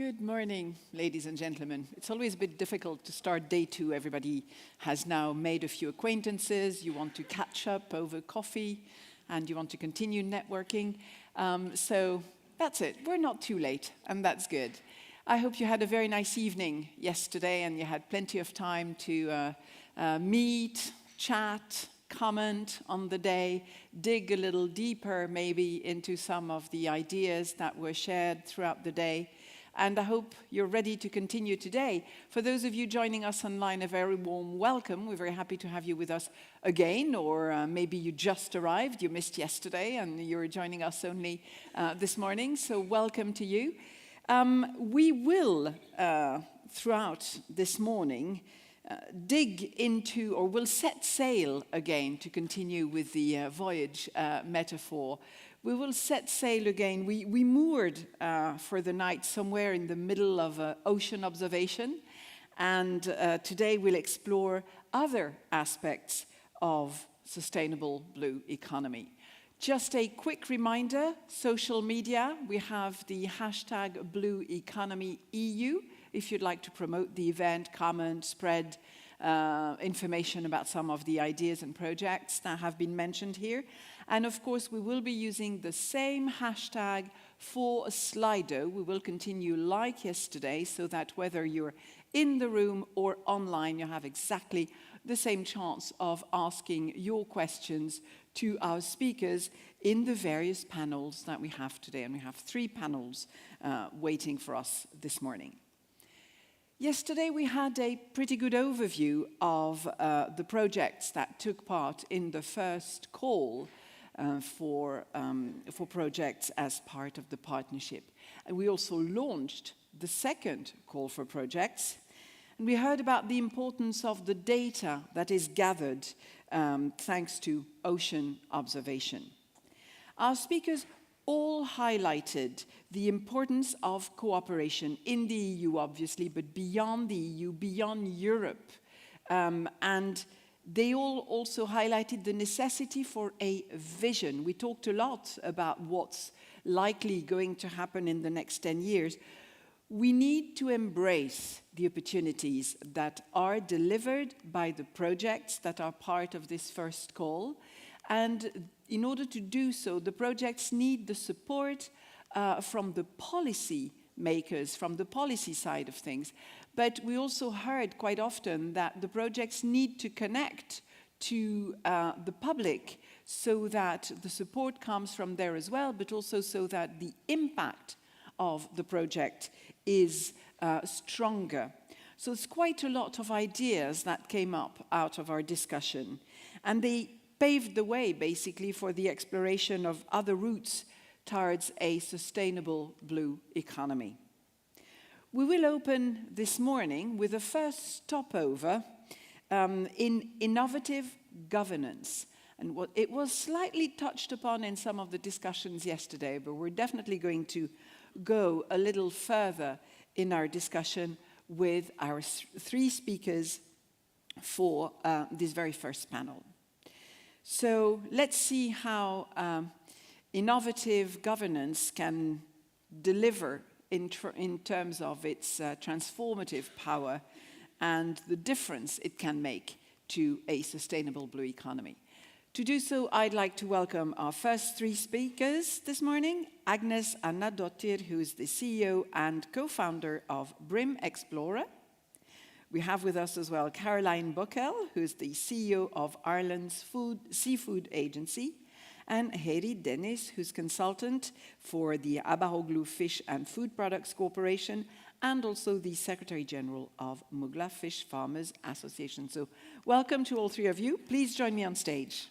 Good morning, ladies and gentlemen. It's always a bit difficult to start day two. Everybody has now made a few acquaintances. You want to catch up over coffee, and you want to continue networking. So that's it. We're not too late, and that's good. I hope you had a very nice evening yesterday, and you had plenty of time to meet, chat, comment on the day, dig a little deeper maybe into some of the ideas that were shared throughout the day. And I hope you're ready to continue today. For those of you joining us online, a very warm welcome. We're very happy to have you with us again, or maybe you just arrived, you missed yesterday, and you're joining us only this morning, so welcome to you. We will, throughout this morning, dig into, or we'll set sail again to continue with the voyage metaphor. We will set sail again. We moored for the night somewhere in the middle of ocean observation, and today we'll explore other aspects of sustainable blue economy. Just a quick reminder, social media, we have the hashtag BlueEconomyEU. If you'd like to promote the event, comment, spread information about some of the ideas and projects that have been mentioned here. And of course, we will be using the same hashtag for Slido. We will continue like yesterday, so that whether you're in the room or online, you have exactly the same chance of asking your questions to our speakers in the various panels that we have today. And we have 3 panels waiting for us this morning. Yesterday, we had a pretty good overview of the projects that took part in the first call for projects as part of the partnership. And we also launched the second call for projects. And we heard about the importance of the data that is gathered thanks to ocean observation. Our speakers all highlighted the importance of cooperation in the EU, obviously, but beyond the EU, beyond Europe. And they all also highlighted the necessity for a vision. We talked a lot about what's likely going to happen in the next 10 years. We need to embrace the opportunities that are delivered by the projects that are part of this first call. And in order to do so, the projects need the support from the policy makers, from the policy side of things. But we also heard quite often that the projects need to connect to the public so that the support comes from there as well, but also so that the impact of the project is stronger. So it's quite a lot of ideas that came up out of our discussion. And they paved the way, basically, for the exploration of other routes towards a sustainable blue economy. We will open this morning with a first stopover in innovative governance. And it was slightly touched upon in some of the discussions yesterday, but we're definitely going to go a little further in our discussion with our 3 speakers for this very first panel. So let's see how innovative governance can deliver in terms of its transformative power and the difference it can make to a sustainable blue economy. To do so, I'd like to welcome our first 3 speakers this morning. Agnes Anna-Dottir, who is the CEO and co-founder of Brim Explorer. We have with us as well Caroline Bockel, who's the CEO of Ireland's Seafood Agency, and Heri Dennis, who's consultant for the Abaroglu Fish and Food Products Corporation, and also the Secretary General of Mugla Fish Farmers Association. So welcome to all 3 of you. Please join me on stage.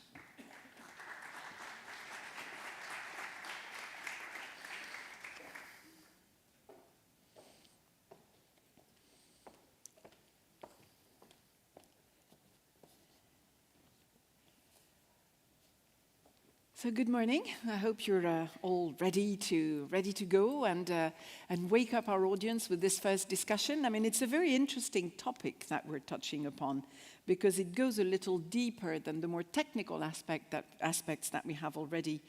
So good morning. I hope you're all ready to go and wake up our audience with this first discussion. I mean, it's a very interesting topic that we're touching upon because it goes a little deeper than the more technical aspects that we have already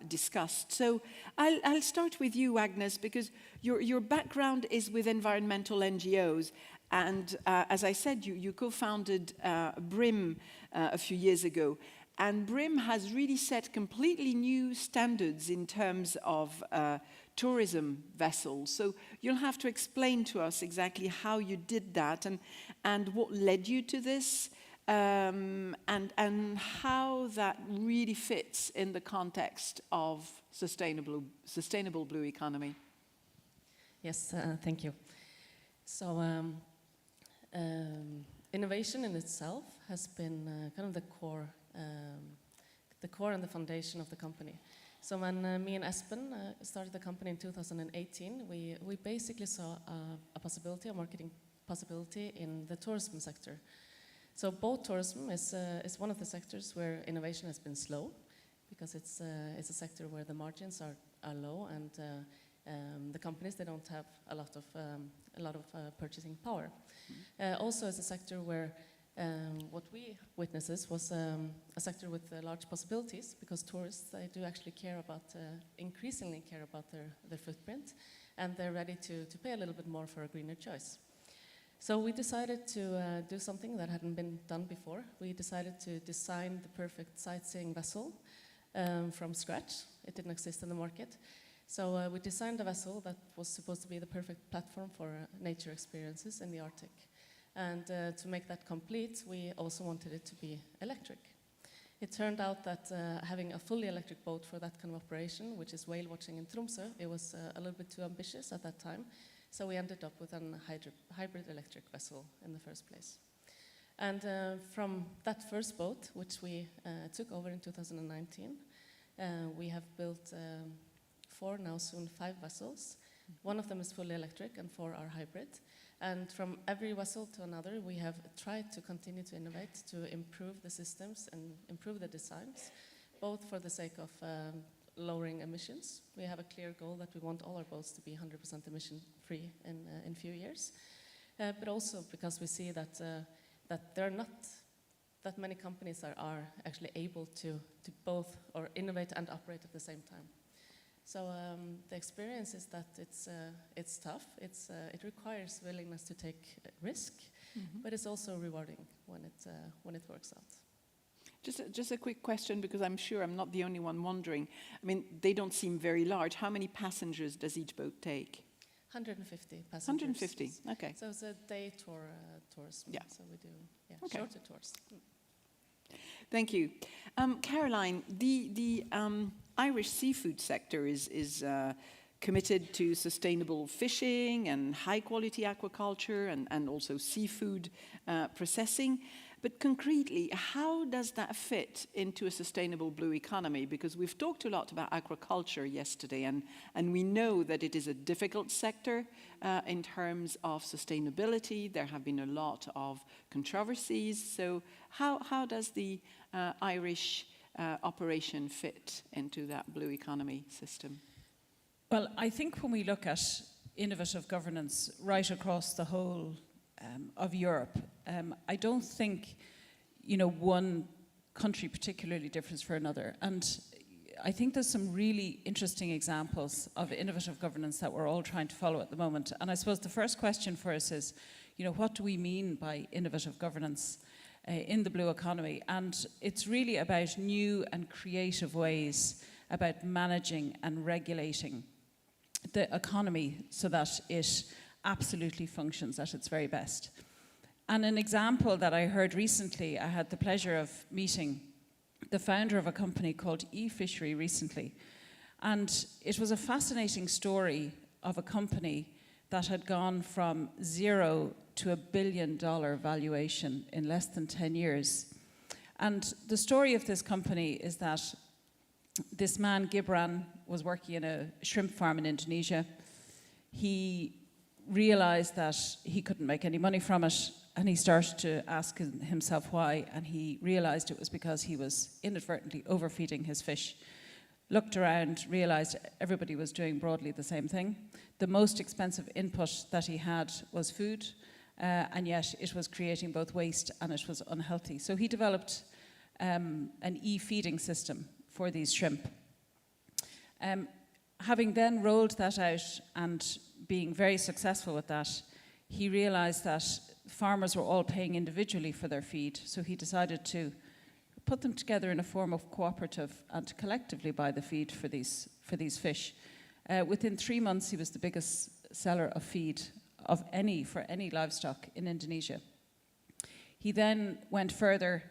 discussed. So I'll start with you, Agnes, because your background is with environmental NGOs. And as I said, you co-founded BRIM a few years ago. And BRIM has really set completely new standards in terms of tourism vessels. So you'll have to explain to us exactly how you did that and what led you to this and how that really fits in the context of sustainable blue economy. Yes, thank you. So innovation in itself has been kind of the core and the foundation of the company. So when me and Espen started the company in 2018, we basically saw a possibility, a marketing possibility in the tourism sector. So boat tourism is one of the sectors where innovation has been slow, because it's a sector where the margins are low and the companies, they don't have a lot of purchasing power. Also, it's a sector where what we witnesses was a sector with large possibilities, because tourists, they do actually increasingly care about their footprint, and they're ready to pay a little bit more for a greener choice. So we decided to do something that hadn't been done before. We decided to design the perfect sightseeing vessel from scratch. It didn't exist in the market. So we designed a vessel that was supposed to be the perfect platform for nature experiences in the Arctic. And to make that complete, we also wanted it to be electric. It turned out that having a fully electric boat for that kind of operation, which is whale watching in Tromsø, it was a little bit too ambitious at that time. So we ended up with a hybrid electric vessel in the first place. And from that first boat, which we took over in 2019, we have built 4, now soon 5 vessels. One of them is fully electric and 4 are hybrid. And from every vessel to another, we have tried to continue to innovate, to improve the systems and improve the designs, both for the sake of lowering emissions. We have a clear goal that we want all our boats to be 100% emission-free in a few years, but also because we see that there are not that many companies that are actually able to both or innovate and operate at the same time. So the experience is that it's tough. It requires willingness to take risk, but it's also rewarding when it works out. Just a quick question, because I'm sure I'm not the only one wondering. I mean, they don't seem very large. How many passengers does each boat take? 150 passengers. 150. Okay. So it's a day tour tourism. Yeah. So we do okay. shorter tours. Thank you. Caroline, the Irish seafood sector is committed to sustainable fishing and high-quality aquaculture and also seafood processing. But concretely, how does that fit into a sustainable blue economy? Because we've talked a lot about aquaculture yesterday, and we know that it is a difficult sector in terms of sustainability. There have been a lot of controversies. So how does the Irish operation fit into that blue economy system? Well, I think when we look at innovative governance right across the whole of Europe, I don't think, one country particularly differs from another. And I think there's some really interesting examples of innovative governance that we're all trying to follow at the moment. And I suppose the first question for us is, what do we mean by innovative governance in the blue economy? And it's really about new and creative ways about managing and regulating the economy so that it absolutely functions at its very best. And an example that I heard recently, I had the pleasure of meeting the founder of a company called eFishery recently. And it was a fascinating story of a company that had gone from 0 to $1 billion valuation in less than 10 years. And the story of this company is that this man, Gibran, was working in a shrimp farm in Indonesia. He realized that he couldn't make any money from it. and he started to ask himself why, and he realized it was because he was inadvertently overfeeding his fish. Looked around, realized everybody was doing broadly the same thing. The most expensive input that he had was food, and yet it was creating both waste and it was unhealthy. So he developed an e-feeding system for these shrimp. Having then rolled that out and being very successful with that, he realized that farmers were all paying individually for their feed, so he decided to put them together in a form of cooperative and to collectively buy the feed for these fish. Within 3 months, he was the biggest seller of feed for any livestock in Indonesia. He then went further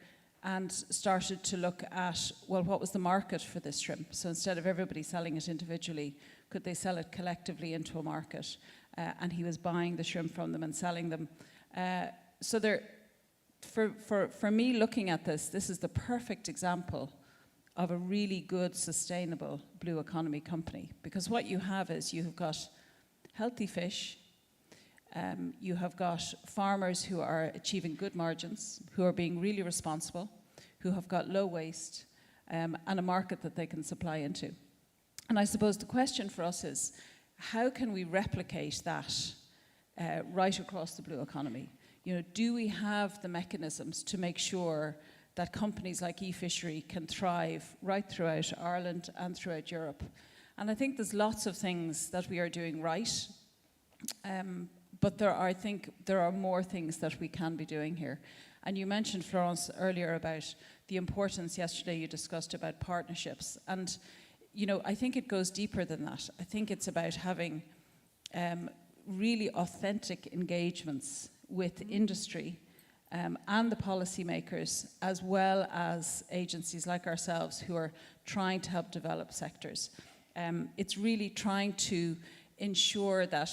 and started to look at, well, what was the market for this shrimp? So instead of everybody selling it individually, could they sell it collectively into a market? And he was buying the shrimp from them and selling them. So for me, looking at this is the perfect example of a really good, sustainable blue economy company. Because what you have is you have got healthy fish, you have got farmers who are achieving good margins, who are being really responsible, who have got low waste, and a market that they can supply into. And I suppose the question for us is, how can we replicate that right across the blue economy? You know, do we have the mechanisms to make sure that companies like eFishery can thrive right throughout Ireland and throughout Europe? And I think there's lots of things that we are doing right, but I think there are more things that we can be doing here. And you mentioned, Florence, earlier about the importance, yesterday you discussed about partnerships. And, you know, I think it goes deeper than that. I think it's about having really authentic engagements with industry and the policymakers, as well as agencies like ourselves who are trying to help develop sectors. It's really trying to ensure that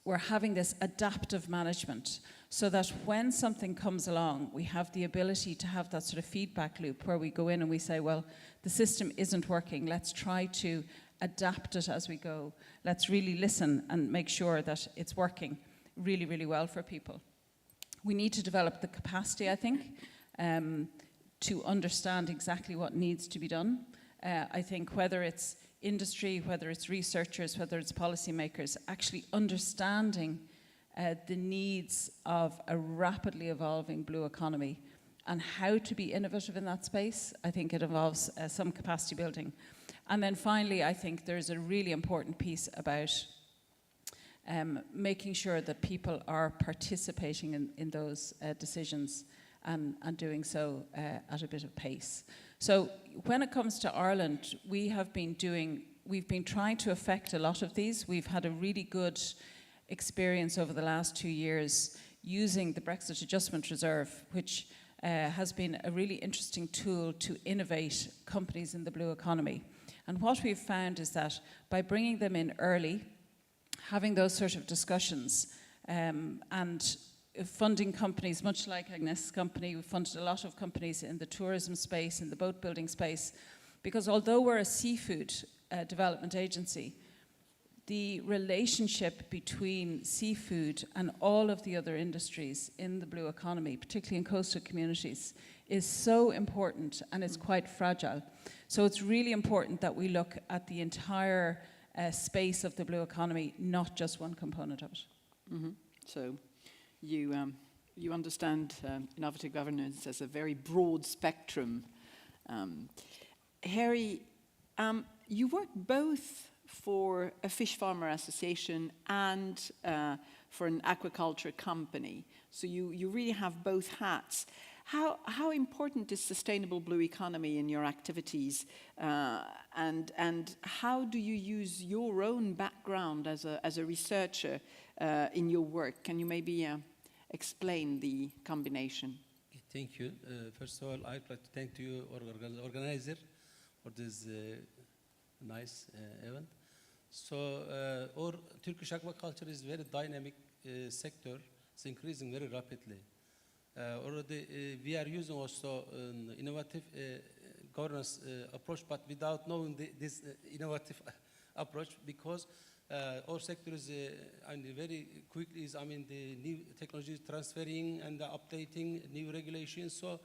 we're having this adaptive management so that when something comes along, we have the ability to have that sort of feedback loop where we go in and we say, well, the system isn't working. Let's try to adapt it as we go. Let's really listen and make sure that it's working really, really well for people. We need to develop the capacity, I think, to understand exactly what needs to be done. I think whether it's industry, whether it's researchers, whether it's policymakers, actually understanding the needs of a rapidly evolving blue economy and how to be innovative in that space. I think it involves some capacity building. And then finally, I think there's a really important piece about making sure that people are participating in those decisions and doing so at a bit of pace. So when it comes to Ireland, we've been trying to affect a lot of these. We've had a really good experience over the last 2 years using the Brexit Adjustment Reserve, which has been a really interesting tool to innovate companies in the blue economy. And what we've found is that by bringing them in early, having those sort of discussions and funding companies, much like Agnes' company, we funded a lot of companies in the tourism space, in the boat building space, because although we're a seafood development agency, the relationship between seafood and all of the other industries in the blue economy, particularly in coastal communities, is so important and it's quite fragile. So it's really important that we look at the entire space of the blue economy, not just one component of it. Mm-hmm. So you understand innovative governance as a very broad spectrum. Harry, you work both for a fish farmer association and for an aquaculture company. So you really have both hats. How important is sustainable blue economy in your activities, and how do you use your own background as a researcher in your work? Can you maybe explain the combination? Thank you. First of all, I'd like to thank you, organizer, for this nice event. So our Turkish aquaculture is very dynamic sector. It's increasing very rapidly. Already we are using also an innovative governance approach, but without knowing this innovative approach, because Our sector is and very quickly is, the new technology is transferring and updating new regulations. So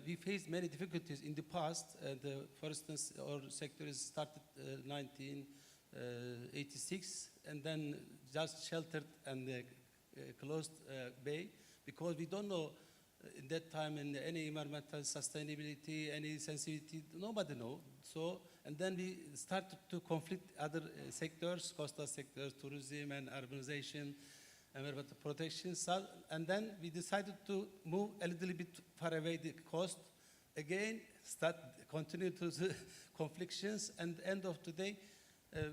we faced many difficulties in the past. For instance, our sector is started 1986 and then just sheltered and closed bay because we don't know in that time in any environmental sustainability, any sensitivity, nobody know. So, and then we started to conflict other sectors, coastal sectors, tourism and urbanization, environmental protection. So, and then we decided to move a little bit far away the coast. Again, continue to the conflictions, and end of the day,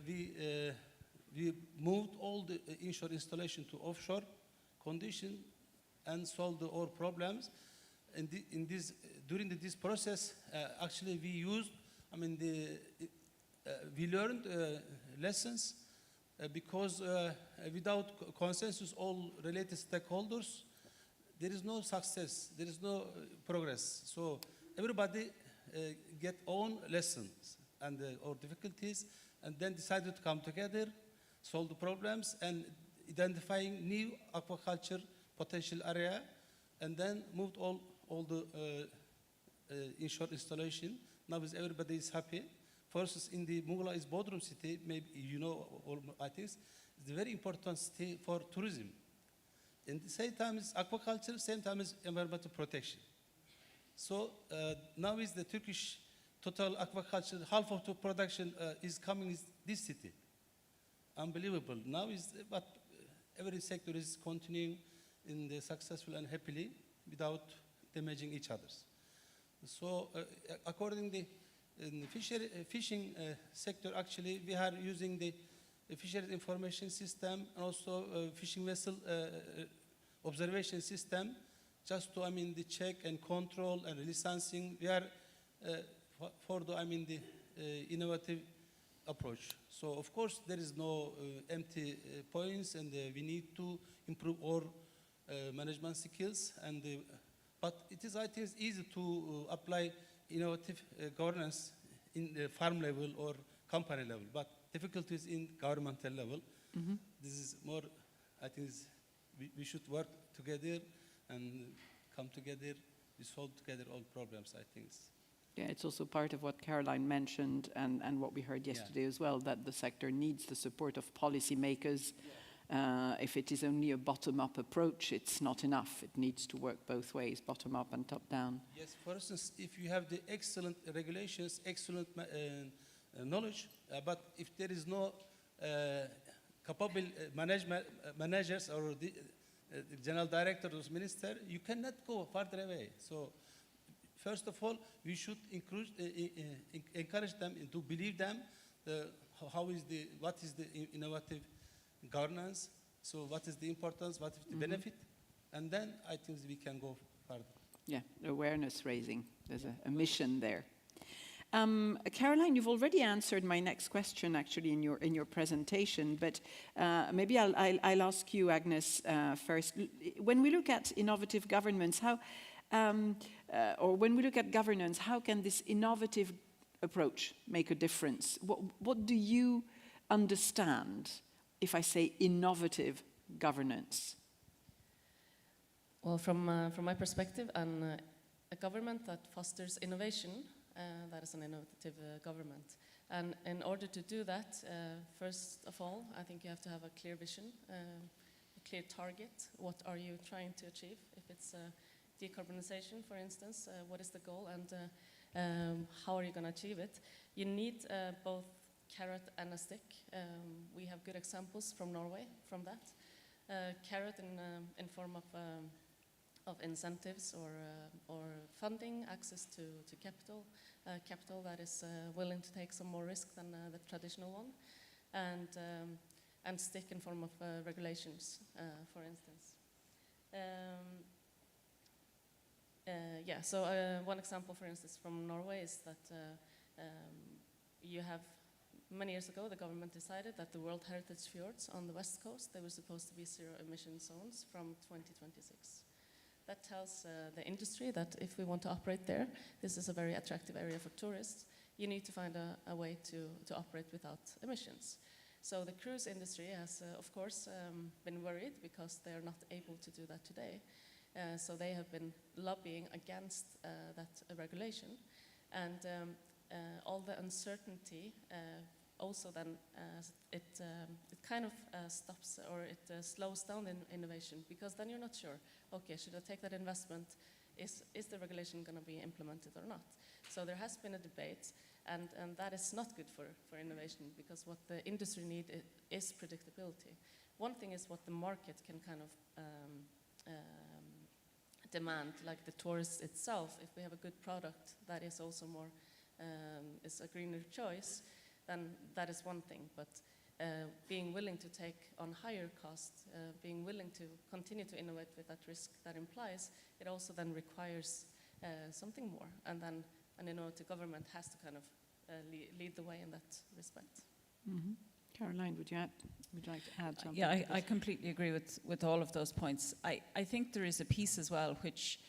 we moved all the inshore installation to offshore condition and solved our problems. During this process, actually we used, we learned lessons because without consensus, all related stakeholders, there is no success, there is no progress. So everybody get own lessons and or difficulties, and then decided to come together, solve the problems, and identifying new aquaculture potential area, and then moved all the inshore installation. Now everybody is happy. First, in the Mughal is Bodrum city, maybe you know, I think it's a very important city for tourism. In the same time as aquaculture, same time as environmental protection. So now is the Turkish total aquaculture, half of the production is coming in this city. Unbelievable. Now is, but every sector is continuing in the successful and happily without damaging each other. So accordingly, in the fishing sector, actually, we are using the fisheries information system and also fishing vessel observation system just to, the check and control and licensing. We are for the, the innovative approach. So of course there is no empty points, and we need to improve our management skills. And but it is, I think, easy to apply innovative governance in the farm level or company level, but difficulties in governmental level. Mm-hmm. This is more, I think, we should work together and come together, we solve together all problems, I think. Yeah, it's also part of what Caroline mentioned and what we heard yesterday as well, that the sector needs the support of policymakers. If it is only a bottom-up approach, it's not enough. It needs to work both ways, bottom-up and top-down. Yes, for instance, if you have the excellent regulations, excellent knowledge, but if there is no capable managers or the general director or minister, you cannot go farther away. So first of all, we should encourage them to believe them. What is the innovative governance? So what is the importance? What is the benefit? And then I think we can go further. Yeah, awareness raising. There's a mission there. Caroline, you've already answered my next question actually in your presentation, but maybe I'll ask you, Agnes, first. When we look at innovative governments, or when we look at governance, how can this innovative approach make a difference? What do you understand if I say innovative governance? Well, from my perspective, a government that fosters innovation, that is an innovative government. And in order to do that, first of all, I think you have to have a clear vision, a clear target. What are you trying to achieve? If it's decarbonization, for instance, what is the goal, and how are you going to achieve it? You need both carrot and a stick. We have good examples from Norway from that. Carrot in form of incentives or funding, access to capital, capital that is willing to take some more risk than the traditional one, and stick in form of regulations, for instance. So one example, for instance, from Norway is that you have, many years ago, the government decided that the World Heritage Fjords on the west coast, they were supposed to be zero emission zones from 2026. That tells the industry that if we want to operate there, this is a very attractive area for tourists. You need to find a way to operate without emissions. So the cruise industry has, of course, been worried because they are not able to do that today. So they have been lobbying against that regulation. And all the uncertainty also then it kind of stops or it slows down innovation, because then you're not sure, okay, should I take that investment? Is the regulation going to be implemented or not? So there has been a debate, and that is not good for innovation, because what the industry needs is predictability. One thing is what the market can kind of demand, like the tourist itself. If we have a good product that is also more, is a greener choice, then that is one thing. But being willing to take on higher costs, being willing to continue to innovate with that risk that implies, it also then requires something more. And then an innovative government has to kind of lead the way in that respect. Mm-hmm. Caroline, would you like to add something? Yeah, I completely agree with all of those points. I think there is a piece as well which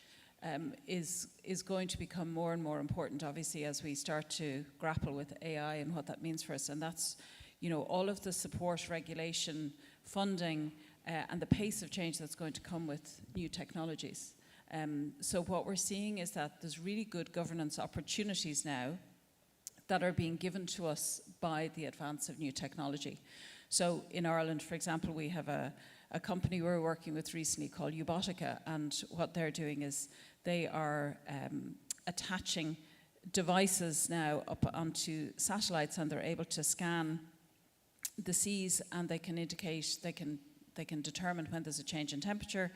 is going to become more and more important, obviously, as we start to grapple with AI and what that means for us. And that's, you know, all of the support, regulation, funding, and the pace of change that's going to come with new technologies. So what we're seeing is that there's really good governance opportunities now that are being given to us by the advance of new technology. So in Ireland, for example, we have a company we're working with recently called Ubotica, and what they're doing is they are attaching devices now up onto satellites, and they're able to scan the seas, and they can indicate, they can determine when there's a change in temperature,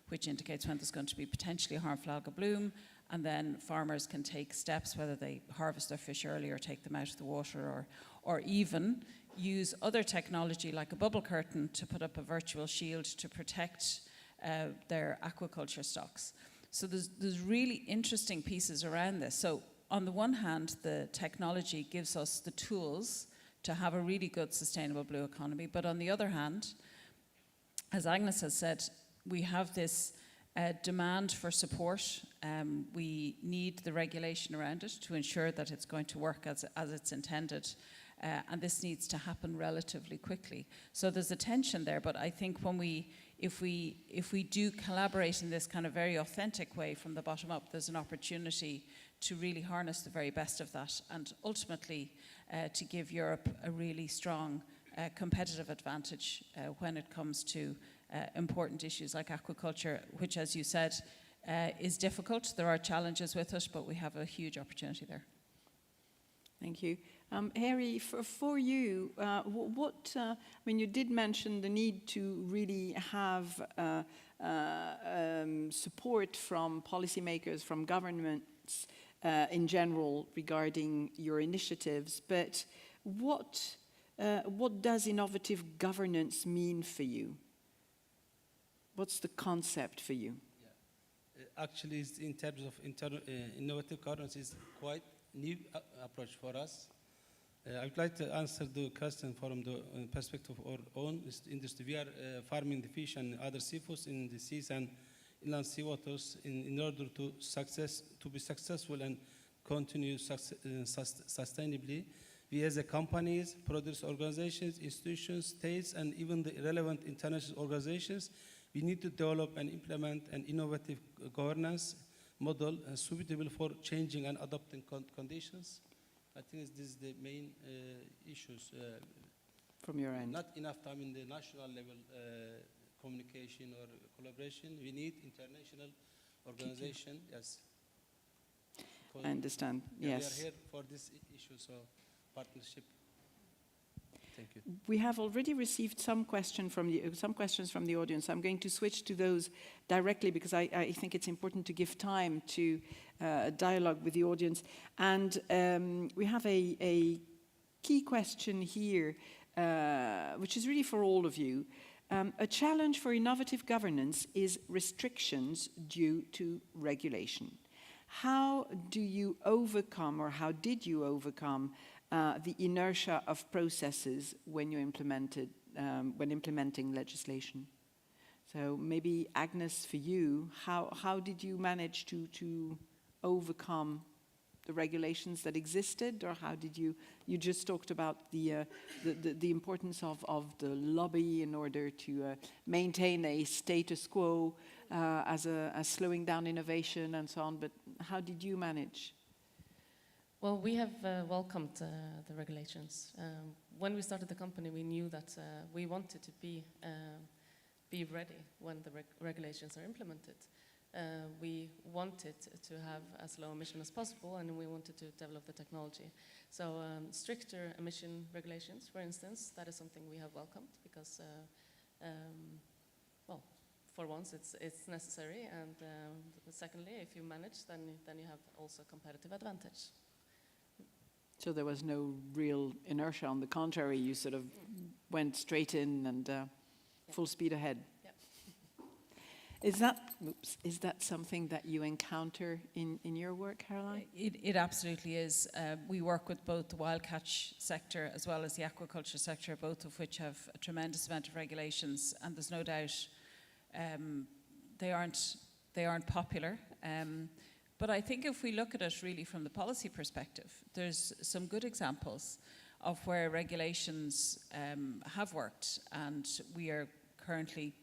which indicates when there's going to be potentially a harmful algal bloom, and then farmers can take steps, whether they harvest their fish early or take them out of the water, or even use other technology like a bubble curtain to put up a virtual shield to protect their aquaculture stocks. So there's really interesting pieces around this. So on the one hand, the technology gives us the tools to have a really good sustainable blue economy, but on the other hand, as Agnes has said, we have this demand for support. We need the regulation around it to ensure that it's going to work as it's intended. And this needs to happen relatively quickly. So there's a tension there, but I think if we do collaborate in this kind of very authentic way from the bottom up, there's an opportunity to really harness the very best of that, and ultimately to give Europe a really strong competitive advantage when it comes to important issues like aquaculture, which, as you said, is difficult. There are challenges with it, but we have a huge opportunity there. Thank you. Harry, for you, I mean, you did mention the need to really have support from policymakers, from governments in general regarding your initiatives, but what does innovative governance mean for you? What's the concept for you? Yeah. Actually, in terms of innovative governance, is quite new approach for us. I would like to answer the question from the perspective of our own industry. We are farming the fish and other seafoods in the seas and inland sea waters in order to be successful and continue sustainably. We as a companies, produce organizations, institutions, states, and even the relevant international organizations, we need to develop and implement an innovative governance model suitable for changing and adapting conditions. I think this is the main issues. From your end? Not enough time in the national level communication or collaboration. We need international organization, yes. I understand, yeah, yes. We are here for this issue, so partnership. Thank you. We have already received some questions from the audience. I'm going to switch to those directly because I think it's important to give time to dialogue with the audience. And we have a key question here, which is really for all of you. A challenge for innovative governance is restrictions due to regulation. How do you overcome, or how did you overcome, the inertia of processes when when implementing legislation? So maybe Agnes, for you, how did you manage to overcome the regulations that existed, or how did you just talked about the importance of the lobby in order to maintain a status quo as slowing down innovation and so on, but how did you manage? Well, we have welcomed the regulations. When we started the company, we knew that we wanted to be ready when the regulations are implemented. We wanted to have as low emission as possible, and we wanted to develop the technology. So stricter emission regulations, for instance, that is something we have welcomed because, well, for once it's necessary, and secondly, if you manage, then you have also competitive advantage. So there was no real inertia. On the contrary, you sort of went straight in and full speed ahead. Yep. Is that something that you encounter in your work, Caroline? It absolutely is. We work with both the wild catch sector as well as the aquaculture sector, both of which have a tremendous amount of regulations, and there's no doubt they aren't popular. But I think if we look at it really from the policy perspective, there's some good examples of where regulations have worked, and we are currently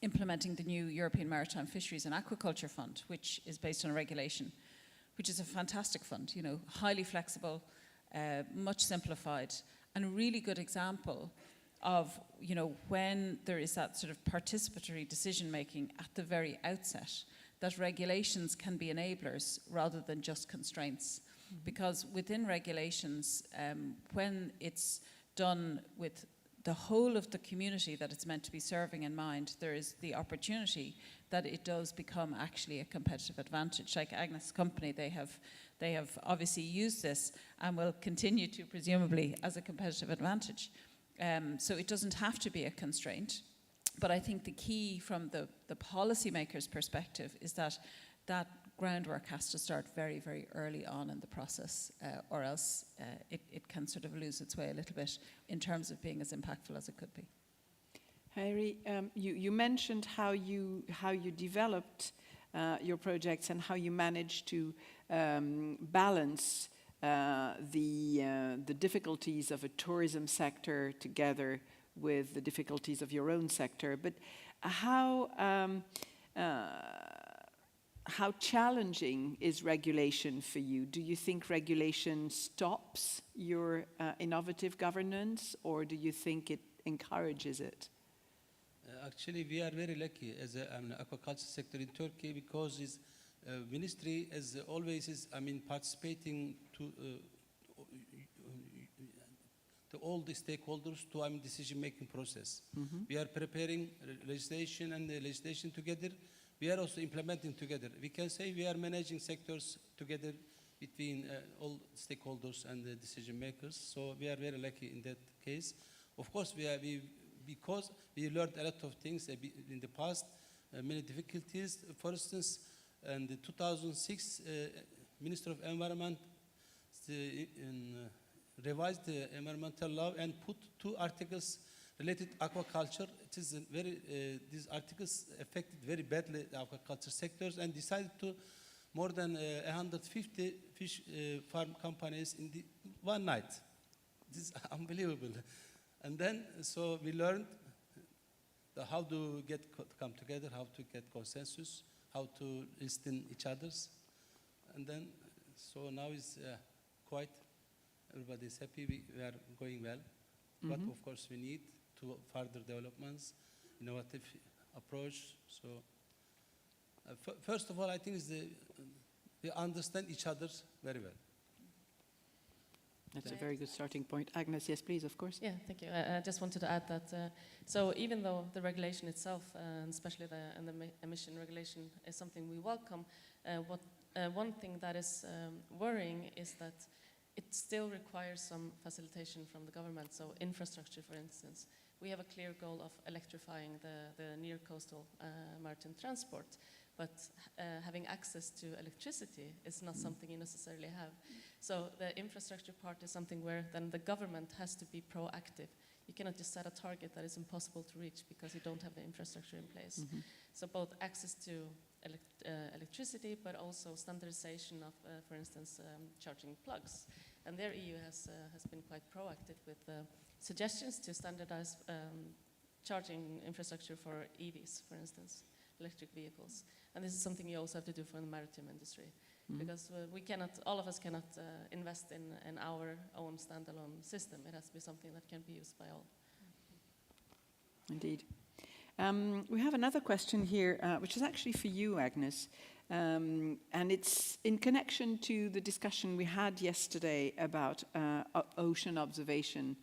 implementing the new European Maritime Fisheries and Aquaculture Fund, which is based on a regulation, which is a fantastic fund, you know, highly flexible, much simplified, and a really good example of, you know, when there is that sort of participatory decision making at the very outset, that regulations can be enablers rather than just constraints. Mm-hmm. Because within regulations, when it's done with the whole of the community that it's meant to be serving in mind, there is the opportunity that it does become actually a competitive advantage. Like Agnes' company, they have obviously used this and will continue to, presumably, as a competitive advantage. So it doesn't have to be a constraint. But I think the key from the policymaker's perspective is that that groundwork has to start very, very early on in the process, or else it can sort of lose its way a little bit in terms of being as impactful as it could be. Harry, you mentioned how you developed your projects and how you managed to balance the difficulties of a tourism sector together with the difficulties of your own sector. But how challenging is regulation for you? Do you think regulation stops your innovative governance, or do you think it encourages it? Actually, we are very lucky as an aquaculture sector in Turkey, because its ministry is always participating to all the stakeholders to decision-making process. Mm-hmm. We are preparing legislation and the legislation together. We are also implementing together. We can say we are managing sectors together between all stakeholders and the decision makers. So we are very lucky in that case. Of course, because we learned a lot of things in the past, many difficulties. For instance, in the 2006, Minister of Environment revised the environmental law and put 2 articles related to aquaculture. It is these articles affected very badly the aquaculture sectors, and decided to more than 150 fish farm companies in one night. This is unbelievable. And then, so we learned how to come together, how to get consensus, how to listen each others, and then, so now it's quite. Everybody is happy, we are going well. Mm-hmm. But of course we need to further developments, innovative approach. So first of all, I think we understand each other very well. That's a very good starting point. Agnes, yes, please, of course. Yeah, thank you. I just wanted to add that, so even though the regulation itself, and especially the emission regulation, is something we welcome, one thing that is worrying is that it still requires some facilitation from the government. So infrastructure, for instance. We have a clear goal of electrifying the near coastal maritime transport, but having access to electricity is not something you necessarily have. So the infrastructure part is something where then the government has to be proactive. You cannot just set a target that is impossible to reach because you don't have the infrastructure in place. Mm-hmm. So both access to electricity, but also standardization of, for instance, charging plugs. And there EU has been quite proactive with suggestions to standardize charging infrastructure for EVs, for instance, electric vehicles. And this is something you also have to do for the maritime industry, because we cannot, all of us cannot invest in our own standalone system. It has to be something that can be used by all. Indeed. We have another question here, which is actually for you, Agnes. And it's in connection to the discussion we had yesterday about ocean observation.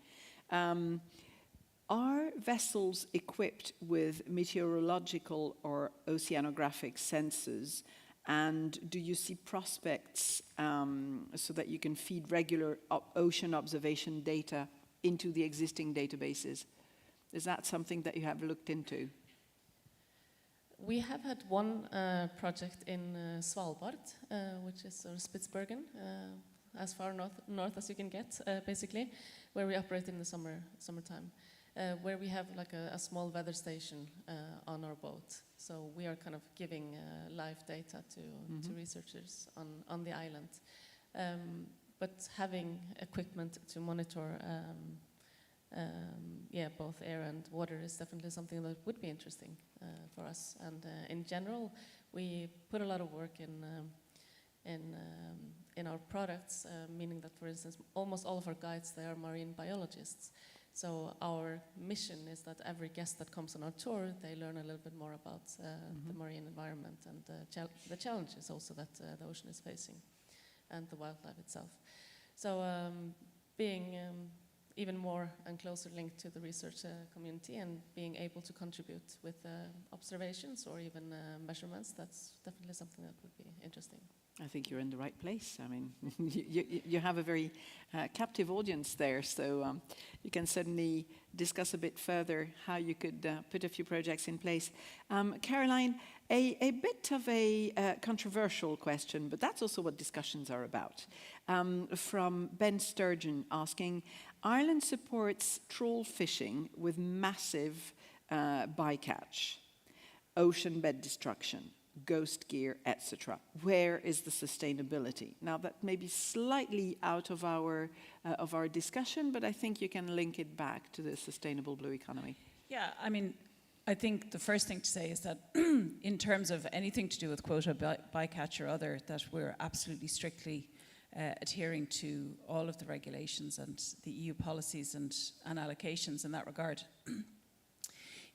Are vessels equipped with meteorological or oceanographic sensors? And do you see prospects so that you can feed regular ocean observation data into the existing databases? Is that something that you have looked into? We have had one project in Svalbard, which is Spitsbergen, as far north as you can get, basically, where we operate in the summertime, where we have like a small weather station on our boat. So we are kind of giving live data to researchers on the island. But having equipment to monitor both air and water is definitely something that would be interesting for us. And in general, we put a lot of work in our products, meaning that, for instance, almost all of our guides, they are marine biologists. So our mission is that every guest that comes on our tour, they learn a little bit more about the marine environment and the challenges also that the ocean is facing, and the wildlife itself. So being even more and closer linked to the research community and being able to contribute with observations or even measurements, that's definitely something that would be interesting. I think you're in the right place. I mean, you have a very captive audience there, so you can certainly discuss a bit further how you could put a few projects in place. Caroline, a bit of a controversial question, but that's also what discussions are about. From Ben Sturgeon asking, Ireland supports trawl fishing with massive bycatch, ocean bed destruction, ghost gear, etc. Where is the sustainability? Now that may be slightly out of our discussion, but I think you can link it back to the sustainable blue economy. Yeah, I mean, I think the first thing to say is that in terms of anything to do with quota, bycatch or other, that we're absolutely strictly adhering to all of the regulations and the EU policies and allocations in that regard.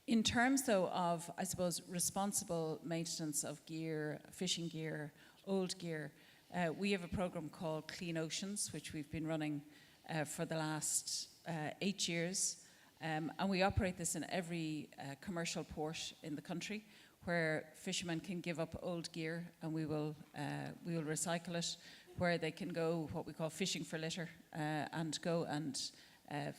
In terms, though, of, I suppose, responsible maintenance of gear, fishing gear, old gear, we have a program called Clean Oceans, which we've been running for the last 8 years. And we operate this in every commercial port in the country, where fishermen can give up old gear and we will recycle it, where they can go what we call fishing for litter and go and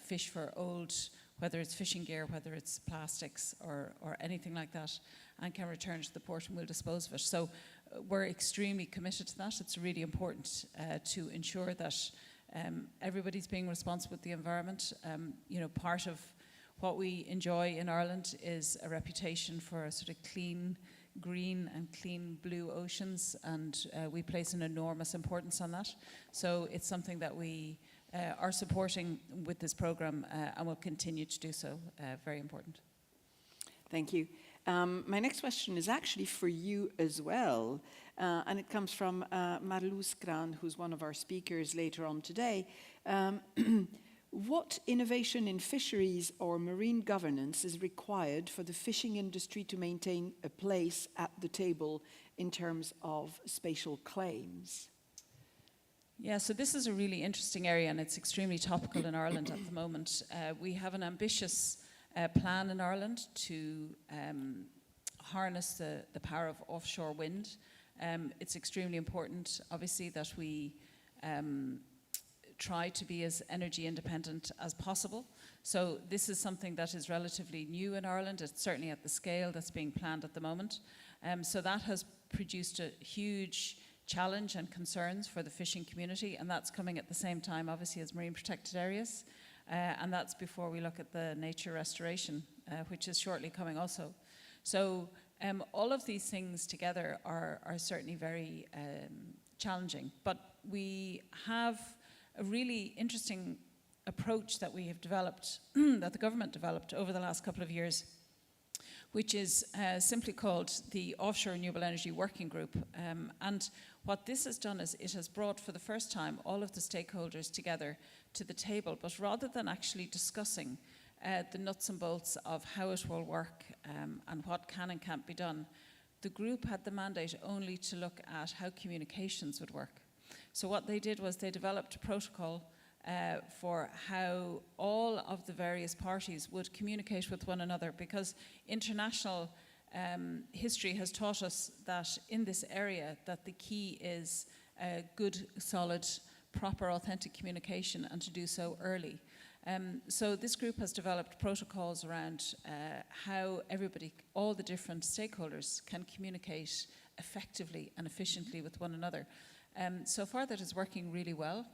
fish for old, whether it's fishing gear, whether it's plastics or anything like that, and can return to the port and we'll dispose of it. So we're extremely committed to that. It's really important to ensure that everybody's being responsible with the environment. You know, part of what we enjoy in Ireland is a reputation for a sort of clean, green and clean blue oceans, and we place an enormous importance on that. So it's something that we are supporting with this program and will continue to do so. Very important. Thank you. My next question is actually for you as well, and it comes from Marloes Kraan, who's one of our speakers later on today. What innovation in fisheries or marine governance is required for the fishing industry to maintain a place at the table in terms of spatial claims? Yeah, so this is a really interesting area and it's extremely topical in Ireland at the moment. We have an ambitious plan in Ireland to harness the power of offshore wind. It's extremely important, obviously, that we try to be as energy independent as possible. So this is something that is relatively new in Ireland. It's certainly at the scale that's being planned at the moment. So that has produced a huge challenge and concerns for the fishing community, and that's coming at the same time, obviously, as marine protected areas. And that's before we look at the nature restoration, which is shortly coming also. So All of these things together are certainly very challenging, but we have a really interesting approach that we have developed, that the government developed over the last couple of years, which is simply called the Offshore Renewable Energy Working Group. And what this has done is it has brought for the first time all of the stakeholders together to the table, but rather than actually discussing the nuts and bolts of how it will work and what can and can't be done, the group had the mandate only to look at how communications would work. So what they did was they developed a protocol for how all of the various parties would communicate with one another, because international history has taught us that in this area that the key is good, solid, proper, authentic communication, and to do so early. So this group has developed protocols around how everybody, all the different stakeholders, can communicate effectively and efficiently with one another. So far that is working really well.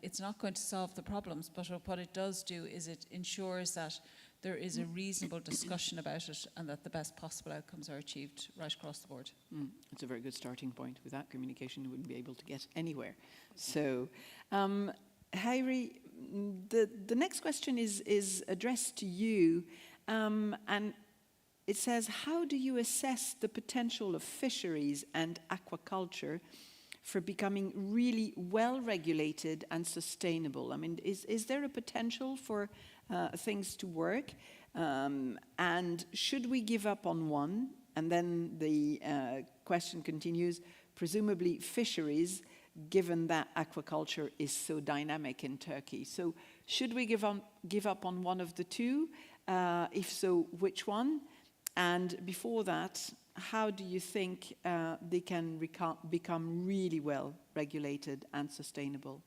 It's not going to solve the problems, but what it does do is it ensures that there is a reasonable discussion about it and that the best possible outcomes are achieved right across the board. It's a very good starting point. Without communication, you wouldn't be able to get anywhere. So, Hayri, the next question is addressed to you, and it says, how do you assess the potential of fisheries and aquaculture for becoming really well-regulated and sustainable? I mean, is there a potential for things to work? And should we give up on one? And then the question continues, presumably fisheries, given that aquaculture is so dynamic in Turkey. So should we give up on one of the two? If so, which one? And before that, how do you think they can become really well regulated and sustainable,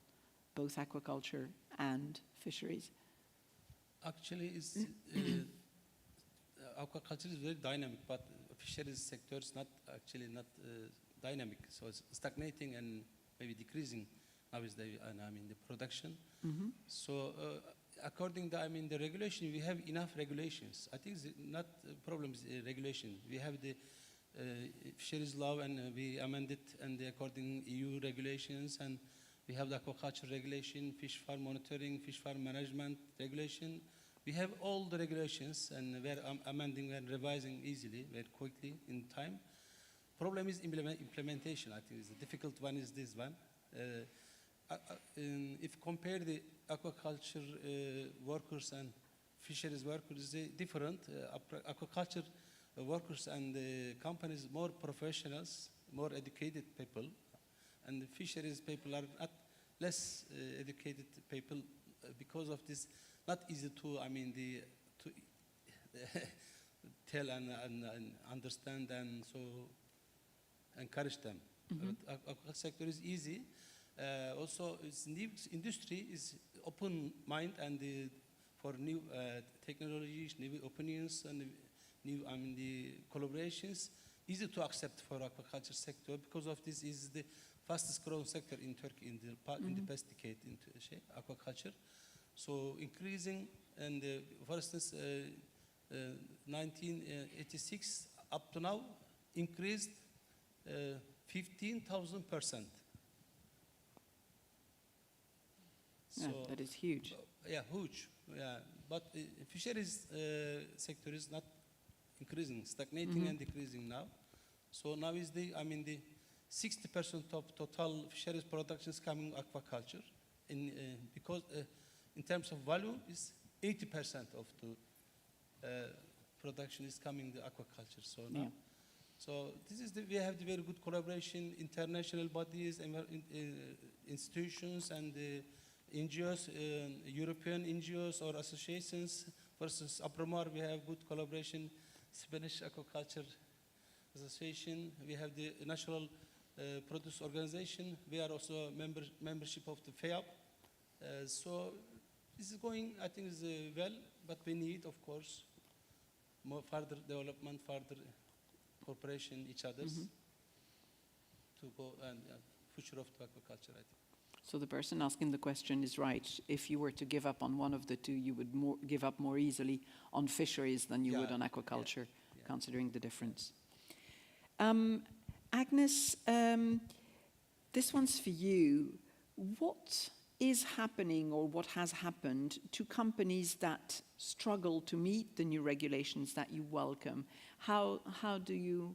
both aquaculture and fisheries? Actually, aquaculture is very dynamic, but fisheries sector is not dynamic. So it's stagnating and maybe decreasing nowadays. The production. So according to the regulation, we have enough regulations. I think it's not problem is regulation. We have the fisheries law, and we amended and according EU regulations, and we have the aquaculture regulation, fish farm monitoring, fish farm management regulation. We have all the regulations, and we're amending and revising easily, very quickly in time. Problem is implementation. I think the difficult one is this one. If compare the aquaculture workers and fisheries workers, they different. Aquaculture workers and companies more professionals, more educated people, and the fisheries people are less educated people because of this. Not easy to to tell and understand, and so encourage them. Aquaculture sector is easy. Also, industry is open mind and for new technologies, new opinions, and new the collaborations. Easy to accept for aquaculture sector because of this is the fastest growing sector in Turkey in the past decade into aquaculture. So increasing, and for instance, 1986 up to now increased 15,000%. So that is huge. Huge. Yeah, but fisheries sector is not increasing, stagnating and decreasing now. So now is the 60% of total fisheries production is coming aquaculture, because in terms of value is 80% of the production is coming the aquaculture. So now, so this is we have the very good collaboration, international bodies, institutions, and NGOs, European NGOs or associations. Versus APROMAR, we have good collaboration. Spanish Aquaculture Association. We have the National Produce Organization. We are also membership of the FEAP. So this is going, I think, is well, but we need, of course, more further development, further cooperation each others to go and future of the aquaculture, I think. So the person asking the question is right. If you were to give up on one of the two, you would give up more easily on fisheries than you would on aquaculture, considering the difference. Agnes, this one's for you. What is happening or what has happened to companies that struggle to meet the new regulations that you welcome? How do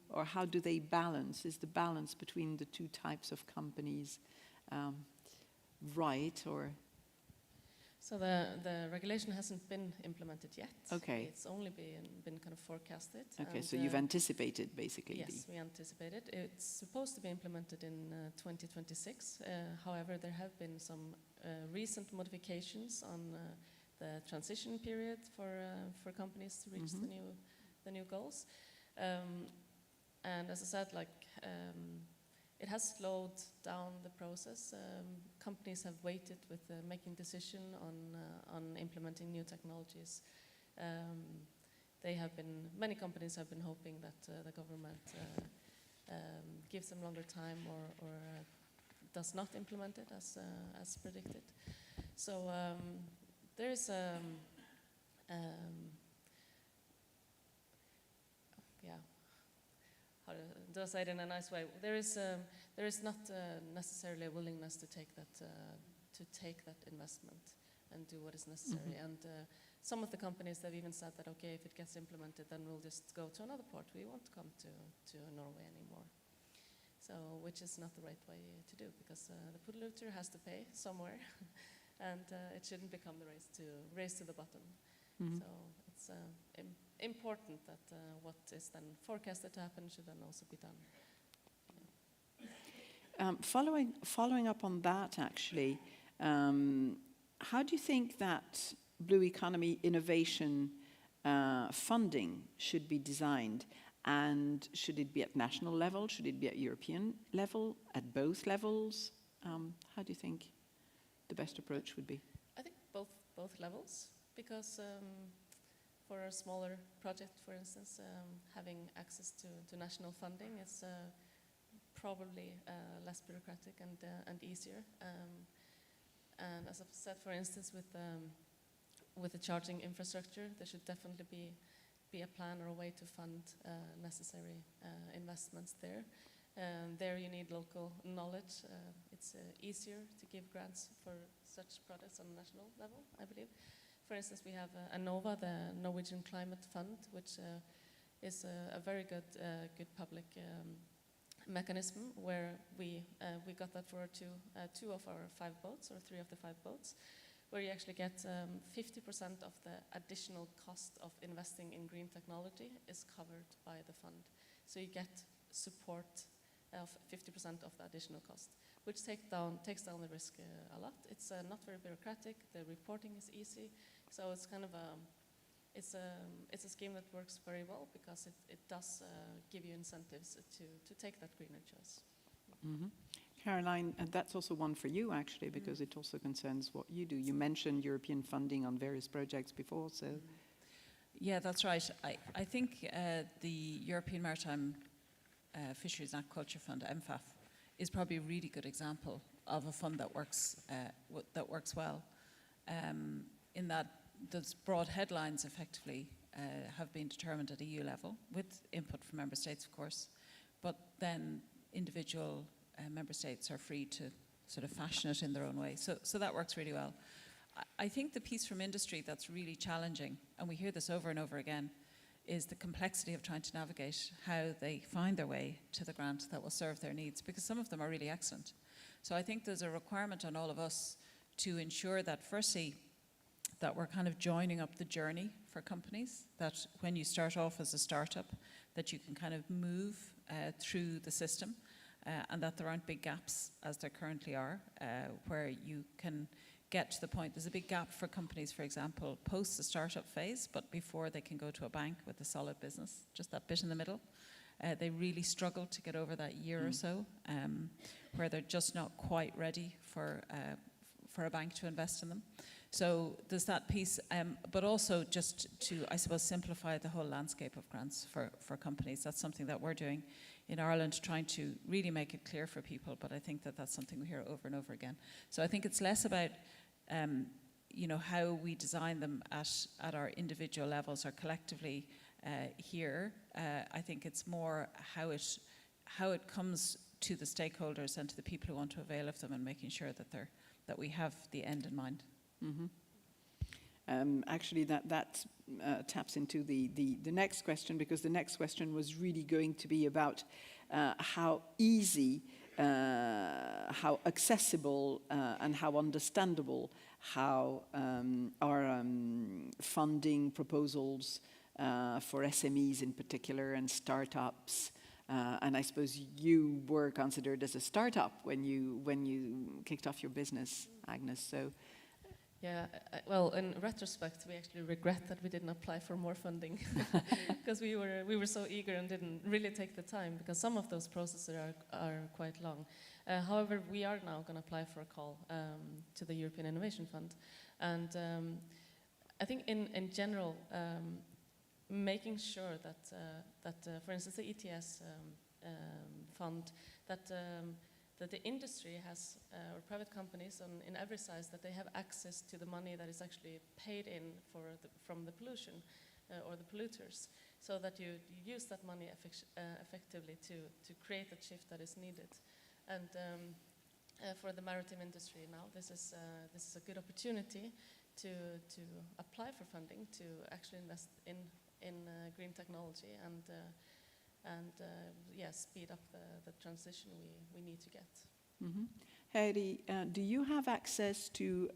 they balance? Is the balance between the two types of companies right, or? So the regulation hasn't been implemented yet. Okay. It's only been kind of forecasted. Okay, and, so you've anticipated basically. Yes, we anticipated. It's supposed to be implemented in 2026. However, there have been some recent modifications on the transition period for companies to reach the new goals. And as I said, it has slowed down the process. Companies have waited with making decision on implementing new technologies. Many companies have been hoping that the government gives them longer time or does not implement it as predicted. So there is how do I say it in a nice way? There is not necessarily a willingness to take that investment and do what is necessary. And some of the companies have even said that, okay, if it gets implemented, then we'll just go to another port. We won't come to Norway anymore. So, which is not the right way to do, because the polluter has to pay somewhere, and it shouldn't become the race to the bottom. So it's important that what is then forecasted to happen should then also be done. Following up on that, actually, how do you think that Blue Economy innovation funding should be designed? And should it be at national level? Should it be at European level? At both levels? How do you think the best approach would be? I think both levels, because for a smaller project, for instance, having access to national funding is probably less bureaucratic and easier. And as I've said, for instance, with the charging infrastructure, there should definitely be a plan or a way to fund necessary investments there. There you need local knowledge. It's easier to give grants for such projects on a national level, I believe. For instance, we have Enova, the Norwegian Climate Fund, which is a very good public mechanism, where we got that for two of our 5 boats, or 3 of the 5 boats, where you actually get 50% of the additional cost of investing in green technology is covered by the fund. So you get support of 50% of the additional cost, which takes down the risk a lot. It's not very bureaucratic. The reporting is easy, so it's kind of it's a scheme that works very well, because it does give you incentives to take that greener choice. Caroline, and that's also one for you, actually, because it also concerns what you do. You mentioned European funding on various projects before, so. Yeah, that's right. I think the European Maritime Fisheries and Aquaculture Fund, EMFAF, is probably a really good example of a fund that works well. In that those broad headlines effectively have been determined at EU level, with input from member states, of course, but then individual member states are free to sort of fashion it in their own way. So that works really well. I think the piece from industry that's really challenging, and we hear this over and over again, is the complexity of trying to navigate how they find their way to the grant that will serve their needs, because some of them are really excellent. So I think there's a requirement on all of us to ensure that, firstly, that we're kind of joining up the journey for companies, that when you start off as a startup, that you can kind of move through the system, and that there aren't big gaps, as there currently are, where you can get to the point. There's a big gap for companies, for example, post the startup phase, but before they can go to a bank with a solid business, just that bit in the middle. They really struggle to get over that year or so, where they're just not quite ready for a bank to invest in them. So there's that piece, but also just to, I suppose, simplify the whole landscape of grants for companies. That's something that we're doing in Ireland, trying to really make it clear for people, but I think that that's something we hear over and over again. So I think it's less about how we design them at our individual levels or collectively here. I think it's more how it how it comes to the stakeholders and to the people who want to avail of them, and making sure that we have the end in mind. Mhm. Actually, that taps into the next question, because the next question was really going to be about how easy, how accessible, and how understandable how our funding proposals for SMEs in particular and startups. And I suppose you were considered as a startup when you kicked off your business, Agnes. So. Yeah, well, in retrospect, we actually regret that we didn't apply for more funding because we were so eager and didn't really take the time, because some of those processes are quite long. However, we are now going to apply for a call to the European Innovation Fund, and I think in general, making sure that for instance, the ETS fund, that the industry has, or private companies in every size, that they have access to the money that is actually paid in from the pollution or the polluters, so that you use that money effectively to create the shift that is needed. And for the maritime industry now, this is a good opportunity to apply for funding to actually invest in green technology and speed up the transition we need to get. Mm-hmm. Heidi, do you have access to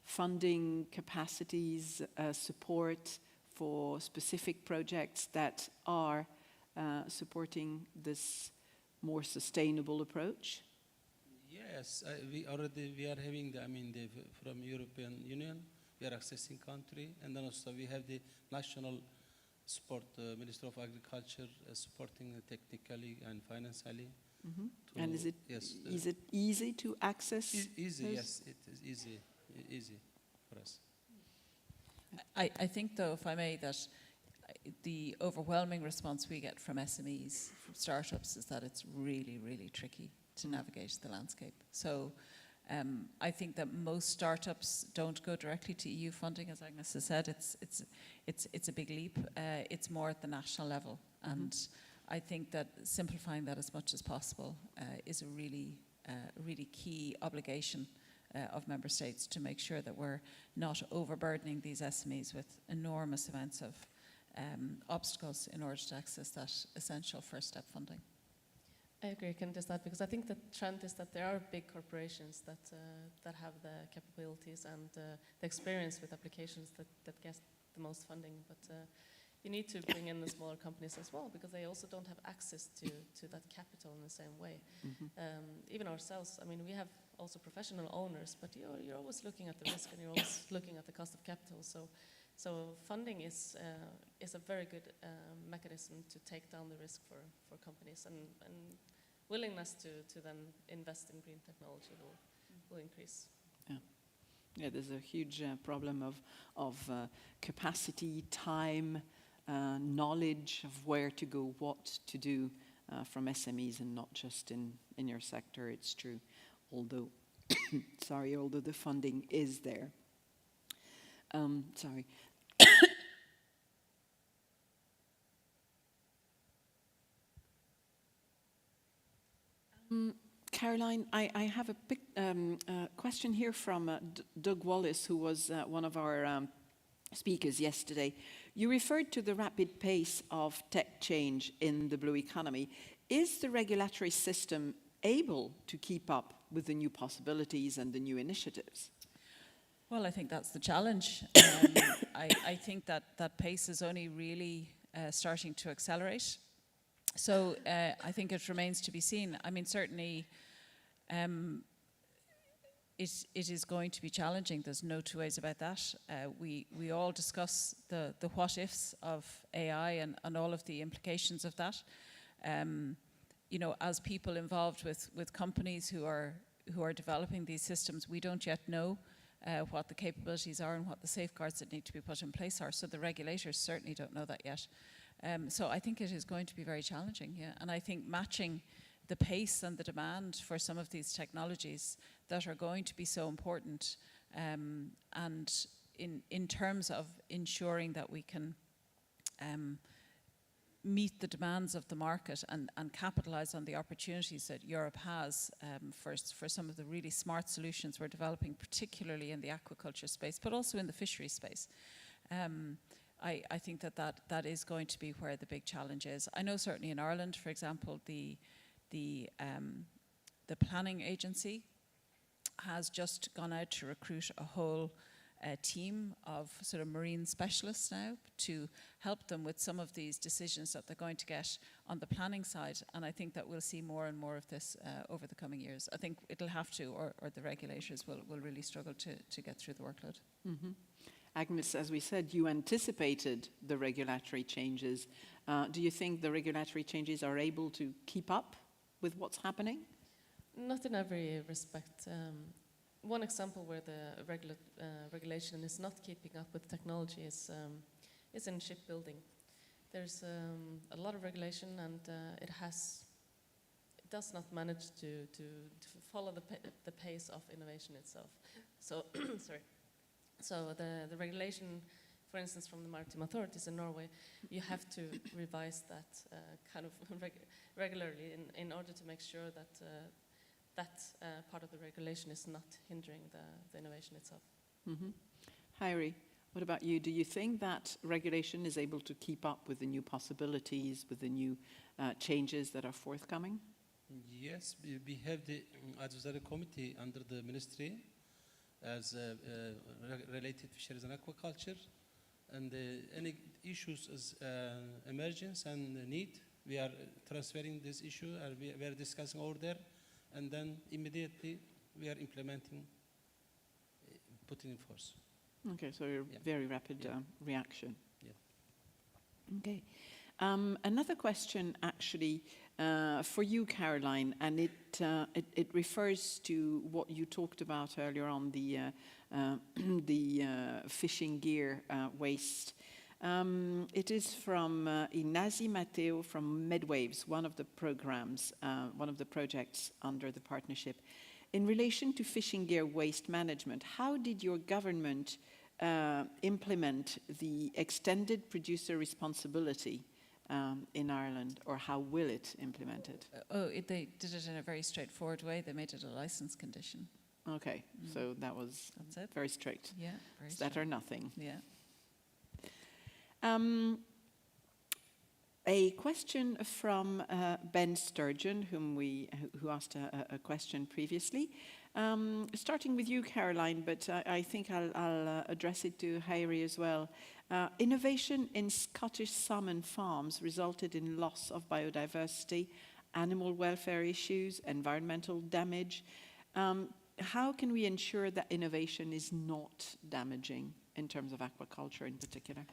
funding capacities, support for specific projects that are supporting this more sustainable approach? Yes, we are having from European Union, we are accessing country, and then also we have the national support, Minister of Agriculture supporting technically and financially. Mm-hmm. And is it easy to access? Easy, those? yes, it is easy for us. I think, though, if I may, that the overwhelming response we get from SMEs, from startups, is that it's really, really tricky to navigate the landscape. So I think that most startups don't go directly to EU funding, as Agnes has said. It's a big leap. It's more at the national level, and I think that simplifying that as much as possible is a really key obligation of member states, to make sure that we're not overburdening these SMEs with enormous amounts of obstacles in order to access that essential first step funding. I agree, can just add, because I think the trend is that there are big corporations that have the capabilities and the experience with applications that get the most funding, but you need to bring in the smaller companies as well, because they also don't have access to that capital in the same way. Even ourselves, I mean, we have also professional owners, but you're always looking at the risk and you're always looking at the cost of capital. So funding is a very good mechanism to take down the risk for companies, and willingness to then invest in green technology will increase. Yeah, there's a huge problem of capacity, time, knowledge of where to go, what to do from SMEs, and not just in your sector. It's true, although although the funding is there. Sorry. Caroline, I have a big question here from Doug Wallace, who was one of our speakers yesterday. You referred to the rapid pace of tech change in the blue economy. Is the regulatory system able to keep up with the new possibilities and the new initiatives? Well, I think that's the challenge. I think that pace is only really starting to accelerate. So I think it remains to be seen. I mean, certainly it is going to be challenging. There's no two ways about that. We all discuss the what-ifs of AI and all of the implications of that. As people involved with companies who are developing these systems, we don't yet know what the capabilities are and what the safeguards that need to be put in place are. So the regulators certainly don't know that yet. So I think it is going to be very challenging, yeah. And I think matching the pace and the demand for some of these technologies that are going to be so important, and in terms of ensuring that we can meet the demands of the market and capitalize on the opportunities that Europe has for some of the really smart solutions we're developing, particularly in the aquaculture space, but also in the fishery space. I think that is going to be where the big challenge is. I know certainly in Ireland, for example, the planning agency has just gone out to recruit a whole team of sort of marine specialists now to help them with some of these decisions that they're going to get on the planning side. And I think that we'll see more and more of this over the coming years. I think it'll have to, or the regulators will really struggle to get through the workload. Mm-hmm. Agnes, as we said, you anticipated the regulatory changes. Do you think the regulatory changes are able to keep up with what's happening? Not in every respect. One example where the regulation is not keeping up with technology is in shipbuilding. There's a lot of regulation, and it does not manage to follow the pace of innovation itself. So, sorry. So the regulation, for instance, from the maritime authorities in Norway, you have to revise that kind of regularly in order to make sure that that part of the regulation is not hindering the innovation itself. Mm-hmm. Heiri, what about you? Do you think that regulation is able to keep up with the new possibilities, with the new changes that are forthcoming? Yes, we have the advisory committee under the ministry as related fisheries and aquaculture, and any issues as emergence and need, we are transferring this issue and we are discussing over there, and then immediately we are implementing, putting in force. Okay, so a very rapid reaction. Yeah. Okay. Another question, actually, for you, Caroline, and it refers to what you talked about earlier on, the fishing gear waste. It is from Ignasi Matteo from Medwaves, one of the programs, one of the projects under the partnership. In relation to fishing gear waste management, how did your government implement the extended producer responsibility in Ireland, or how will it implement it? They did it in a very straightforward way. They made it a license condition. Okay, so that's it. very strict. Yeah, very It's that or nothing. Yeah. A question from Ben Sturgeon, who asked a question previously. Starting with you, Caroline, but I think I'll address it to Heiri as well. Innovation in Scottish salmon farms resulted in loss of biodiversity, animal welfare issues, environmental damage. How can we ensure that innovation is not damaging in terms of aquaculture in particular?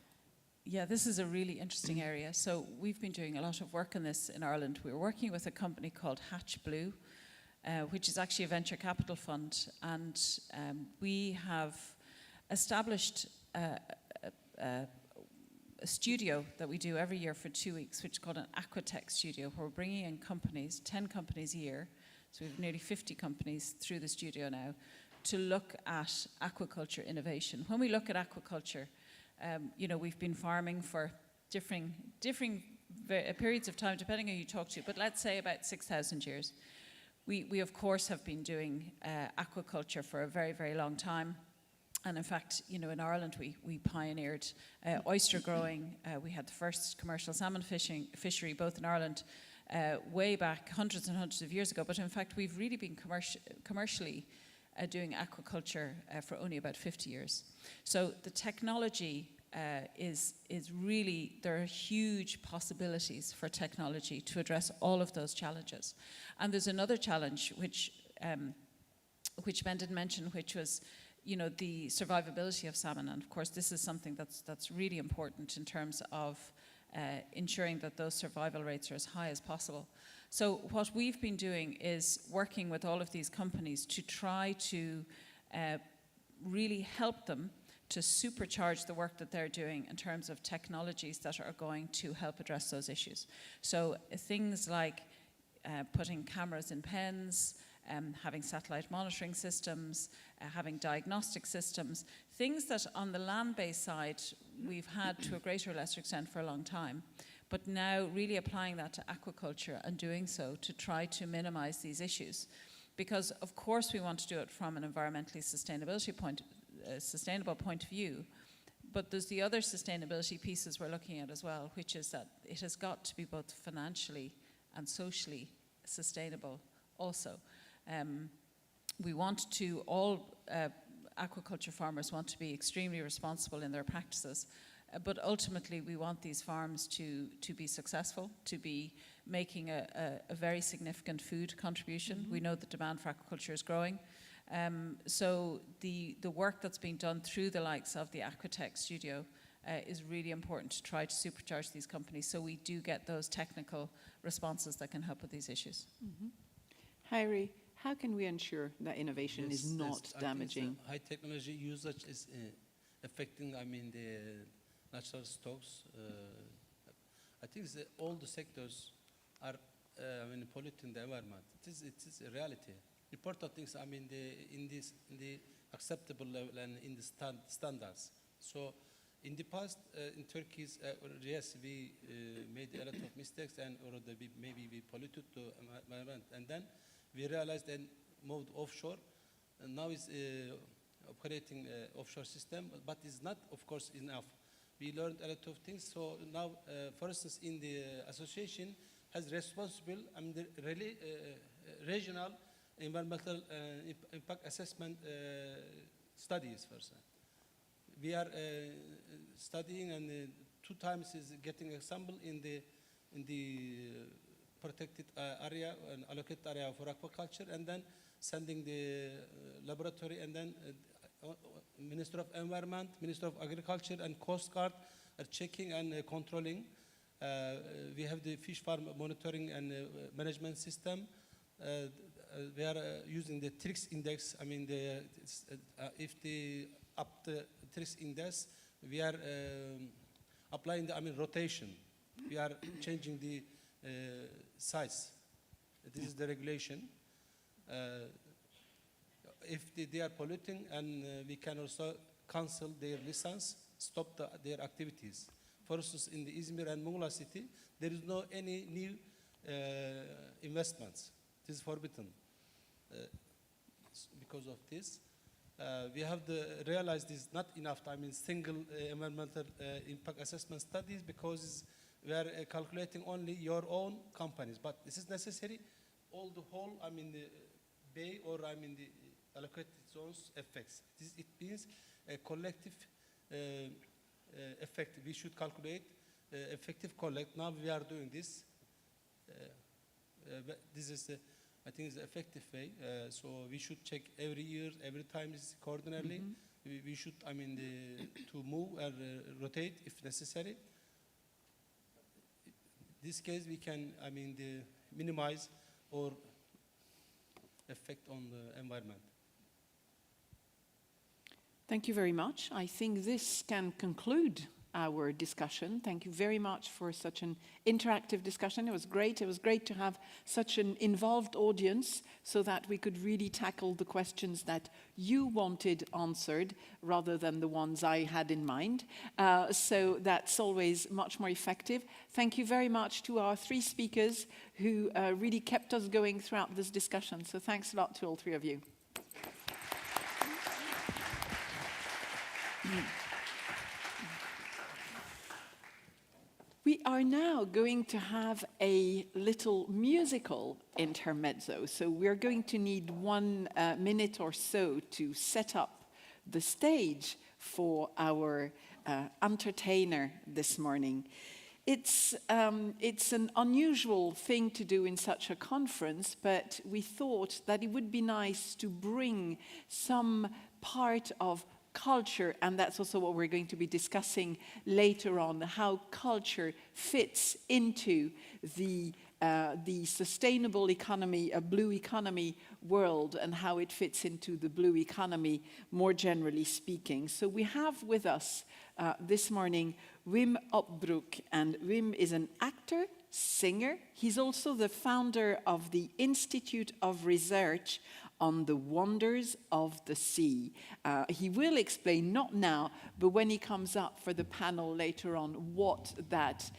Yeah, this is a really interesting area. So we've been doing a lot of work on this in Ireland. We're working with a company called Hatch Blue, which is actually a venture capital fund. And we have established a studio that we do every year for 2 weeks, which is called an Aquatech studio, where we're bringing in companies, 10 companies a year. So we have nearly 50 companies through the studio now to look at aquaculture innovation. When we look at aquaculture, we've been farming for differing periods of time, depending on who you talk to, but let's say about 6,000 years. We of course have been doing aquaculture for a very, very long time. And in fact, in Ireland, we pioneered oyster growing. We had the first commercial salmon fishery, both in Ireland, way back hundreds and hundreds of years ago. But in fact, we've really been commercially doing aquaculture for only about 50 years. So the technology is really, there are huge possibilities for technology to address all of those challenges. And there's another challenge which Ben didn't mention, which was the survivability of salmon. And of course, this is something that's really important in terms of ensuring that those survival rates are as high as possible. So what we've been doing is working with all of these companies to try to really help them to supercharge the work that they're doing in terms of technologies that are going to help address those issues. So things like putting cameras in pens, having satellite monitoring systems, having diagnostic systems, things that on the land-based side we've had to a greater or lesser extent for a long time. but now really applying that to aquaculture and doing so to try to minimize these issues. Because of course we want to do it from an environmentally sustainable point of view, but there's the other sustainability pieces we're looking at as well, which is that it has got to be both financially and socially sustainable also. We want to, all aquaculture farmers want to be extremely responsible in their practices, but ultimately we want these farms to be successful, to be making a very significant food contribution. We know the demand for aquaculture is growing. So the work that's being done through the likes of the Aquatech studio is really important to try to supercharge these companies so we do get those technical responses that can help with these issues. Harry, how can we ensure that innovation is not I think damaging? high technology usage is affecting, the natural stocks. I think all the sectors are, polluting the environment. It is a reality. Important things, in the acceptable level and in the standards. So, in the past, in Turkey, yes, we made a lot of mistakes and maybe we polluted the environment. And then we realized and moved offshore. And now is operating offshore system, but it's not, of course, enough. We learned a lot of things. So now, for instance, in the association has responsible, the really regional environmental impact assessment studies first. We are studying and 2 times is getting a sample in the protected area and allocated area for aquaculture, and then sending the laboratory, and then Minister of Environment, Minister of Agriculture, and Coast Guard are checking and controlling. We have the fish farm monitoring and management system. We are using the TRIX index. If the up the TRIX index, we are applying the rotation. We are changing the size. This is the regulation. If they are polluting, and we can also cancel their license, stop their activities. For instance, in the Izmir and Muğla city, there is no any new investments. This is forbidden. Because of this, we have to realize this is not enough time in single environmental impact assessment studies, because we are calculating only your own companies. But this is necessary, all the whole, the bay or the allocated zones effects. It means a collective effect. We should calculate effective collect. Now we are doing this. This is I think it's the effective way. So we should check every year, every time is coordinately. We should, to move and rotate if necessary. In this case, we can, minimize or effect on the environment. Thank you very much. I think this can conclude our discussion. Thank you very much for such an interactive discussion. It was great. It was great to have such an involved audience so that we could really tackle the questions that you wanted answered rather than the ones I had in mind. So that's always much more effective. Thank you very much to our 3 speakers who really kept us going throughout this discussion. So thanks a lot to all 3 of you. We are now going to have a little musical intermezzo. So we're going to need 1 minute or so to set up the stage for our entertainer this morning. It's an unusual thing to do in such a conference, but we thought that it would be nice to bring some part of culture, and that's also what we're going to be discussing later on, how culture fits into the sustainable economy, a blue economy world, and how it fits into the blue economy more generally speaking. So we have with us this morning Wim Opbroek, and Wim is an actor, singer. He's also the founder of the Institute of Research on the wonders of the sea. He will explain, not now, but when he comes up for the panel later on, what that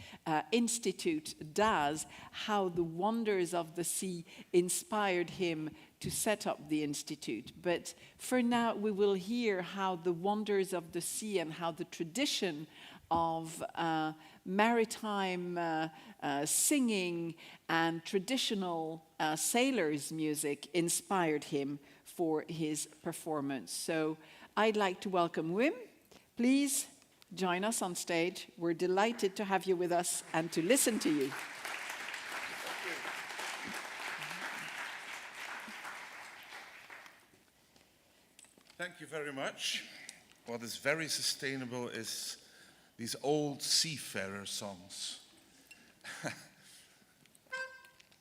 institute does, how the wonders of the sea inspired him to set up the institute. But for now, we will hear how the wonders of the sea and how the tradition of maritime singing and traditional sailors' music inspired him for his performance. So I'd like to welcome Wim. Please join us on stage. We're delighted to have you with us and to listen to you. Thank you very much. What is very sustainable is these old seafarer songs.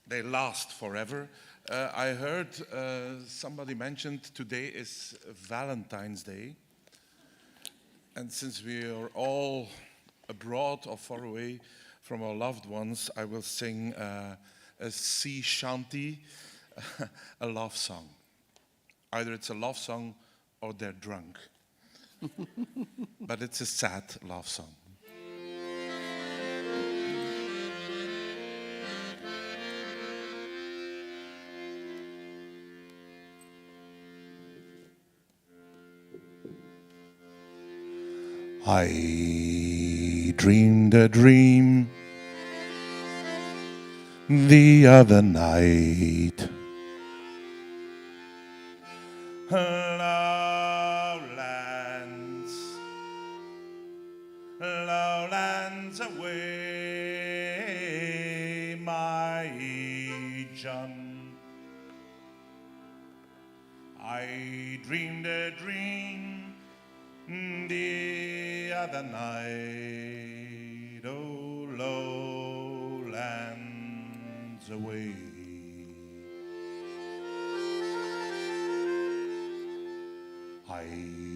They last forever. I heard somebody mentioned today is Valentine's Day. And since we are all abroad or far away from our loved ones, I will sing a sea shanty, a love song. Either it's a love song or they're drunk. But it's a sad love song. I dreamed a dream the other night. Lowlands away, my John. I dreamed a dream the other night, oh, lowlands away. I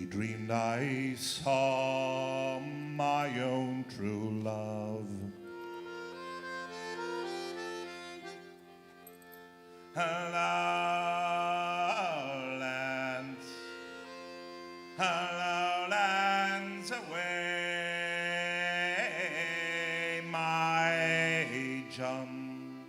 dreamed I saw my own true love. Lowlands away, my John.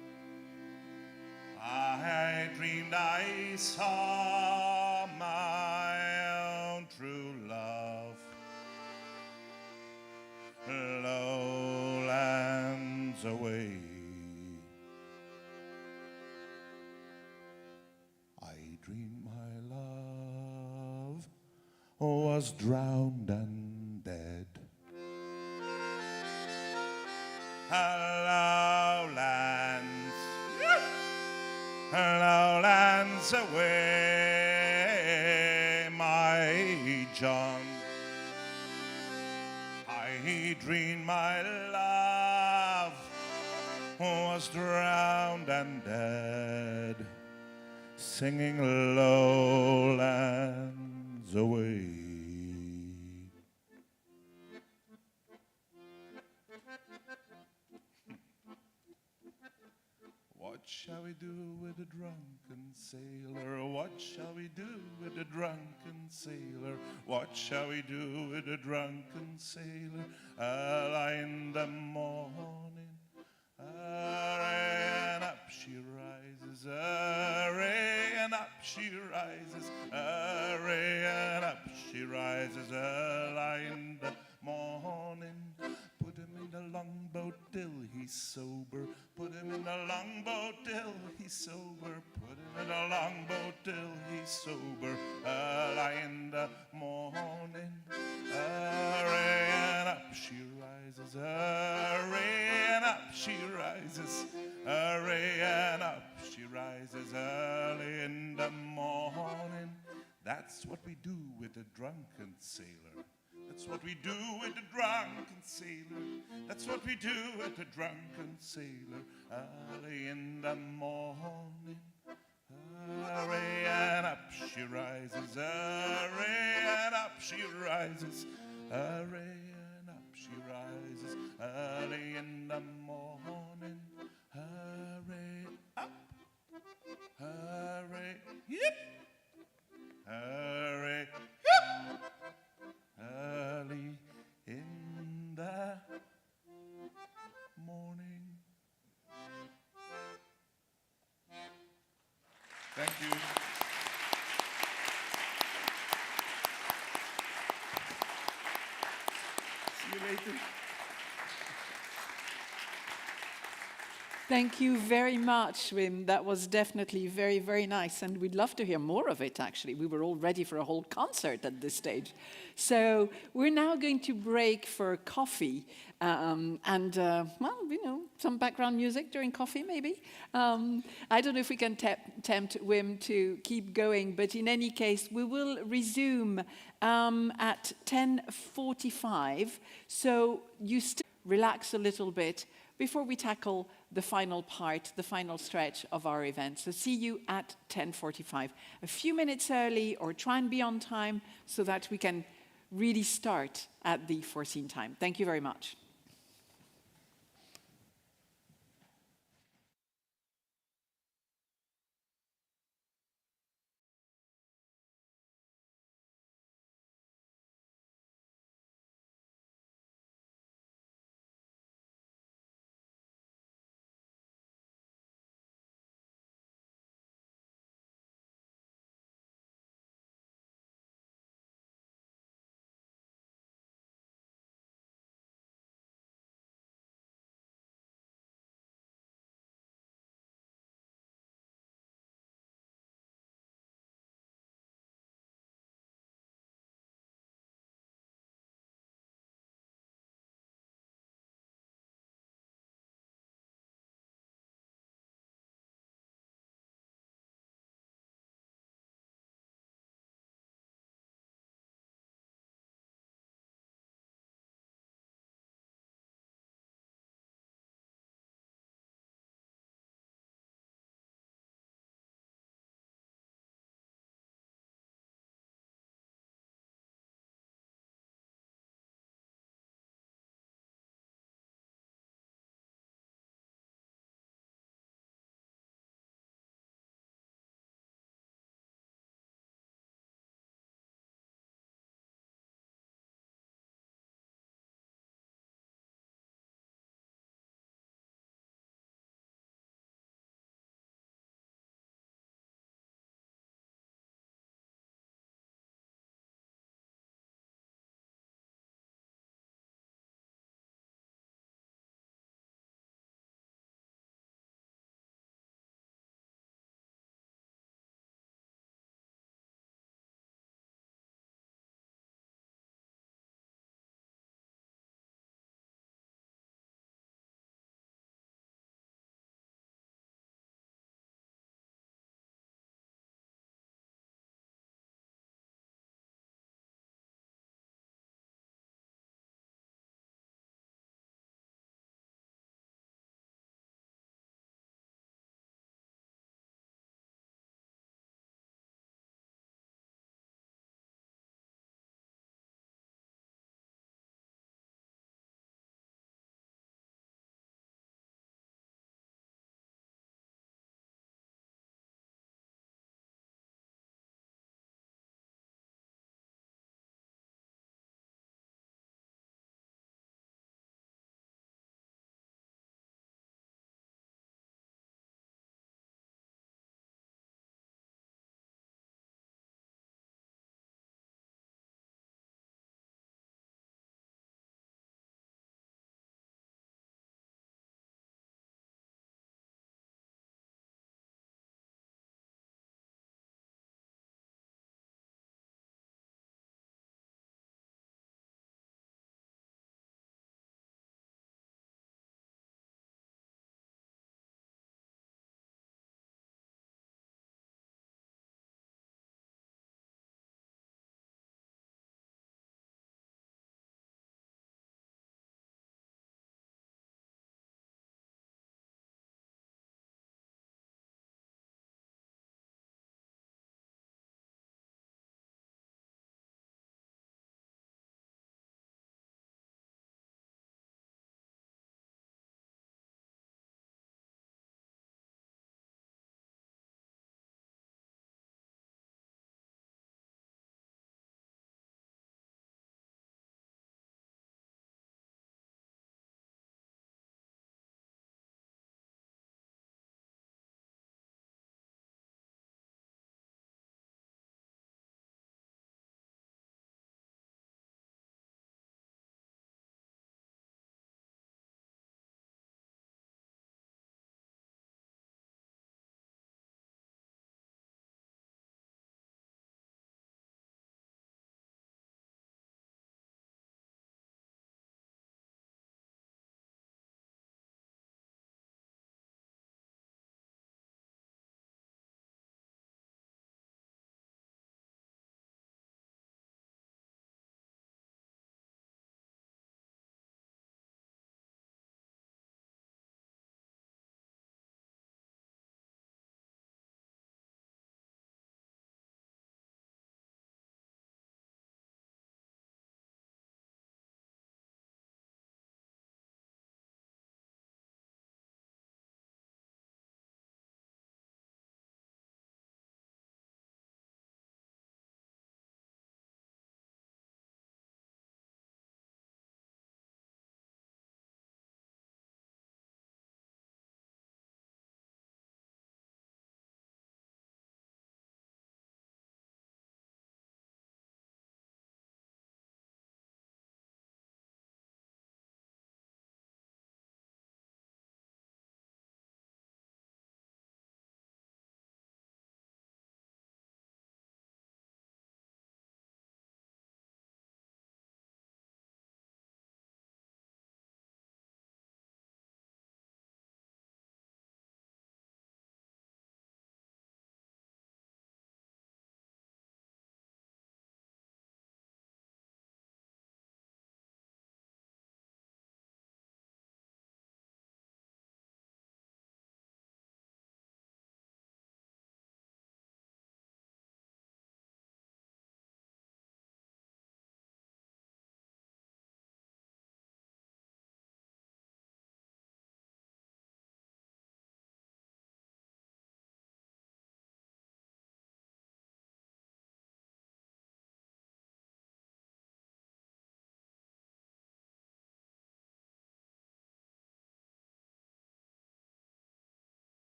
I dreamed I saw my own true love. Lowlands away. I dreamed my love was drowned and dead. Lowlands, lowlands away, my John. I dreamed my love was drowned and dead, singing lowlands away. What shall we do with a drunken sailor? What shall we do with a drunken sailor? What shall we do with a drunken sailor? Early in the morning, and up she rises, and up she rises, and up she rises, early in the morning. Put him in the longboat till he's sober. Put him in the longboat till he's sober. Put him in the longboat till he's sober. Early in the morning, and up she rises, and up she rises, and up she rises early in the morning. That's what we do with a drunken sailor. That's what we do with a drunken sailor. That's what we do with a drunken sailor. Early in the morning, hurry and up she rises. Hurry and up she rises. Hurry and up she rises. Early in the morning, hurry up. Hurry, yep. Early, early in the morning. Thank you. See you later. Thank you very much, Wim. That was definitely very, very nice. And we'd love to hear more of it, actually. We were all ready for a whole concert at this stage. So we're now going to break for coffee well, you know, some background music during coffee, maybe. I don't know if we can tempt Wim to keep going, but in any case, we will resume at 10:45. So you still relax a little bit before we tackle the final part, the final stretch of our event. So see you at 10:45. A few minutes early, or try and be on time so that we can really start at the foreseen time. Thank you very much.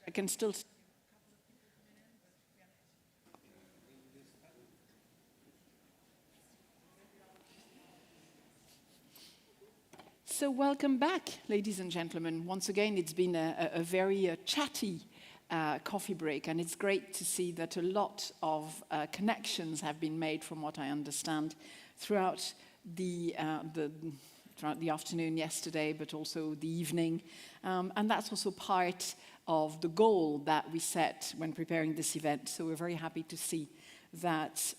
I can still. So welcome back, ladies and gentlemen. Once again, it's been a very chatty coffee break, and it's great to see that a lot of connections have been made, from what I understand, throughout the afternoon yesterday, but also the evening. And that's also part of the goal that we set when preparing this event. So we're very happy to see that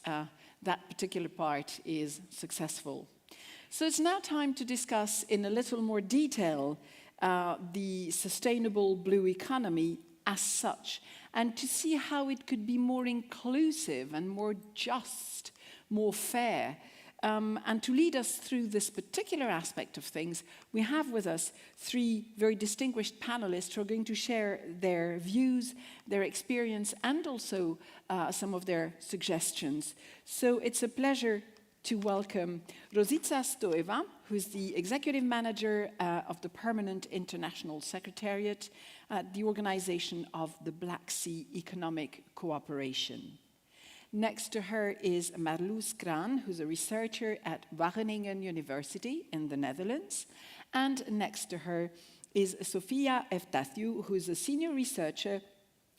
that particular part is successful. So it's now time to discuss in a little more detail the sustainable blue economy as such, and to see how it could be more inclusive and more just, more fair. And to lead us through this particular aspect of things, we have with us three very distinguished panelists who are going to share their views, their experience, and also some of their suggestions. So it's a pleasure to welcome Rosica Stoeva, who is the Executive Manager of the Permanent International Secretariat at the Organization of the Black Sea Economic Cooperation. Next to her is Marloes Kraan, who's a researcher at Wageningen University in the Netherlands. And next to her is Sophia Eftathiou, who is a senior researcher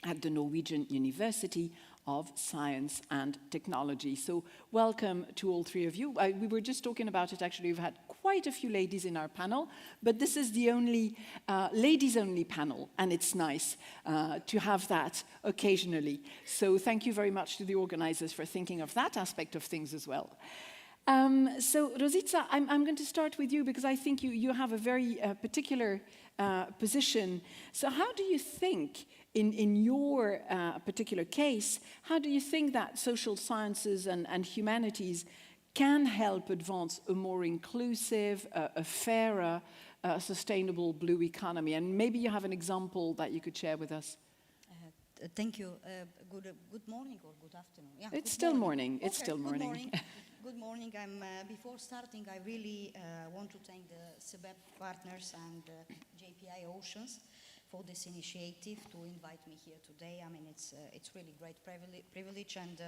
at the Norwegian University of Science and Technology. So welcome to all three of you. We were just talking about it, actually. We've had quite a few ladies in our panel, but this is the only ladies-only panel, and it's nice to have that occasionally. So thank you very much to the organizers for thinking of that aspect of things as well. So Rosica, I'm going to start with you because I think you have a very particular position. So how do you think, in your particular case, how do you think that social sciences and humanities can help advance a more inclusive, a fairer, sustainable blue economy? And maybe you have an example that you could share with us. Thank you. Good morning or good afternoon. Yeah, it's still morning. It's still morning. Good morning. Good morning. Before starting, I really want to thank the CBEP partners and JPI Oceans for this initiative to invite me here today. I mean, it's really great privilege, and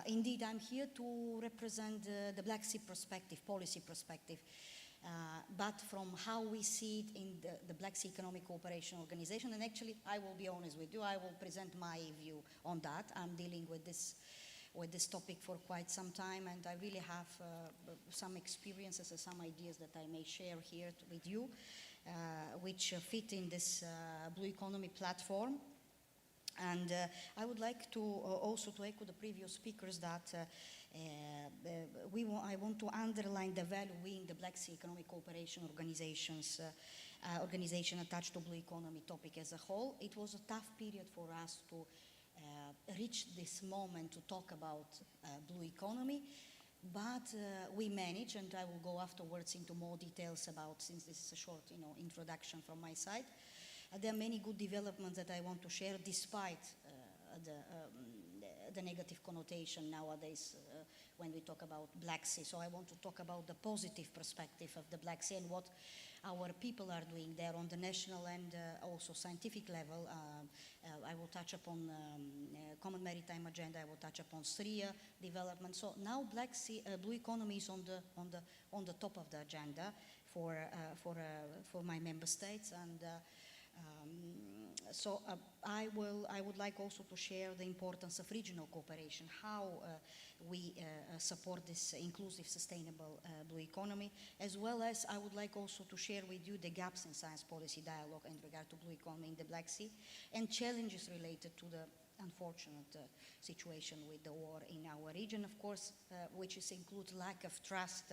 indeed, I'm here to represent the Black Sea perspective, policy perspective. But from how we see it in the Black Sea Economic Cooperation Organization, and actually, I will be honest with you, I will present my view on that. I'm dealing with this topic for quite some time, and I really have some experiences and some ideas that I may share here with you, which fit in this Blue Economy platform. And I would like to also to echo the previous speakers that I want to underline the value we in the Black Sea Economic Cooperation organization attached to Blue Economy topic as a whole. It was a tough period for us to reach this moment to talk about Blue Economy, but we managed, and I will go afterwards into more details about, since this is a short introduction from my side. There are many good developments that I want to share, despite the negative connotation nowadays when we talk about Black Sea. So I want to talk about the positive perspective of the Black Sea and what our people are doing there on the national and also scientific level. I will touch upon Common Maritime Agenda. I will touch upon SRIA development. So now Black Sea Blue Economy is on the top of the agenda for my member states, and so I would like also to share the importance of regional cooperation, how we support this inclusive, sustainable blue economy, as well as I would like also to share with you the gaps in science policy dialogue in regard to blue economy in the Black Sea and challenges related to the unfortunate situation with the war in our region, of course, which includes lack of trust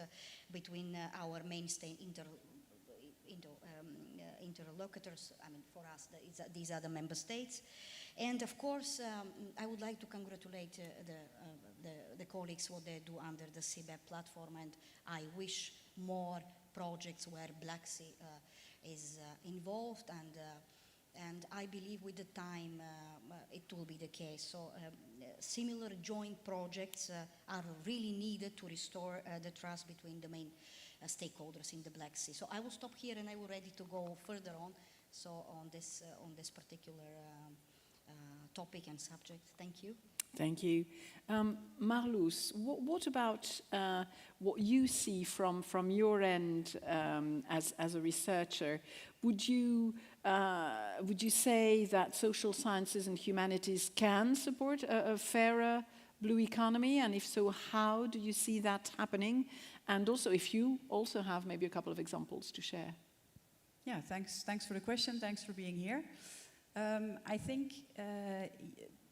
between our mainstay interlocutors. I mean, for us, these are the member states. And of course, I would like to congratulate the colleagues what they do under the CBEP platform, and I wish more projects where Black Sea is involved, and I believe with the time it will be the case. So similar joint projects are really needed to restore the trust between the main stakeholders in the Black Sea. So I will stop here, and I will ready to go further on. so on this particular topic and subject. Thank you. Thank you. Marloes, what about what you see from your end as a researcher? Would you say that social sciences and humanities can support a fairer blue economy? And if so, how do you see that happening? And also, if you also have maybe a couple of examples to share. Yeah, thanks for the question. Thanks for being here. I think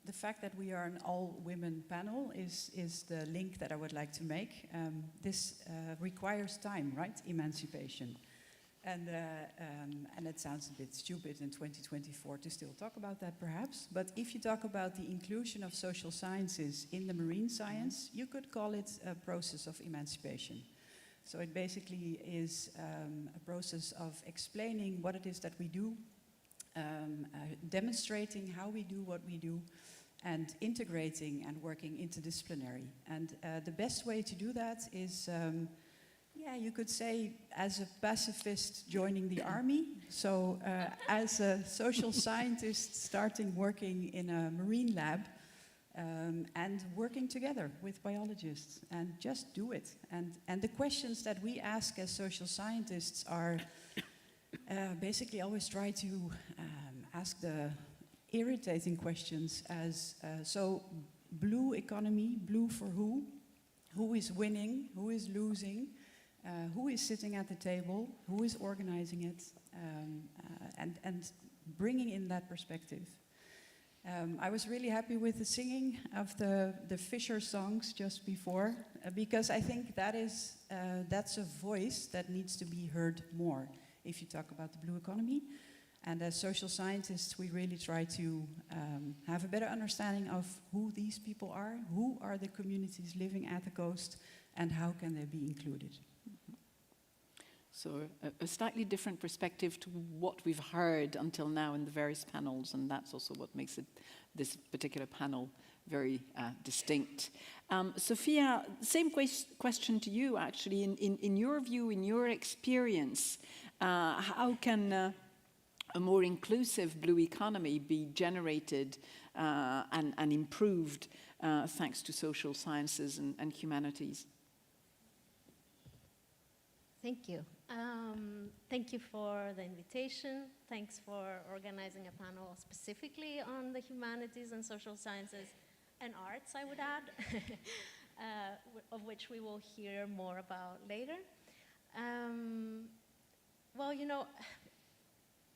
the fact that we are an all-women panel is the link that I would like to make. This requires time, right? Emancipation. And it sounds a bit stupid in 2024 to still talk about that, perhaps. But if you talk about the inclusion of social sciences in the marine science, you could call it a process of emancipation. So it basically is a process of explaining what it is that we do, demonstrating how we do what we do, and integrating and working interdisciplinary. And the best way to do that is, you could say, as a pacifist joining the army. So as a social scientist starting working in a marine lab, and working together with biologists, and just do it. And the questions that we ask as social scientists are basically always try to ask the irritating questions as, so blue economy, blue for who is winning, who is losing, who is sitting at the table, who is organizing it, and bringing in that perspective. I was really happy with the singing of the Fisher songs just before, because I think that's a voice that needs to be heard more if you talk about the blue economy. And as social scientists, we really try to have a better understanding of who these people are, who are the communities living at the coast, and how can they be included. So a slightly different perspective to what we've heard until now in the various panels, and that's also what makes this particular panel very distinct. Sophia, same question to you, actually. In your view, in your experience, how can a more inclusive blue economy be generated and improved thanks to social sciences and humanities? Thank you. Thank you for the invitation. Thanks for organizing a panel specifically on the humanities and social sciences and arts, I would add, of which we will hear more about later. Well, you know,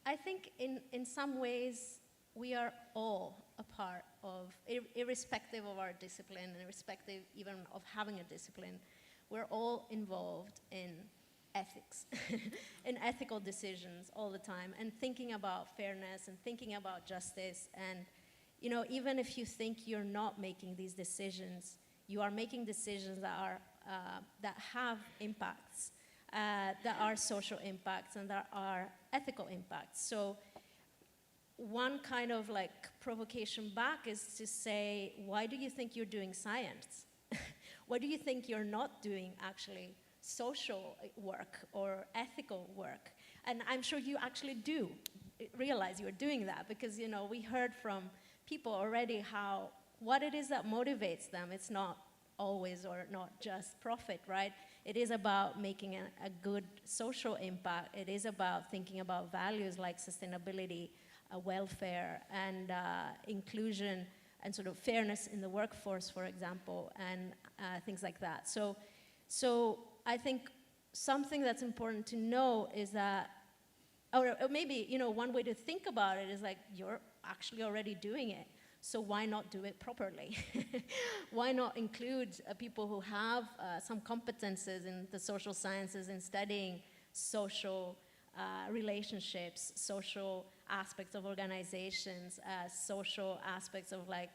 I think in some ways we are all a part of, irrespective of our discipline, and irrespective even of having a discipline, we're all involved in ethics, in ethical decisions all the time, and thinking about fairness and thinking about justice. And, you know, even if you think you're not making these decisions, you are making decisions that are that have impacts, that are social impacts and that are ethical impacts. So one kind of like provocation back is to say, why do you think you're doing science? Why do you think you're not doing actually social work or ethical work? And I'm sure you actually do realize you're doing that, because, you know, we heard from people already how, what it is that motivates them. It's not always or not just profit, right? It is about making a good social impact. It is about thinking about values like sustainability, welfare, and inclusion, and sort of fairness in the workforce, for example, and things like that. So I think something that's important to know is that, or maybe, you know, one way to think about it is like, you're actually already doing it, so why not do it properly? Why not include people who have some competences in the social sciences in studying social relationships, social aspects of organizations, social aspects of like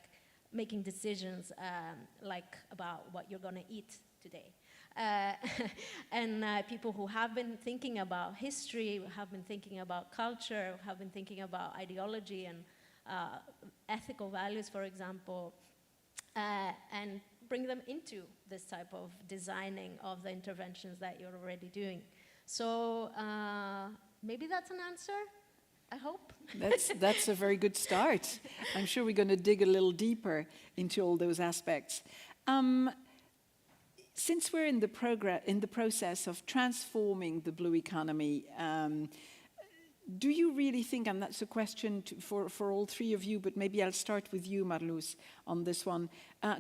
making decisions like about what you're gonna eat today. And people who have been thinking about history, have been thinking about culture, have been thinking about ideology and ethical values, for example, and bring them into this type of designing of the interventions that you're already doing. So maybe that's an answer. I hope. That's a very good start. I'm sure we're going to dig a little deeper into all those aspects. Since we're in the process of transforming the blue economy, do you really think, and that's a question for all three of you, but maybe I'll start with you, Marloes, on this one.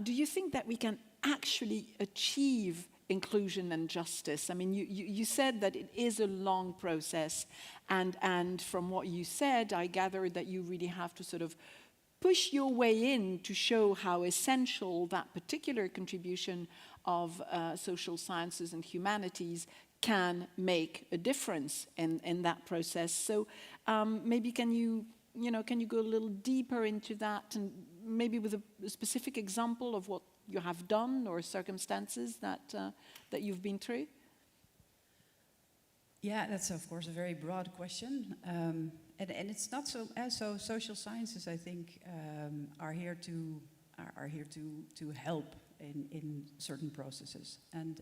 Do you think that we can actually achieve inclusion and justice? I mean, you said that it is a long process, and from what you said, I gathered that you really have to sort of push your way in to show how essential that particular contribution of social sciences and humanities can make a difference in that process. So maybe can you go a little deeper into that, and maybe with a specific example of what you have done or circumstances that you've been through? Yeah, that's of course a very broad question, and it's not so. So social sciences, I think, are here to help in certain processes, and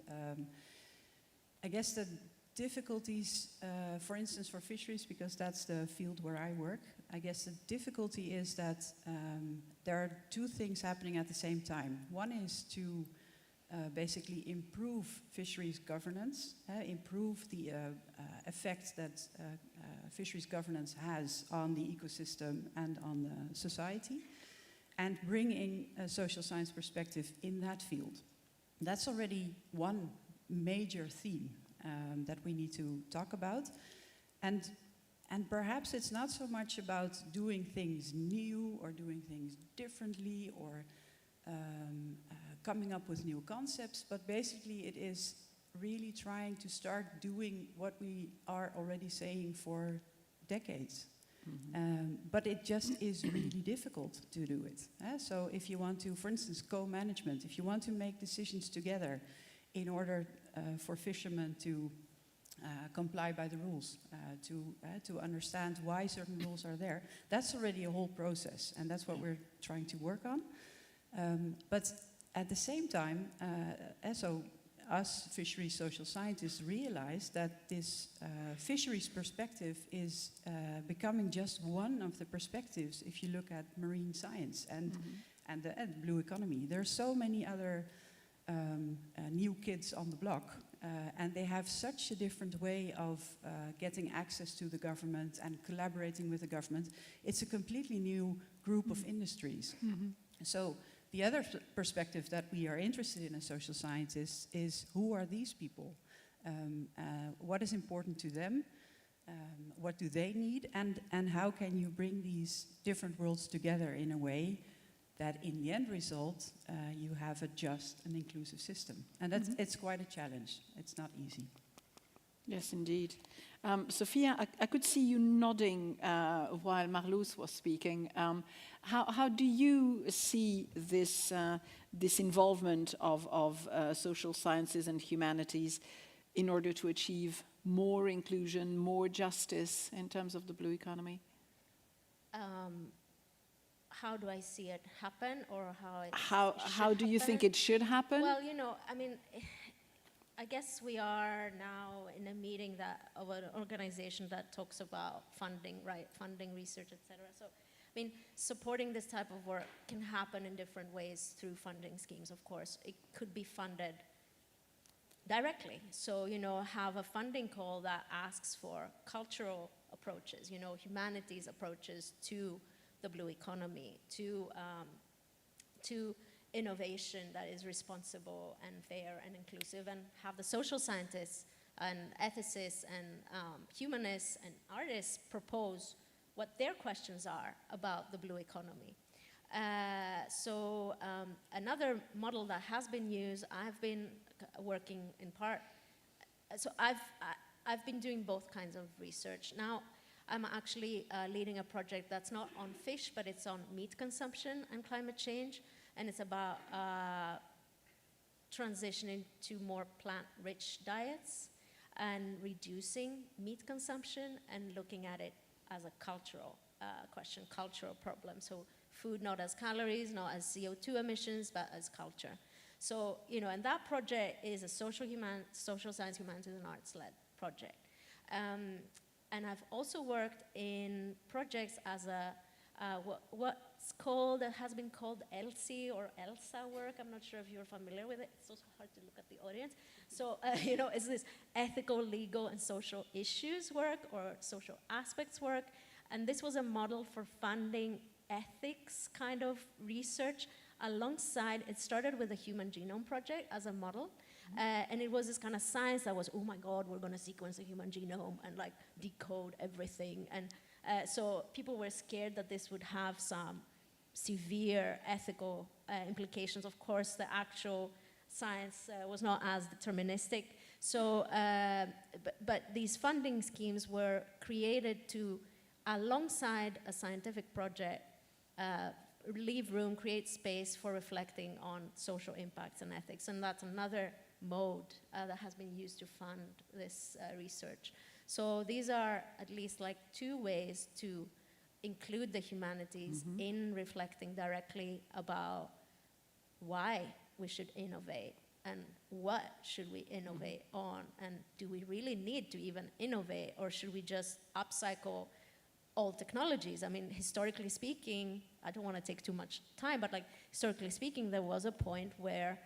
I guess the difficulties, for instance, for fisheries, because that's the field where I work. I guess the difficulty is that there are two things happening at the same time. One is to basically improve fisheries governance, improve the effect that fisheries governance has on the ecosystem and on the society, and bring in a social science perspective in that field. That's already one major theme that we need to talk about. And perhaps it's not so much about doing things new or doing things differently or coming up with new concepts, but basically it is really trying to start doing what we are already saying for decades. But it just is really difficult to do it. So if you want to, for instance, co-management, if you want to make decisions together in order for fishermen to comply by the rules, to understand why certain rules are there, that's already a whole process, and that's what we're trying to work on. But at the same time, so us fisheries social scientists realize that this fisheries perspective is becoming just one of the perspectives if you look at marine science and the blue economy. There are so many other new kids on the block, and they have such a different way of getting access to the government and collaborating with the government. It's a completely new group of industries. So the other perspective that we are interested in as social scientists is, who are these people? What is important to them? What do they need? And how can you bring these different worlds together in a way that in the end result, you have a just and inclusive system? And that's, it's quite a challenge. It's not easy. Yes, indeed. Sophia, I could see you nodding while Marloes was speaking. How do you see this, this involvement of social sciences and humanities in order to achieve more inclusion, more justice in terms of the blue economy? How do I see it happen, or How do you think it should happen? Well, I mean, I guess we are now in a meeting of an organization that talks about funding, right? Funding, research, etc. So, I mean, supporting this type of work can happen in different ways through funding schemes, of course. It could be funded directly. So, have a funding call that asks for cultural approaches, humanities approaches to the blue economy, to innovation that is responsible and fair and inclusive, and have the social scientists and ethicists and humanists and artists propose what their questions are about the blue economy. So another model that has been used, I've been working in part, so I've been doing both kinds of research. Now I'm actually leading a project that's not on fish, but it's on meat consumption and climate change. And it's about transitioning to more plant-rich diets and reducing meat consumption and looking at it as a cultural question, cultural problem. So food not as calories, not as CO2 emissions, but as culture. So, and that project is a social science, humanities, and arts-led project. and I've also worked in projects as a has been called ELSI or ELSA work. I'm not sure if you're familiar with it. It's also hard to look at the audience. So, it's this ethical, legal, and social issues work or social aspects work. And this was a model for funding ethics kind of research alongside, it started with the Human Genome Project as a model. And it was this kind of science that was, oh my God, we're going to sequence the human genome and like decode everything. And so people were scared that this would have some severe ethical implications. Of course, the actual science was not as deterministic. So, but these funding schemes were created to, alongside a scientific project, leave room, create space for reflecting on social impacts and ethics. And that's another mode that has been used to fund this research. So these are at least like 2 ways to include the humanities in reflecting directly about why we should innovate and what should we innovate on, and do we really need to even innovate, or should we just upcycle all technologies? I mean, historically speaking, I don't want to take too much time, but like historically speaking, there was a point where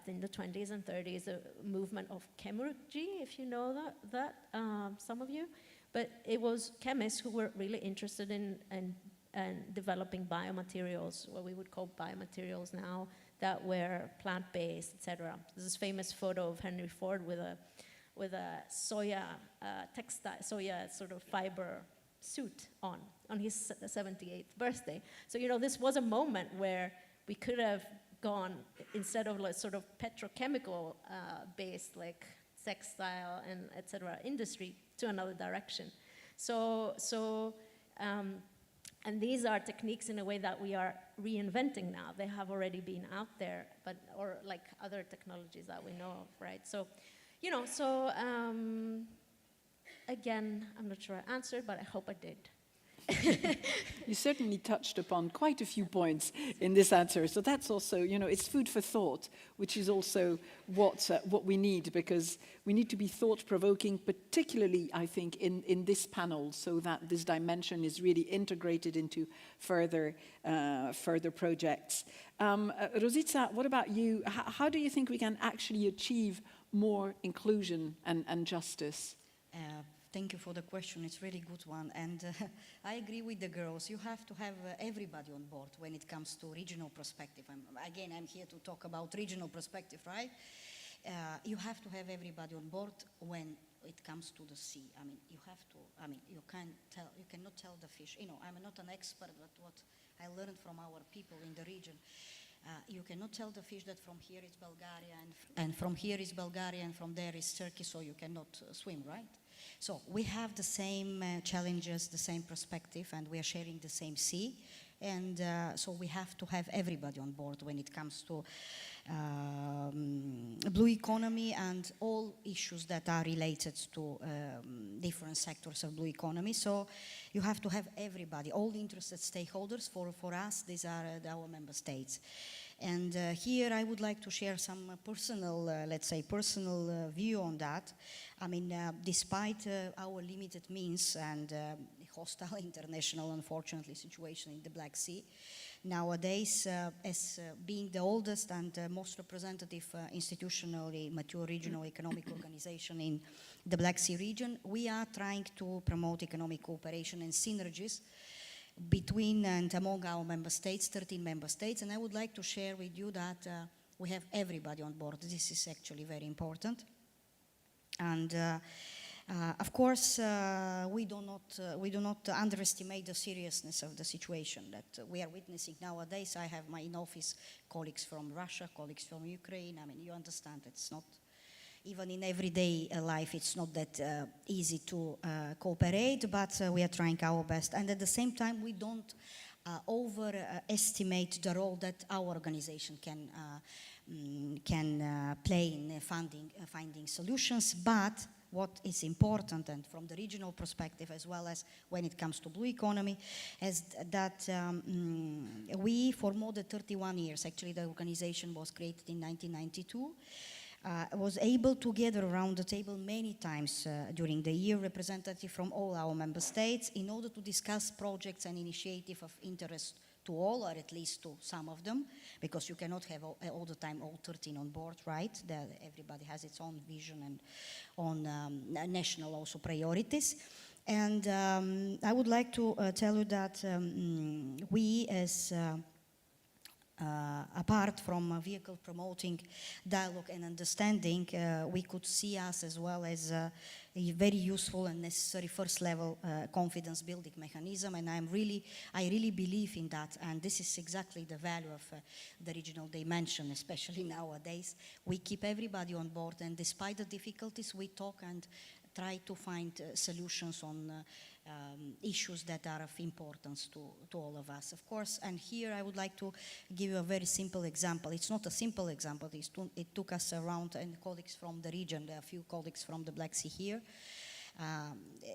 in the 20s and 30s, the movement of chemurgy, if you know that some of you, but it was chemists who were really interested in developing biomaterials, what we would call biomaterials now, that were plant-based, etc. There's this famous photo of Henry Ford with a soya sort of fiber suit on his 78th birthday. So this was a moment where we could have gone, instead of like sort of petrochemical based like textile and etc. industry, to another direction. And these are techniques in a way that we are reinventing now. They have already been out there, or like other technologies that we know of, right? So, again, I'm not sure I answered, but I hope I did. You certainly touched upon quite a few points in this answer. So that's also, it's food for thought, which is also what we need, because we need to be thought-provoking, particularly, I think, in this panel, so that this dimension is really integrated into further projects. Rosita, what about you? How do you think we can actually achieve more inclusion and justice? Thank you for the question. It's a really good one. And I agree with the girls. You have to have everybody on board when it comes to regional perspective. I'm here to talk about regional perspective, right? You have to have everybody on board when it comes to the sea. You have to, you cannot tell the fish. I'm not an expert, but what I learned from our people in the region, you cannot tell the fish that from here is Bulgaria and from here is Bulgaria and from there is Turkey, so you cannot swim, right? So we have the same challenges, the same perspective, and we are sharing the same sea. And so we have to have everybody on board when it comes to blue economy and all issues that are related to different sectors of blue economy. So you have to have everybody, all interested stakeholders. For us, these are our member states. And here I would like to share some personal, personal view on that. Despite our limited means and hostile international, unfortunately, situation in the Black Sea, nowadays, as being the oldest and most representative institutionally mature regional economic organization in the Black Sea region, we are trying to promote economic cooperation and synergies between and among our member states, 13 member states. And I would like to share with you that we have everybody on board. This is actually very important. And of course, we do not underestimate the seriousness of the situation that we are witnessing nowadays. I have my in-office colleagues from Russia, colleagues from Ukraine. You understand it's not, even in everyday life, it's not that easy to cooperate, but we are trying our best. And at the same time, we don't overestimate the role that our organization can play in finding solutions. But what is important, and from the regional perspective as well as when it comes to blue economy, is that we, for more than 31 years, actually the organization was created in 1992, was able to gather around the table many times during the year representatives from all our member states in order to discuss projects and initiatives of interest to all, or at least to some of them, because you cannot have all the time all 13 on board, right? Everybody has its own vision and own national also priorities. And I would like to tell you that we as apart from vehicle promoting dialogue and understanding, we could see us as well as a very useful and necessary first level confidence building mechanism, and I really believe in that, and this is exactly the value of the regional dimension, especially nowadays. We keep everybody on board, and despite the difficulties, we talk and try to find solutions on issues that are of importance to all of us, of course. And here I would like to give you a very simple example. It's not a simple example. It took us around, and colleagues from the region, there are a few colleagues from the Black Sea here.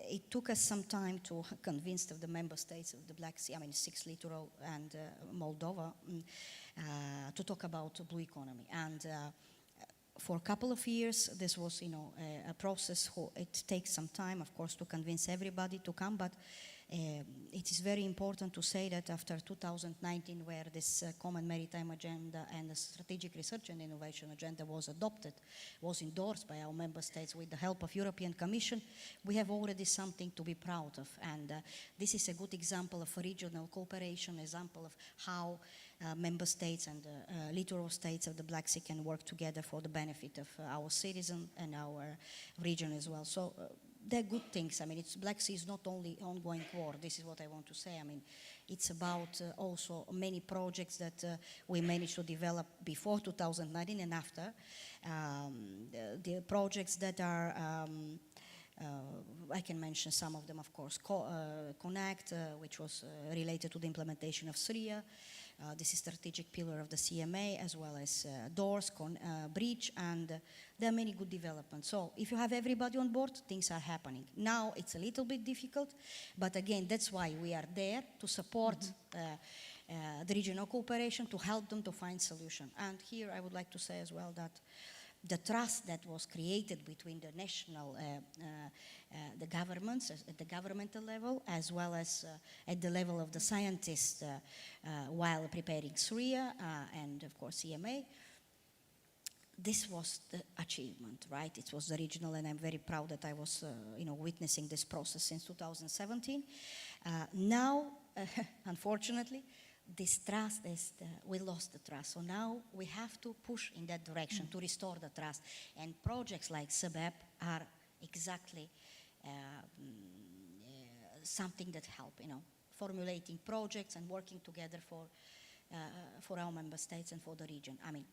It took us some time to convince the member states of the Black Sea, I mean 6 littoral and Moldova, to talk about blue economy. And for a couple of years, this was, a process. It takes some time, of course, to convince everybody to come, but it is very important to say that after 2019, where this Common Maritime Agenda and the Strategic Research and Innovation Agenda was adopted, was endorsed by our member states with the help of European Commission, we have already something to be proud of. And this is a good example of a regional cooperation, example of how member states and littoral states of the Black Sea can work together for the benefit of our citizens and our region as well. So they're good things. I mean, Black Sea is not only ongoing war. This is what I want to say. I mean, it's about also many projects that we managed to develop before 2019 and after. The projects that are I can mention some of them, of course. Connect, which was related to the implementation of Syria. This is strategic pillar of the CMA, as well as doors, breach, and there are many good developments. So if you have everybody on board, things are happening. Now it's a little bit difficult, but again, that's why we are there to support the regional cooperation, to help them to find solution. And here I would like to say as well that the trust that was created between the national, the governments at the governmental level, as well as at the level of the scientists while preparing Syria and of course CMA, this was the achievement, right? It was the regional, and I'm very proud that I was, witnessing this process since 2017. Now, unfortunately, this trust we lost the trust. So now we have to push in that direction to restore the trust. And projects like SBEP are exactly something that help, formulating projects and working together for our member states and for the region. I mean,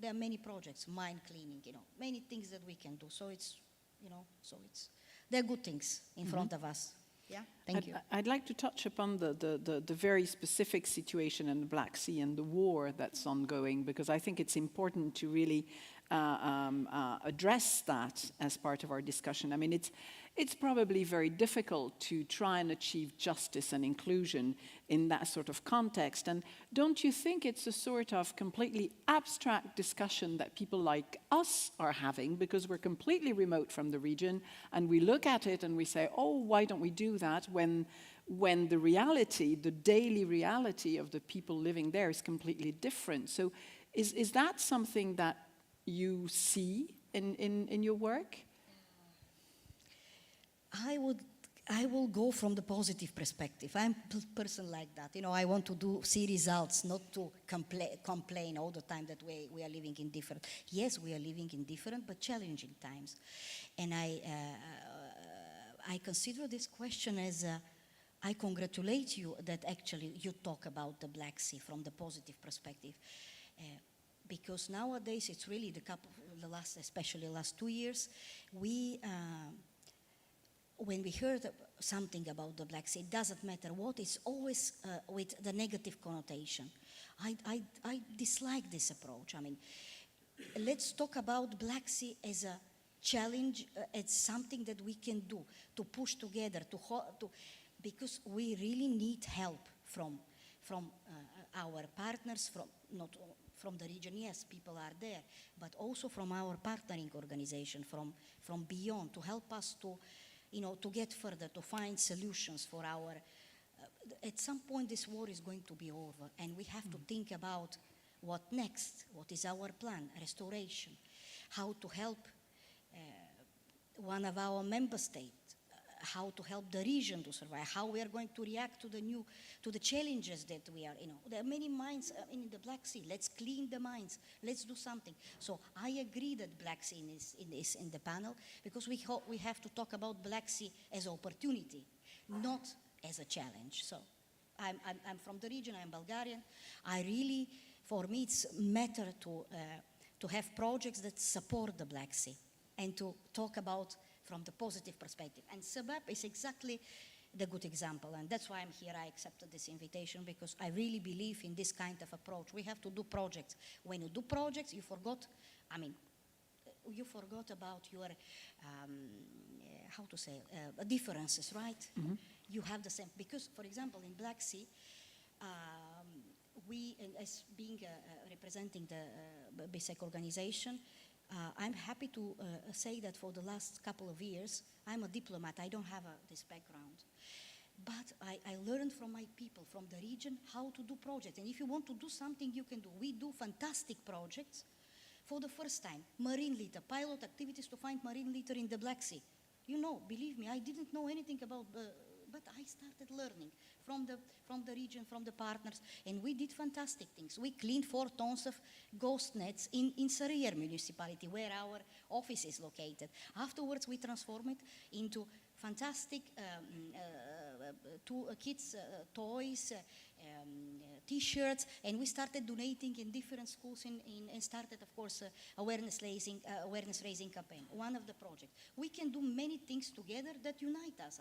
there are many projects, mine cleaning, many things that we can do. So it's, there are good things in front of us. Yeah, thank you. I'd like to touch upon the very specific situation in the Black Sea and the war that's ongoing, because I think it's important to really address that as part of our discussion. I mean, it's probably very difficult to try and achieve justice and inclusion in that sort of context. And don't you think it's a sort of completely abstract discussion that people like us are having, because we're completely remote from the region, and we look at it and we say, oh, why don't we do that, when the reality, the daily reality of the people living there is completely different. So is that something that you see in your work? I will go from the positive perspective. I'm a person like that. I want to see results, not to complain all the time that we are living in different. Yes, we are living in different but challenging times. And I consider this question as I congratulate you that actually you talk about the Black Sea from the positive perspective. Because nowadays it's really especially the last 2 years, when we heard something about the Black Sea, it doesn't matter what, it's always with the negative connotation. I dislike this approach. I mean, let's talk about Black Sea as a challenge, as something that we can do, to push together, because we really need help from our partners, from the region, yes, people are there, but also from our partnering organization, from beyond, to help us to, to get further, to find solutions for our. At some point, this war is going to be over, and we have to think about what next. What is our plan? Restoration. How to help one of our member states. How to help the region to survive, how we are going to react to the challenges that we are, there are many mines in the Black Sea. Let's clean the mines. Let's do something. So I agree that Black Sea is in the panel, because we have to talk about Black Sea as opportunity, not as a challenge. So I'm from the region. I'm Bulgarian. For me, it's matter to have projects that support the Black Sea and to talk about from the positive perspective. And SEBEP is exactly the good example, and that's why I'm here. I accepted this invitation because I really believe in this kind of approach. We have to do projects. When you do projects, you forgot about your, differences, right? Mm-hmm. You have the same, because, for example, in Black Sea, we, as being representing the BISEC organization, I'm happy to say that for the last couple of years, I'm a diplomat. I don't have this background. But I learned from my people, from the region, how to do projects. And if you want to do something, you can do. We do fantastic projects. For the first time, marine litter, pilot activities to find marine litter in the Black Sea. Believe me, I didn't know anything about, but I started learning from the region, from the partners, and we did fantastic things. We cleaned 4 tons of ghost nets in Sarıyer municipality, where our office is located. Afterwards, we transformed it into fantastic kids' toys, T-shirts, and we started donating in different schools and started, of course, awareness raising campaign. One of the projects. We can do many things together that unite us.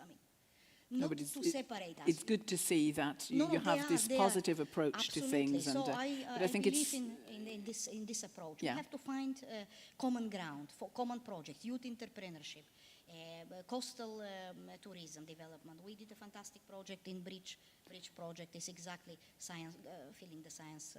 Not to separate us. It's good to see that you have this positive approach to things. So but I think believe in this approach. Yeah. We have to find common ground for common projects, youth entrepreneurship, coastal tourism development. We did a fantastic project in Bridge project is exactly science, filling the science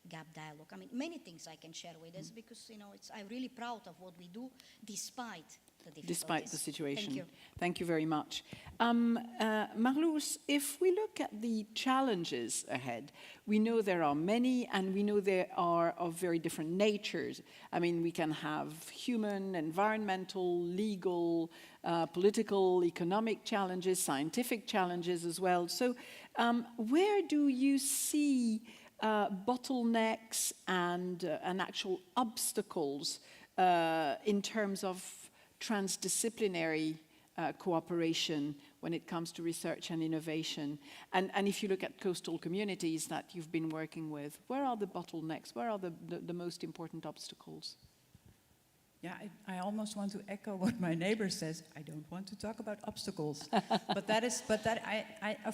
gap dialogue. Many things I can share with us because I'm really proud of what we do despite the difficulties. Despite the situation. Thank you. Thank you very much. Marloes, if we look at the challenges ahead, we know there are many, and we know they are of very different natures. We can have human, environmental, legal, political, economic challenges, scientific challenges as well. So where do you see bottlenecks and actual obstacles in terms of transdisciplinary cooperation when it comes to research and innovation? And if you look at coastal communities that you've been working with, where are the bottlenecks? Where are the most important obstacles? Yeah, I almost want to echo what my neighbor says. I don't want to talk about obstacles, of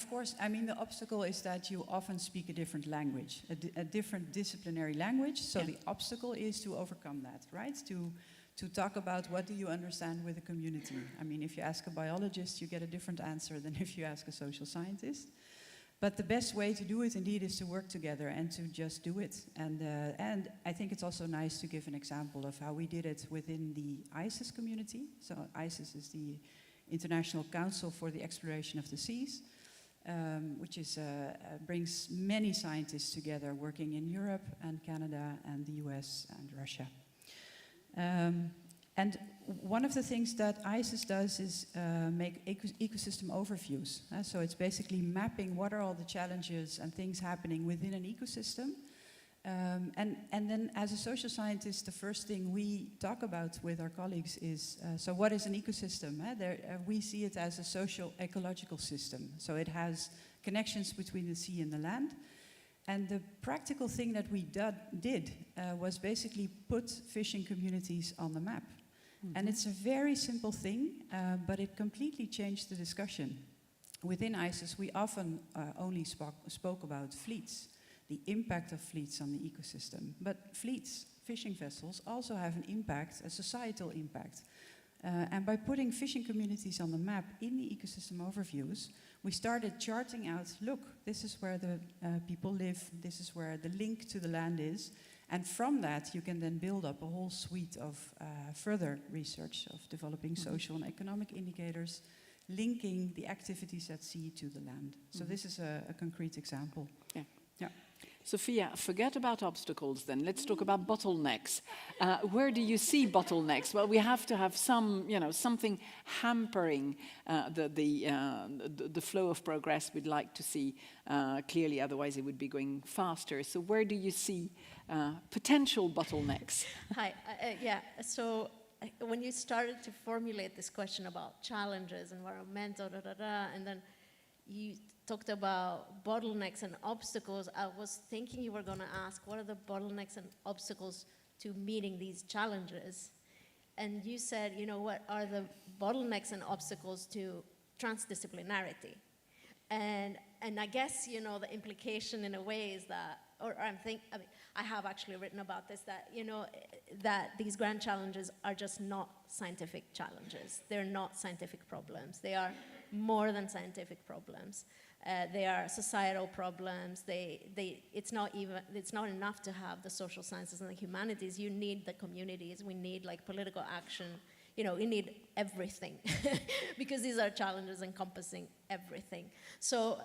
course, the obstacle is that you often speak a different language, a different disciplinary language. So the obstacle is to overcome that, right? To talk about what do you understand with the community. If you ask a biologist, you get a different answer than if you ask a social scientist. But the best way to do it, indeed, is to work together and to just do it. And I think it's also nice to give an example of how we did it within the ICES community. So ICES is the International Council for the Exploration of the Seas, which brings many scientists together working in Europe and Canada and the US and Russia. And one of the things that ICES does is make ecosystem overviews. So it's basically mapping what are all the challenges and things happening within an ecosystem. And then as a social scientist, the first thing we talk about with our colleagues is, so what is an ecosystem? We see it as a social ecological system. So it has connections between the sea and the land. And the practical thing that we did was basically put fishing communities on the map. Mm-hmm. And it's a very simple thing, but it completely changed the discussion. Within ICES, we often only spoke about fleets, the impact of fleets on the ecosystem. But fleets, fishing vessels, also have an impact, a societal impact. And by putting fishing communities on the map in the ecosystem overviews, we started charting out, look, this is where the people live, this is where the link to the land is, And from that, you can then build up a whole suite of further research of developing social and economic indicators, linking the activities at sea to the land. So this is a concrete example. Yeah. Yeah. Sophia, forget about obstacles then. Let's talk about bottlenecks. Where do you see bottlenecks? Well, we have to have some, something hampering the flow of progress we'd like to see clearly, otherwise it would be going faster. So where do you see potential bottlenecks? Hi, yeah, so when you started to formulate this question about challenges, environmental, and then you talked about bottlenecks and obstacles, I was thinking you were going to ask, what are the bottlenecks and obstacles to meeting these challenges? And you said, what are the bottlenecks and obstacles to transdisciplinarity? And I guess, the implication in a way is that, I have actually written about this, that, that these grand challenges are just not scientific challenges. They're not scientific problems. They are more than scientific problems. They are societal problems. It's not enough to have the social sciences and the humanities. You need the communities. We need political action. We need everything because these are challenges encompassing everything. So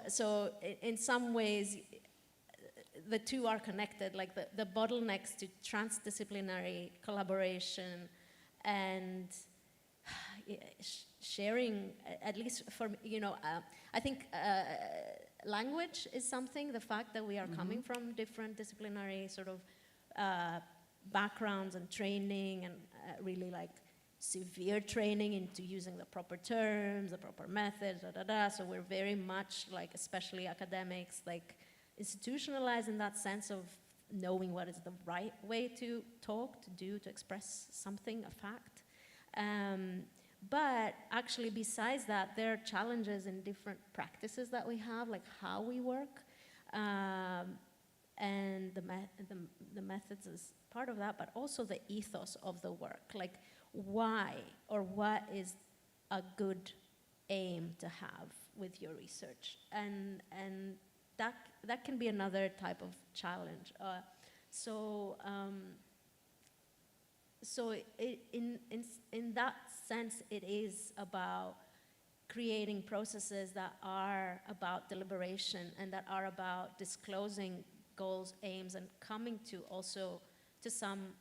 in some ways, the two are connected, the bottlenecks to transdisciplinary collaboration and sharing, at least for, I think language is something, the fact that we are coming from different disciplinary sort of backgrounds and training and really severe training into using the proper terms, the proper methods, so we're very much especially academics, institutionalized in that sense of knowing what is the right way to talk, to do, to express something, a fact. But actually, besides that, there are challenges in different practices that we have, like how we work, and the methods is part of that, but also the ethos of the work, why or what is a good aim to have with your research, and that can be another type of challenge. So in that sense, it is about creating processes that are about deliberation and that are about disclosing goals, aims, and coming to also, to some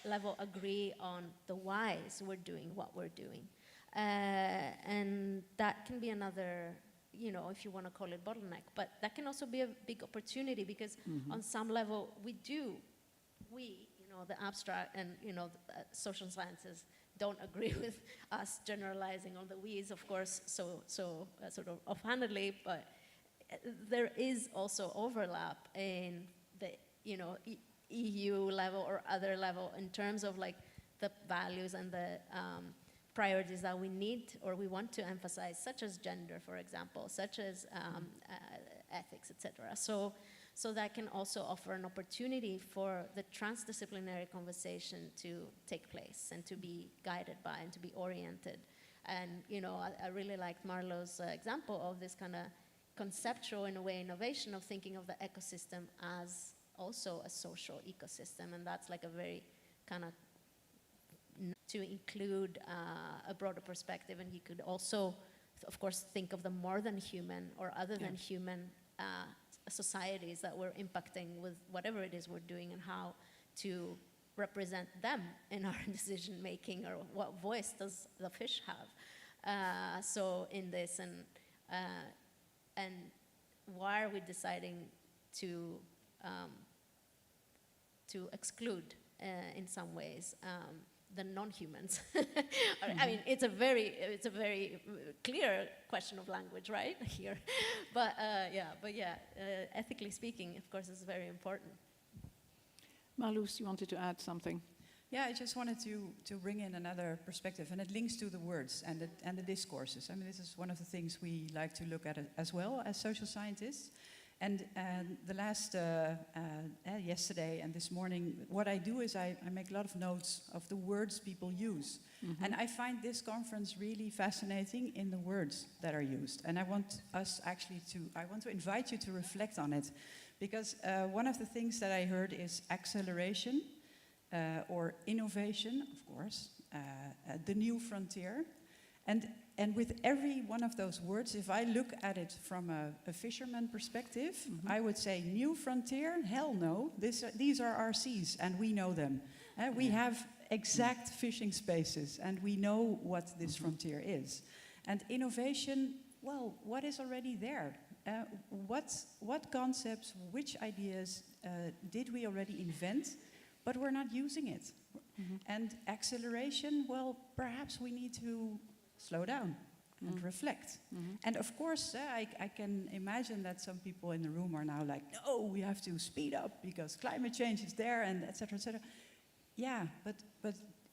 level, agree on the whys we're doing what we're doing. And that can be another, if you want to call it bottleneck, but that can also be a big opportunity because on some level the abstract and social sciences don't agree with us generalizing on the we's, of course, so sort of offhandedly, but there is also overlap in the EU level or other level in terms of the values and the priorities that we need or we want to emphasize, such as gender, for example, such as ethics, etc. So that can also offer an opportunity for the transdisciplinary conversation to take place and to be guided by and to be oriented. And I really liked Marlo's example of this kind of conceptual, in a way, innovation of thinking of the ecosystem as also a social ecosystem, and that's a very kind of to include a broader perspective. And you could also, of course, think of the more than human or other than human societies that we're impacting with whatever it is we're doing, and how to represent them in our decision making, or what voice does the fish have. So in this, and why are we deciding to exclude in some ways the non-humans? I mean, it's a very clear question of language, right, here. But ethically speaking, of course, it's very important. Marloes, you wanted to add something? Yeah, I just wanted to bring in another perspective, and it links to the words and the discourses. I mean, this is one of the things we like to look at as well as social scientists. And the last, yesterday and this morning, what I do is I make a lot of notes of the words people use. And I find this conference really fascinating in the words that are used. And I want to invite you to reflect on it. Because one of the things that I heard is acceleration, or innovation, of course, the new frontier. And with every one of those words, if I look at it from a fisherman perspective, I would say, new frontier? Hell no. These are our seas, and we know them. We have exact fishing spaces, and we know what this frontier is. And innovation, well, what is already there? What concepts, which ideas did we already invent, but we're not using it? And acceleration, well, perhaps we need to slow down and reflect. And of course, I can imagine that some people in the room are now like, no, we have to speed up because climate change is there, and et cetera, et cetera. Yeah, but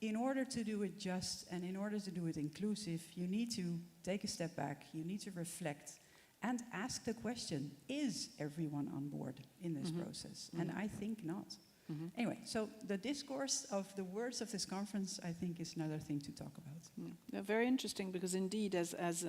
in order to do it just and in order to do it inclusive, you need to take a step back, you need to reflect and ask the question, is everyone on board in this process? And I think not. Anyway, so the discourse of the words of this conference, I think, is another thing to talk about. Yeah, very interesting, because indeed, as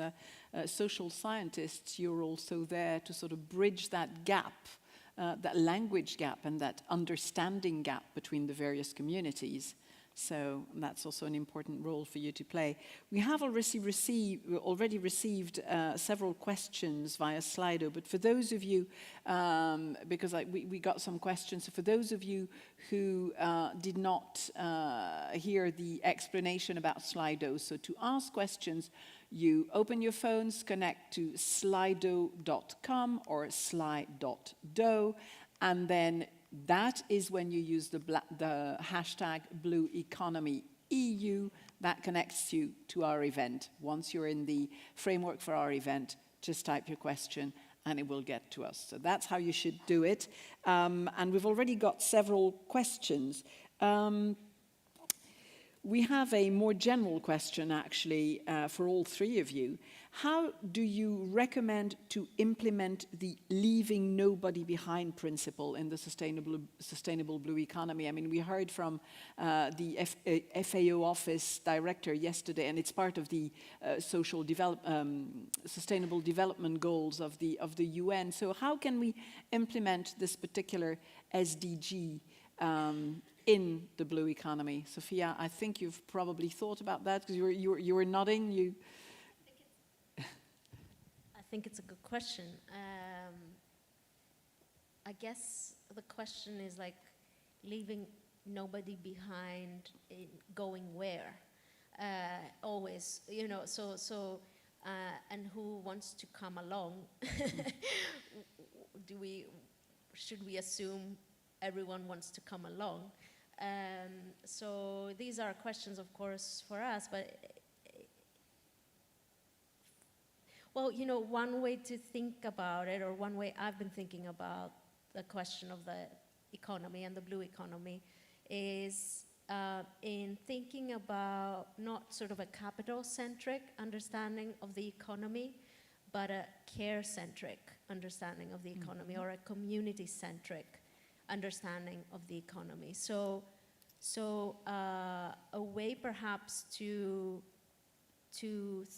social scientists, you're also there to sort of bridge that gap, that language gap and that understanding gap between the various communities. So that's also an important role for you to play. We have already received several questions via Slido, but for those of you, because we got some questions, so for those of you who did not hear the explanation about Slido, so to ask questions, you open your phones, connect to slido.com or sli.do, and then that is when you use the hashtag Blue Economy EU. That connects you to our event. Once you're in the framework for our event, just type your question and it will get to us. So that's how you should do it. And we've already got several questions. We have a more general question, actually, for all three of you. How do you recommend to implement the leaving nobody behind principle in the sustainable blue economy? I mean, we heard from the FAO office director yesterday, and it's part of the sustainable development goals of the UN. So how can we implement this particular SDG in the blue economy? Sophia, I think you've probably thought about that, because you were nodding. I think it's a good question. I guess the question is like leaving nobody behind, going where? Always, you know, and who wants to come along? Should we assume everyone wants to come along? So these are questions, of course, for us, but well, you know, one way to think about it, or one way I've been thinking about the question of the economy and the blue economy, is in thinking about not sort of a capital-centric understanding of the economy, but a care-centric understanding of the economy, or a community-centric understanding of the economy. So a way perhaps to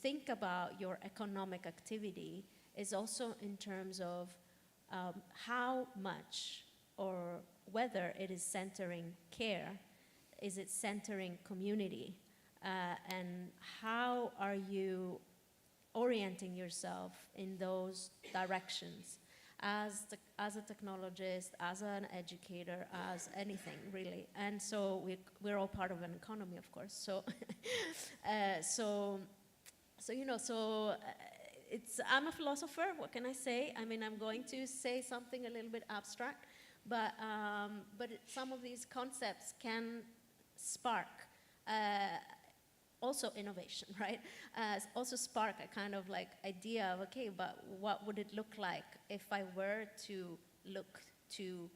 think about your economic activity is also in terms of how much or whether it is centering care, is it centering community, and how are you orienting yourself in those directions as a technologist, as an educator, as anything really. And so we're all part of an economy, of course. So I'm a philosopher. What can I say? I mean, I'm going to say something a little bit abstract, but some of these concepts can spark also innovation, right? Also spark a kind of like idea of, okay, but what would it look like if I were to look to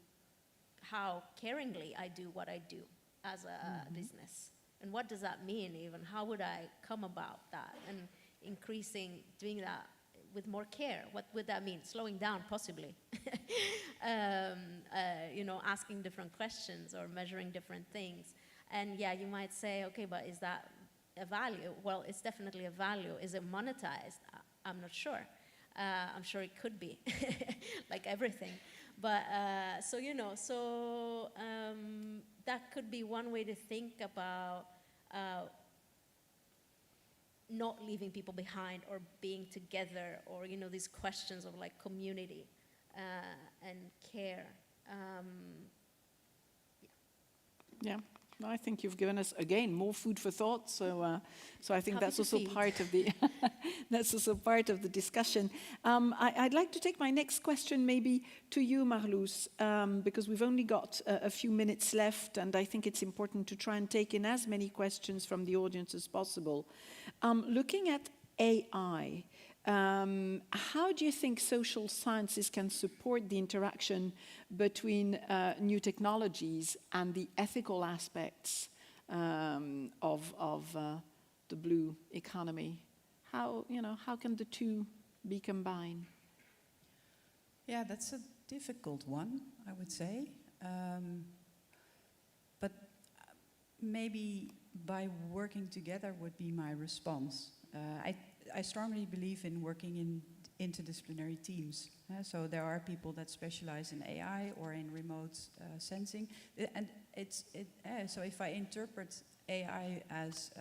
how caringly I do what I do as a business? And what does that mean even? How would I come about that? And doing that with more care. What would that mean? Slowing down, possibly. You know, asking different questions or measuring different things. And yeah, you might say, okay, but is that a value? Well, it's definitely a value. Is it monetized? I'm not sure. I'm sure it could be, like everything. But so, you know, so that could be one way to think about not leaving people behind or being together, or, you know, these questions of like community and care. Yeah. No, I think you've given us again more food for thought. So, so I think Happy that's to also feed. part of the that's also part of the discussion. I'd like to take my next question maybe to you, Marloes, because we've only got a few minutes left, and I think it's important to try and take in as many questions from the audience as possible. Looking at AI. How do you think social sciences can support the interaction between new technologies and the ethical aspects of the blue economy? How, you know, how can the two be combined? Yeah, that's a difficult one, I would say. But maybe by working together would be my response. I strongly believe in working in interdisciplinary teams. So there are people that specialize in AI or in remote sensing. And so if I interpret AI as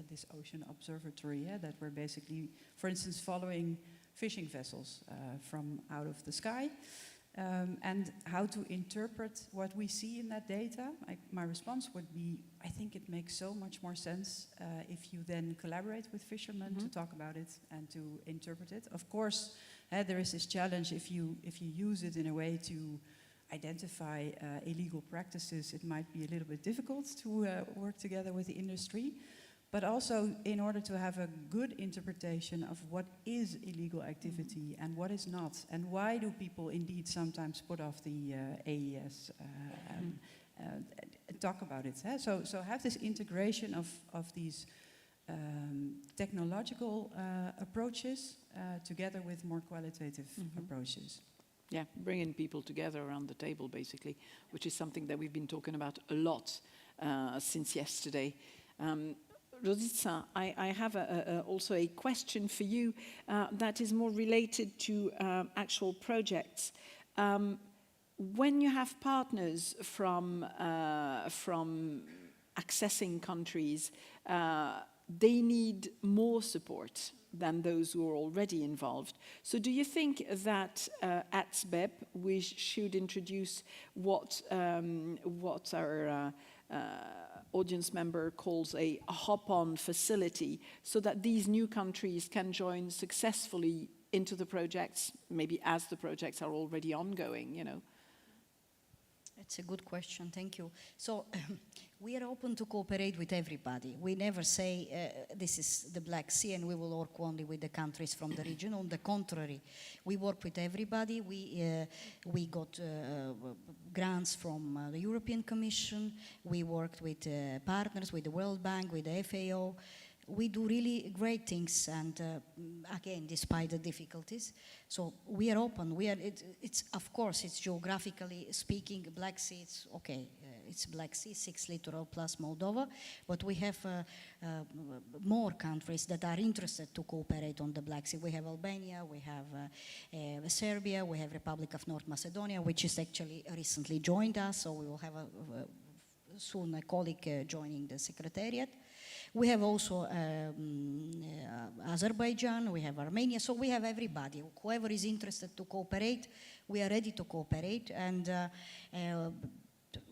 this ocean observatory, that we're basically, for instance, following fishing vessels from out of the sky, and how to interpret what we see in that data, my response would be, I think it makes so much more sense if you then collaborate with fishermen to talk about it and to interpret it. Of course, there is this challenge if you use it in a way to identify illegal practices, it might be a little bit difficult to work together with the industry. But also, in order to have a good interpretation of what is illegal activity and what is not, and why do people indeed sometimes put off the AES, talk about it. So have this integration of these technological approaches together with more qualitative approaches. Yeah, bringing people together around the table, basically, which is something that we've been talking about a lot since yesterday. Rositza, I have also a question for you that is more related to actual projects. When you have partners from accessing countries, they need more support than those who are already involved. So do you think that at SBEP we should introduce what our audience member calls a hop-on facility, so that these new countries can join successfully into the projects, maybe as the projects are already ongoing, you know? It's a good question, thank you. So we are open to cooperate with everybody. We never say this is the Black Sea and we will work only with the countries from the region. On the contrary, we work with everybody. We got grants from the European Commission. We worked with partners, with the World Bank, with the FAO. We do really great things, and again, despite the difficulties. So we are open. It's of course, it's geographically speaking, Black Sea. It's okay. It's Black Sea, 6 littoral plus Moldova, but we have more countries that are interested to cooperate on the Black Sea. We have Albania, we have Serbia, we have Republic of North Macedonia, which is actually recently joined us. So we will have soon a colleague joining the Secretariat. We have also Azerbaijan, we have Armenia, so we have everybody. Whoever is interested to cooperate, we are ready to cooperate, and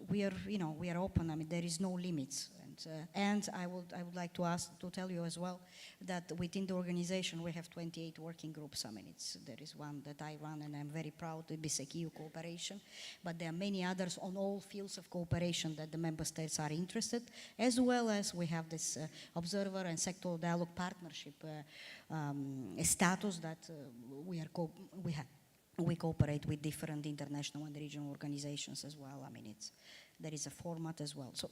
we are open. I mean, there is no limits. And I would like to tell you as well that within the organization we have 28 working groups. I mean, there is one that I run, and I'm very proud, the BISEC-EU cooperation. But there are many others on all fields of cooperation that the member states are interested, as well as we have this observer and sectoral dialogue partnership status that we cooperate with different international and regional organizations as well. I mean, there is a format as well. So,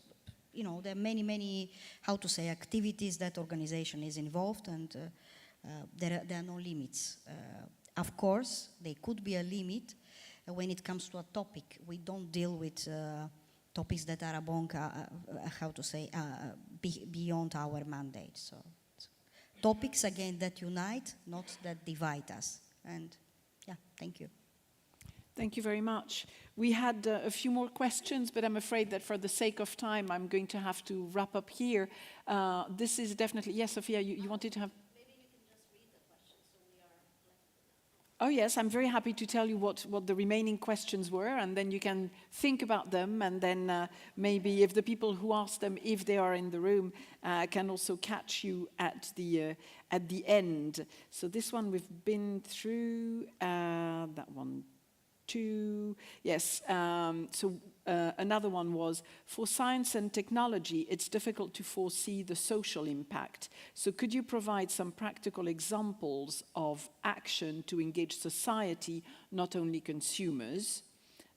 you know, there are many, how to say, activities that organization is involved, and there are no limits. Of course, there could be a limit when it comes to a topic. We don't deal with topics that are among, beyond our mandate. So topics, again, that unite, not that divide us. And yeah, thank you. Thank you very much. We had a few more questions, but I'm afraid that for the sake of time, I'm going to have to wrap up here. This is definitely, yes, Sophia, you wanted to have... Maybe you can just read the questions so we are left. Oh yes, I'm very happy to tell you what the remaining questions were, and then you can think about them, and then maybe if the people who asked them, if they are in the room, can also catch you at the end. So this one we've been through, that one too. Yes, another one was, for science and technology, it's difficult to foresee the social impact. So could you provide some practical examples of action to engage society, not only consumers?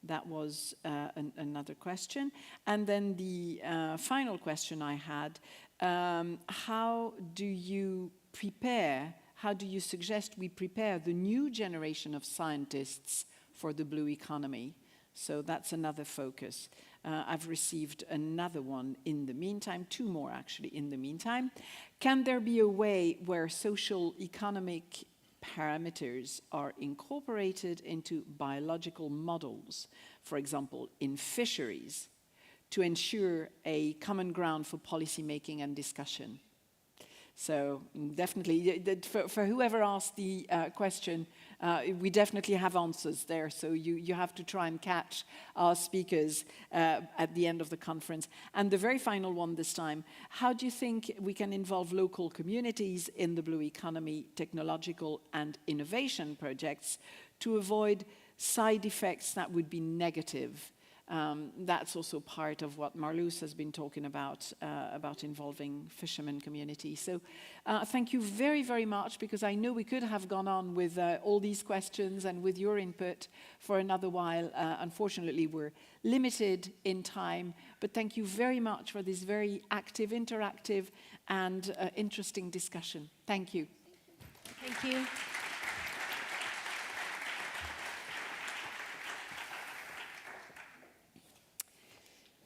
That was another question. And then the final question I had, how do you suggest we prepare the new generation of scientists for the blue economy? So that's another focus. I've received another one in the meantime, two more actually in the meantime. Can there be a way where social economic parameters are incorporated into biological models, for example, in fisheries, to ensure a common ground for policy making and discussion? So definitely, for whoever asked the question, we definitely have answers there. So you have to try and catch our speakers at the end of the conference. And the very final one this time, how do you think we can involve local communities in the blue economy, technological and innovation projects to avoid side effects that would be negative? That's also part of what Marloes has been talking about involving fishermen community. So thank you very, very much, because I know we could have gone on with all these questions and with your input for another while. Unfortunately, we're limited in time, but thank you very much for this very active, interactive, and interesting discussion. Thank you. Thank you.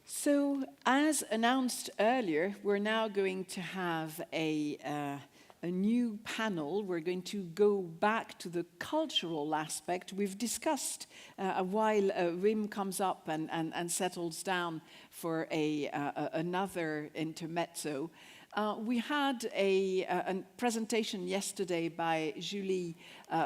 So, as announced earlier, we're now going to have a new panel. We're going to go back to the cultural aspect. We've discussed while Wim comes up and settles down for another intermezzo. We had a presentation yesterday by Julie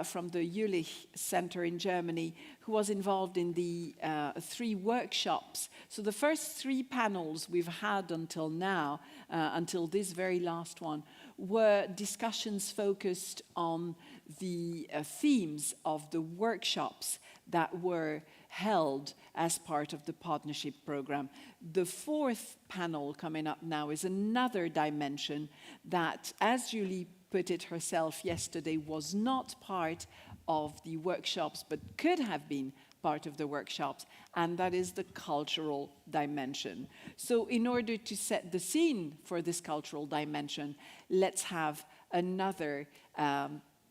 from the Jülich Center in Germany, who was involved in the 3 workshops. So the first 3 panels we've had until now, until this very last one, were discussions focused on the themes of the workshops that were held as part of the partnership program. The 4th panel coming up now is another dimension that, as Julie put it herself yesterday, was not part of the workshops but could have been part of the workshops, and that is the cultural dimension. So in order to set the scene for this cultural dimension, let's have another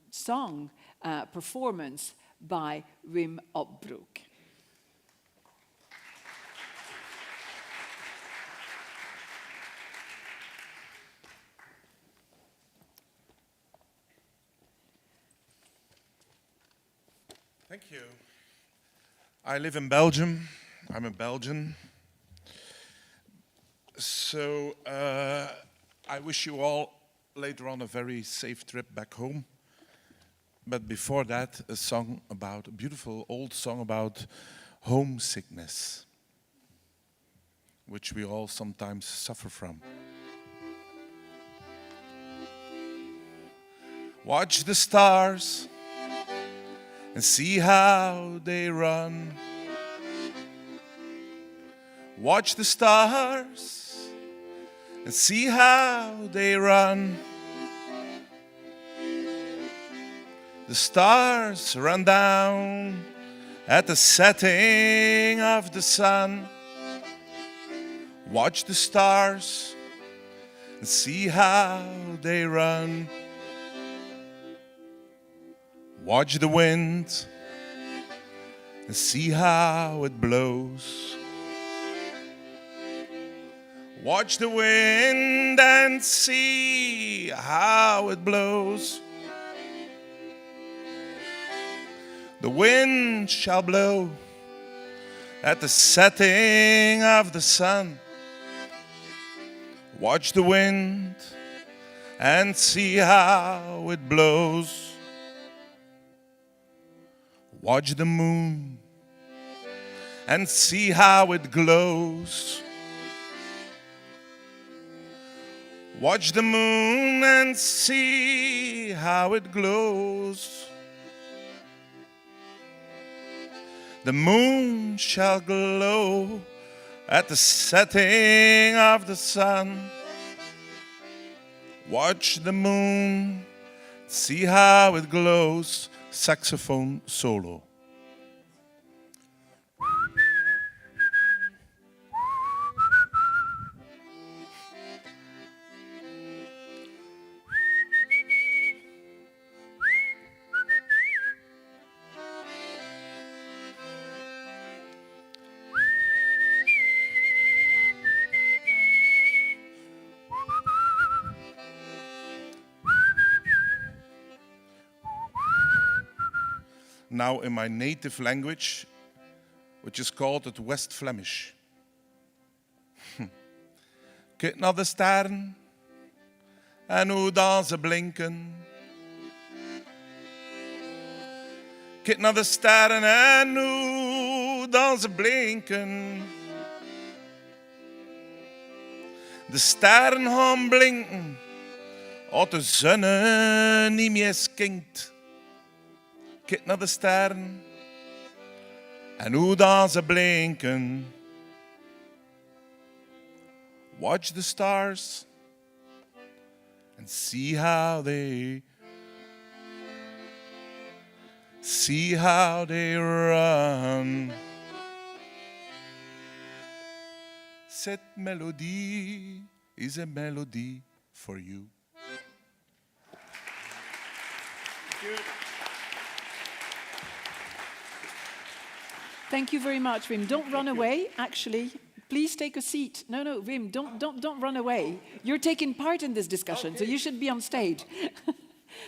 song performance by Wim Opbroek. Thank you. I live in Belgium. I'm a Belgian. So I wish you all later on a very safe trip back home. But before that, a beautiful old song about homesickness, which we all sometimes suffer from. Watch the stars and see how they run. Watch the stars and see how they run. The stars run down at the setting of the sun. Watch the stars and see how they run. Watch the wind and see how it blows. Watch the wind and see how it blows. The wind shall blow at the setting of the sun. Watch the wind and see how it blows. Watch the moon and see how it glows. Watch the moon and see how it glows. The moon shall glow at the setting of the sun. Watch the moon, see how it glows. Saxophone solo. Now in my native language, which is called het West Flemish. Kijk naar de sterren en hoe dan ze blinken. Kijk naar de sterren en hoe dan ze blinken. De sterren gaan blinken, als de zon niet meer skinkt. Kijk naar de sterren en hoe dan ze blinken. Watch the stars and see how they run. Cette mélodie is a melody for you. Thank you very much, Wim. Don't run away, actually. Please take a seat. No, Wim, don't run away. You're taking part in this discussion, so you should be on stage.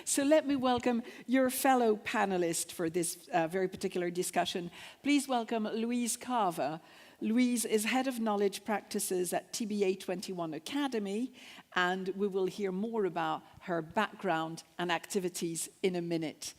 So let me welcome your fellow panelist for this very particular discussion. Please welcome Louise Carver. Louise is Head of Knowledge Practices at TBA 21 Academy, and we will hear more about her background and activities in a minute.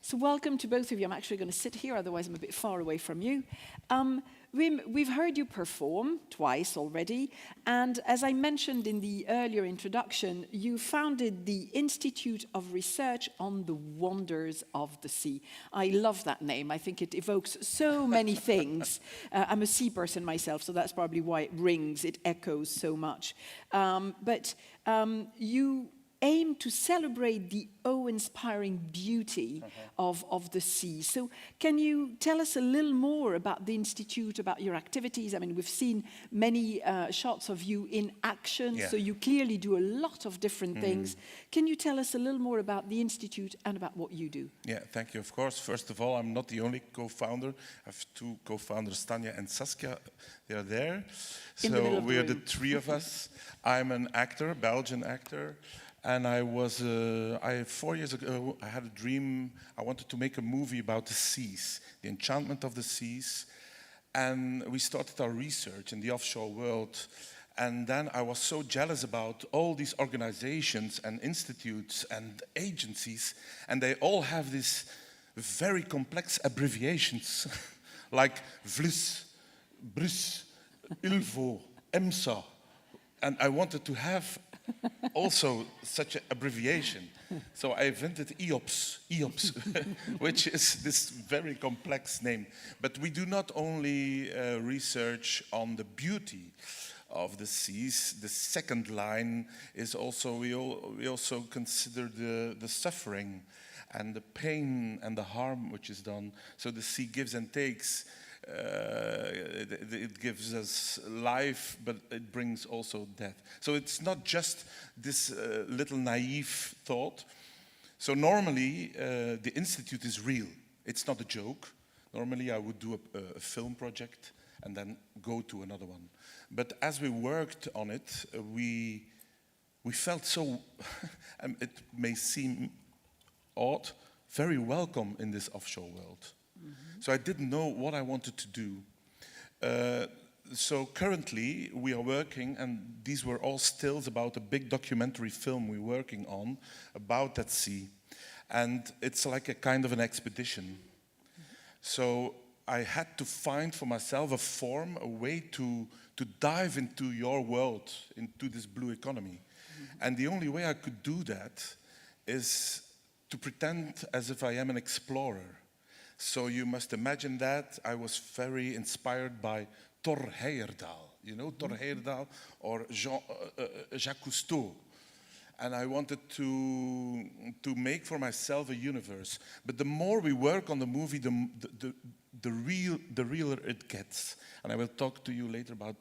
So welcome to both of you. I'm actually going to sit here, otherwise I'm a bit far away from you. Wim, we've heard you perform twice already, and as I mentioned in the earlier introduction, you founded the Institute of Research on the Wonders of the Sea. I love that name. I think it evokes so many things. I'm a sea person myself, so that's probably why it rings, it echoes so much. But you aim to celebrate the awe-inspiring beauty of the sea. So can you tell us a little more about the Institute, about your activities? I mean, we've seen many shots of you in action, so you clearly do a lot of different things. Can you tell us a little more about the Institute and about what you do? Yeah, thank you. Of course, first of all, I'm not the only co-founder. I have two co-founders, Tanya and Saskia. They are there. So we are the three of us. I'm an actor, Belgian actor. And I 4 years ago, I had a dream. I wanted to make a movie about the seas, the enchantment of the seas. And we started our research in the offshore world. And then I was so jealous about all these organizations and institutes and agencies. And they all have these very complex abbreviations, like VLUS, BRUS, ILVO, EMSA. And I wanted to have also such an abbreviation. So I invented EOPS, which is this very complex name. But we do not only research on the beauty of the seas. The second line is also, we also consider the suffering and the pain and the harm which is done. So the sea gives and takes. It gives us life, but it brings also death. So it's not just this little naive thought. So normally, the institute is real. It's not a joke. Normally, I would do a film project and then go to another one. But as we worked on it, we felt so, and it may seem odd, very welcome in this offshore world. So I didn't know what I wanted to do. So currently we are working, and these were all stills about a big documentary film we're working on about that sea. And it's like a kind of an expedition. So I had to find for myself a form, a way to dive into your world, into this blue economy. And the only way I could do that is to pretend as if I am an explorer. So you must imagine that I was very inspired by Thor Heyerdahl, you know, Thor Heyerdahl or Jacques Cousteau. And I wanted to make for myself a universe. But the more we work on the movie, the realer it gets. And I will talk to you later about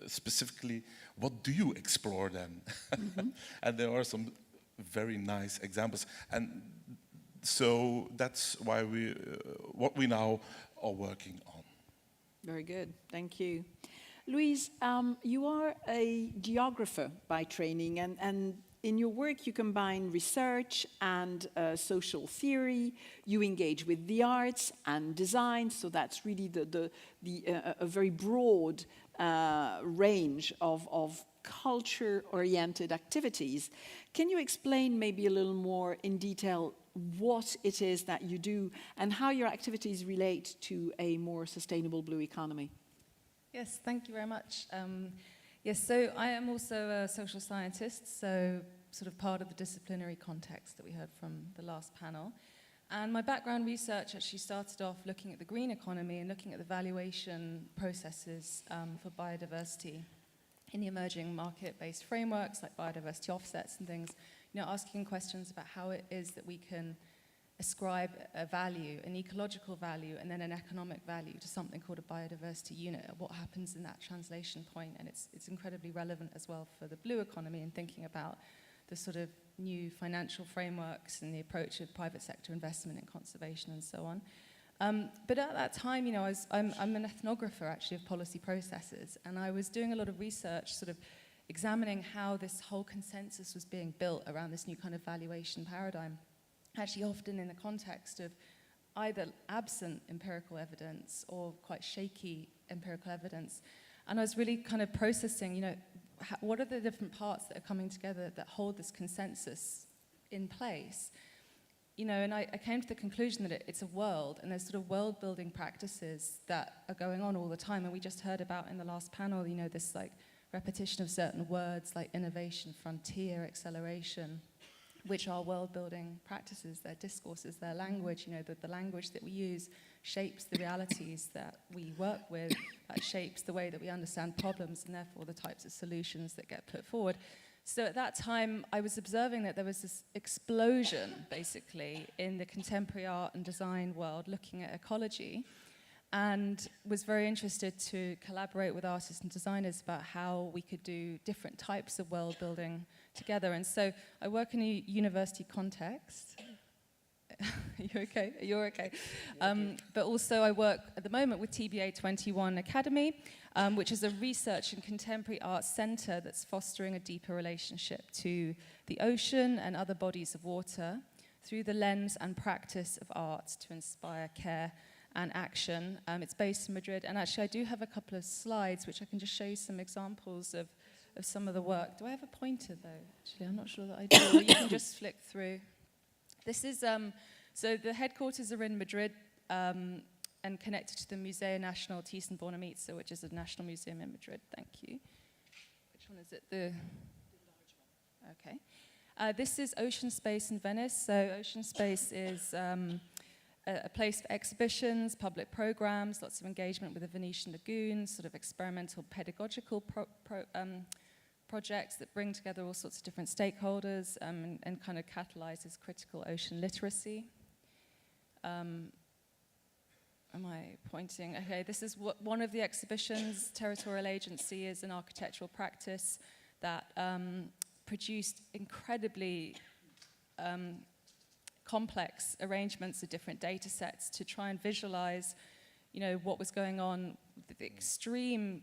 specifically what do you explore then. And there are some very nice examples. And so that's why what we now are working on. Very good, thank you. Louise, you are a geographer by training, and in your work you combine research and social theory. You engage with the arts and design, so that's really a very broad range of culture-oriented activities. Can you explain maybe a little more in detail what it is that you do and how your activities relate to a more sustainable blue economy? Yes, thank you very much. Yes, so I am also a social scientist, so sort of part of the disciplinary context that we heard from the last panel. And my background research actually started off looking at the green economy and looking at the valuation processes for biodiversity in the emerging market-based frameworks like biodiversity offsets and things, you know, asking questions about how it is that we can ascribe a value, an ecological value, and then an economic value to something called a biodiversity unit, what happens in that translation point. And it's incredibly relevant as well for the blue economy and thinking about the sort of new financial frameworks and the approach of private sector investment in conservation and so on. But at that time, you know, I'm an ethnographer actually of policy processes, and I was doing a lot of research sort of examining how this whole consensus was being built around this new kind of valuation paradigm, actually often in the context of either absent empirical evidence or quite shaky empirical evidence. And I was really kind of processing, you know, what are the different parts that are coming together that hold this consensus in place? You know, and I came to the conclusion that it's a world, and there's sort of world-building practices that are going on all the time. And we just heard about in the last panel, you know, this like repetition of certain words like innovation, frontier, acceleration, which are world-building practices, their discourses, their language, you know, the language that we use shapes the realities that we work with, that shapes the way that we understand problems and therefore the types of solutions that get put forward. So at that time, I was observing that there was this explosion, basically, in the contemporary art and design world looking at ecology, and was very interested to collaborate with artists and designers about how we could do different types of world building together. And so I work in a university context. Are you okay? You're okay. But also I work at the moment with TBA 21 Academy, which is a research and contemporary arts center that's fostering a deeper relationship to the ocean and other bodies of water through the lens and practice of art to inspire care and action. It's based in Madrid, and actually I do have a couple of slides which I can just show you some examples of some of the work. Do I have a pointer though? Actually, I'm not sure that I do. Or you can just flick through. This is, so the headquarters are in Madrid and connected to the Museo Nacional Thyssen-Bornemisza, which is a national museum in Madrid. Thank you. Which one is it? The large one. Okay. This is Ocean Space in Venice. So Ocean Space is a place for exhibitions, public programs, lots of engagement with the Venetian lagoons, sort of experimental pedagogical projects that bring together all sorts of different stakeholders and kind of catalyzes critical ocean literacy. Am I pointing? Okay, this is one of the exhibitions. Territorial Agency is an architectural practice that produced incredibly complex arrangements of different data sets to try and visualize, what was going on, the extreme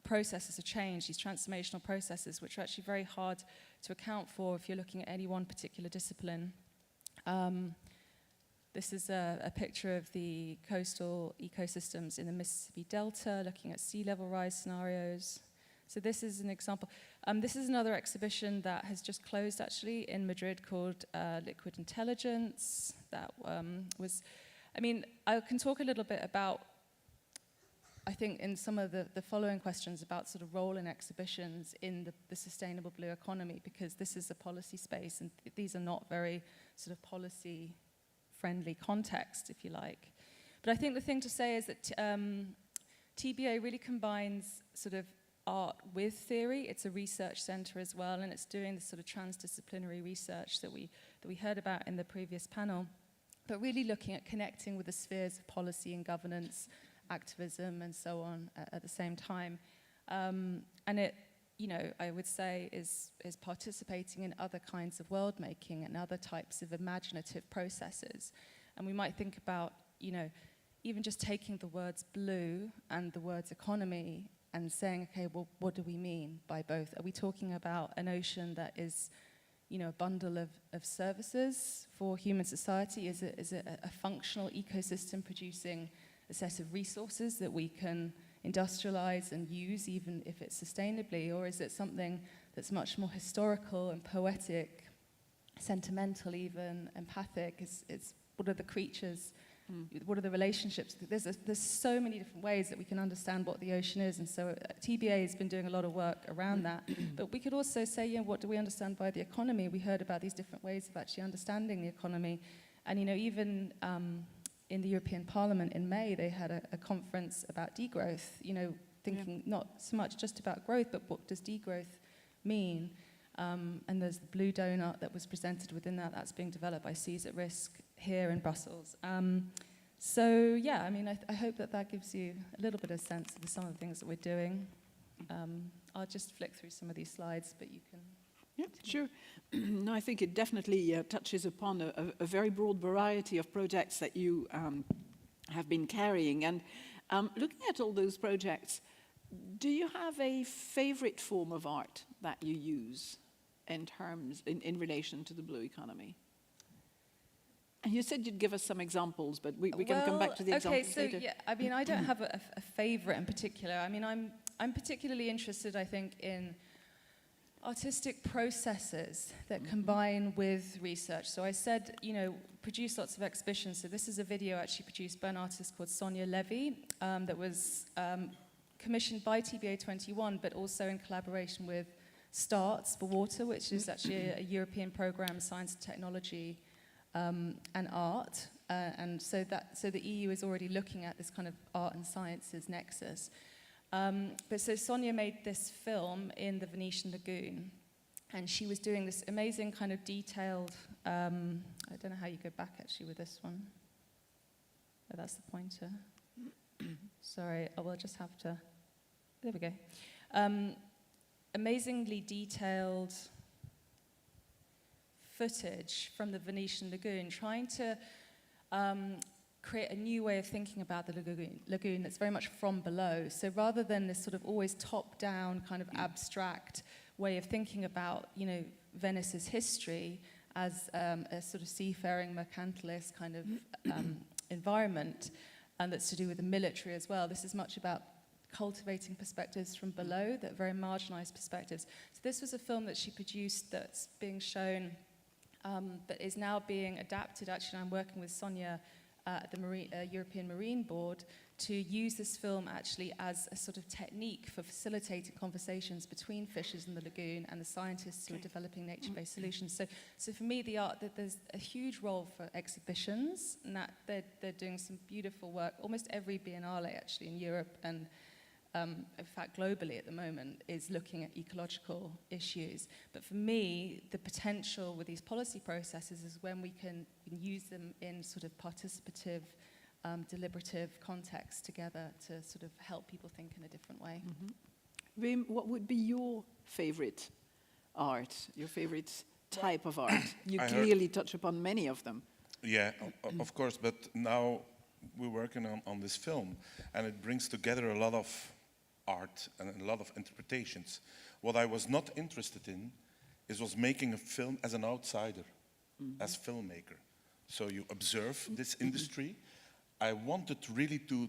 processes of change, these transformational processes, which are actually very hard to account for if you're looking at any one particular discipline. This is a picture of the coastal ecosystems in the Mississippi Delta, looking at sea level rise scenarios. So this is an example. This is another exhibition that has just closed, actually, in Madrid called Liquid Intelligence. That I can talk a little bit about, I think, in some of the following questions about sort of role in exhibitions in the sustainable blue economy, because this is a policy space, and these are not very sort of policy-friendly context, if you like. But I think the thing to say is that TBA really combines sort of art with theory. It's a research center as well, and it's doing this sort of transdisciplinary research that we heard about in the previous panel, but really looking at connecting with the spheres of policy and governance, activism, and so on at the same time. And it, I would say is participating in other kinds of world making and other types of imaginative processes. And we might think about, even just taking the words blue and the words economy and saying, okay, well, what do we mean by both? Are we talking about an ocean that is, a bundle of services for human society? Is it a functional ecosystem producing a set of resources that we can industrialize and use, even if it's sustainably? Or is it something that's much more historical and poetic, sentimental even, empathic? It's what are the creatures? What are the relationships? There's so many different ways that we can understand what the ocean is, and so TBA has been doing a lot of work around that. But we could also say, what do we understand by the economy? We heard about these different ways of actually understanding the economy, and even in the European Parliament in May, they had a conference about degrowth. Thinking not so much just about growth, but what does degrowth mean? And there's the blue donut that was presented within that. That's being developed by Seas at Risk here in Brussels. I hope that gives you a little bit of sense of some of the things that we're doing. I'll just flick through some of these slides, but you can... Yeah, sure. No, I think it definitely touches upon a very broad variety of projects that you have been carrying. And looking at all those projects, do you have a favorite form of art that you use in relation to the blue economy? And you said you'd give us some examples, but we can come back to the examples later. Okay, so yeah, I don't have a favorite in particular. I'm particularly interested, I think, in artistic processes that combine with research. So I said, produce lots of exhibitions. So this is a video actually produced by an artist called Sonia Levy that was commissioned by TBA 21, but also in collaboration with STARTS for Water, which is actually a European program, science and technology and art. And so the EU is already looking at this kind of art and sciences nexus. But so Sonia made this film in the Venetian Lagoon, and she was doing this amazing kind of detailed, I don't know how you go back actually with this one. Oh, that's the pointer. Sorry, I will just have to, there we go. Amazingly detailed footage from the Venetian Lagoon, trying to create a new way of thinking about the lagoon that's very much from below. So rather than this sort of always top-down kind of abstract way of thinking about, Venice's history as a sort of seafaring mercantilist kind of environment, and that's to do with the military as well. This is much about cultivating perspectives from below, that very marginalized perspectives. So this was a film that she produced that's being shown, but is now being adapted. Actually, I'm working with Sonia at the European Marine Board to use this film actually as a sort of technique for facilitating conversations between fishers in the lagoon and the scientists who are developing nature-based solutions. So for me, the art, that there's a huge role for exhibitions, and that they're doing some beautiful work. Almost every Biennale actually in Europe and in fact globally at the moment is looking at ecological issues. But for me, the potential with these policy processes is when we can use them in sort of participative, deliberative context together to sort of help people think in a different way. Wim, what would be your favorite art, your favorite type of art? You clearly touch upon many of them. Yeah, of course, but now we're working on this film, and it brings together a lot of art and a lot of interpretations. What I was not interested in was making a film as an outsider, as filmmaker. So you observe this industry. I wanted really to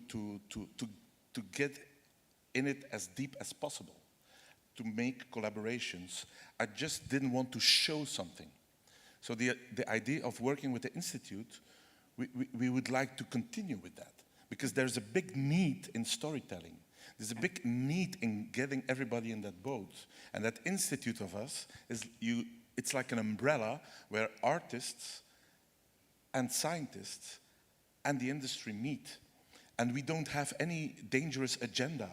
get in it as deep as possible, to make collaborations. I just didn't want to show something. So the idea of working with the Institute, we would like to continue with that, because there's a big need in storytelling. There's a big need in getting everybody in that boat. And that Institute of us, it's like an umbrella where artists and scientists and the industry meet. And we don't have any dangerous agenda,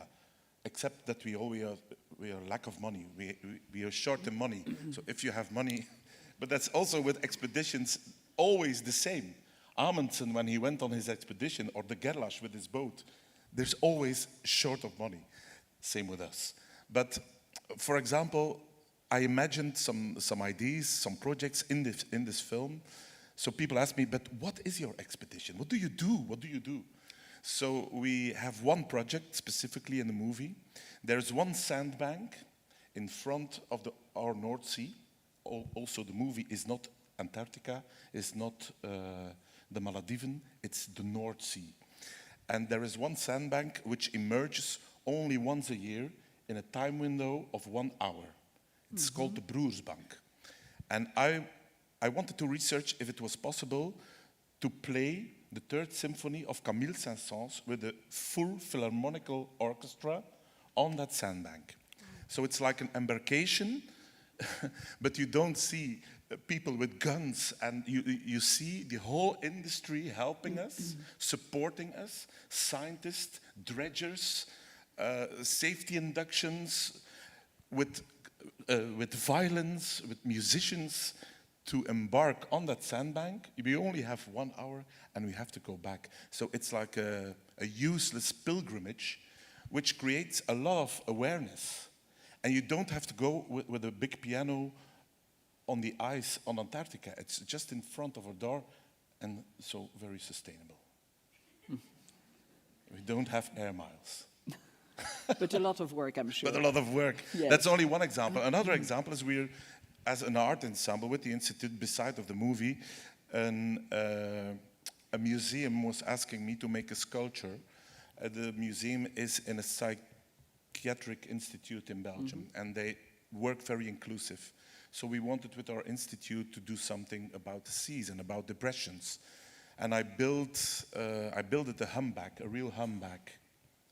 except that we are lack of money. We are short in money. So if you have money, but that's also with expeditions always the same. Amundsen, when he went on his expedition, or the Gerlach with his boat, there's always short of money. Same with us. But for example, I imagined some ideas, some projects in this film. So people ask me, but what is your expedition? What do you do? What do you do? So we have one project specifically in the movie. There's one sandbank in front of our North Sea. Also, the movie is not Antarctica, it's not the Maldives, it's the North Sea. And there is one sandbank which emerges only once a year in a time window of 1 hour. It's called the Broersbank. And I wanted to research if it was possible to play the Third Symphony of Camille Saint-Saëns with a full philharmonical orchestra on that sandbank. So it's like an embarkation, but you don't see people with guns, and you see the whole industry helping us, supporting us, scientists, dredgers, safety inductions, with violins, with musicians, to embark on that sandbank. We only have 1 hour, and we have to go back. So it's like a useless pilgrimage, which creates a lot of awareness. And you don't have to go with a big piano on the ice on Antarctica. It's just in front of our door, and so very sustainable. We don't have air miles. But a lot of work, I'm sure. But a lot of work. Yes. That's only one example. Another example is we're, as an art ensemble with the Institute, beside of the movie, a museum was asking me to make a sculpture. The museum is in a psychiatric institute in Belgium, and they work very inclusive. So we wanted with our institute to do something about the seas and about depressions. And I built a humpback, a real humpback,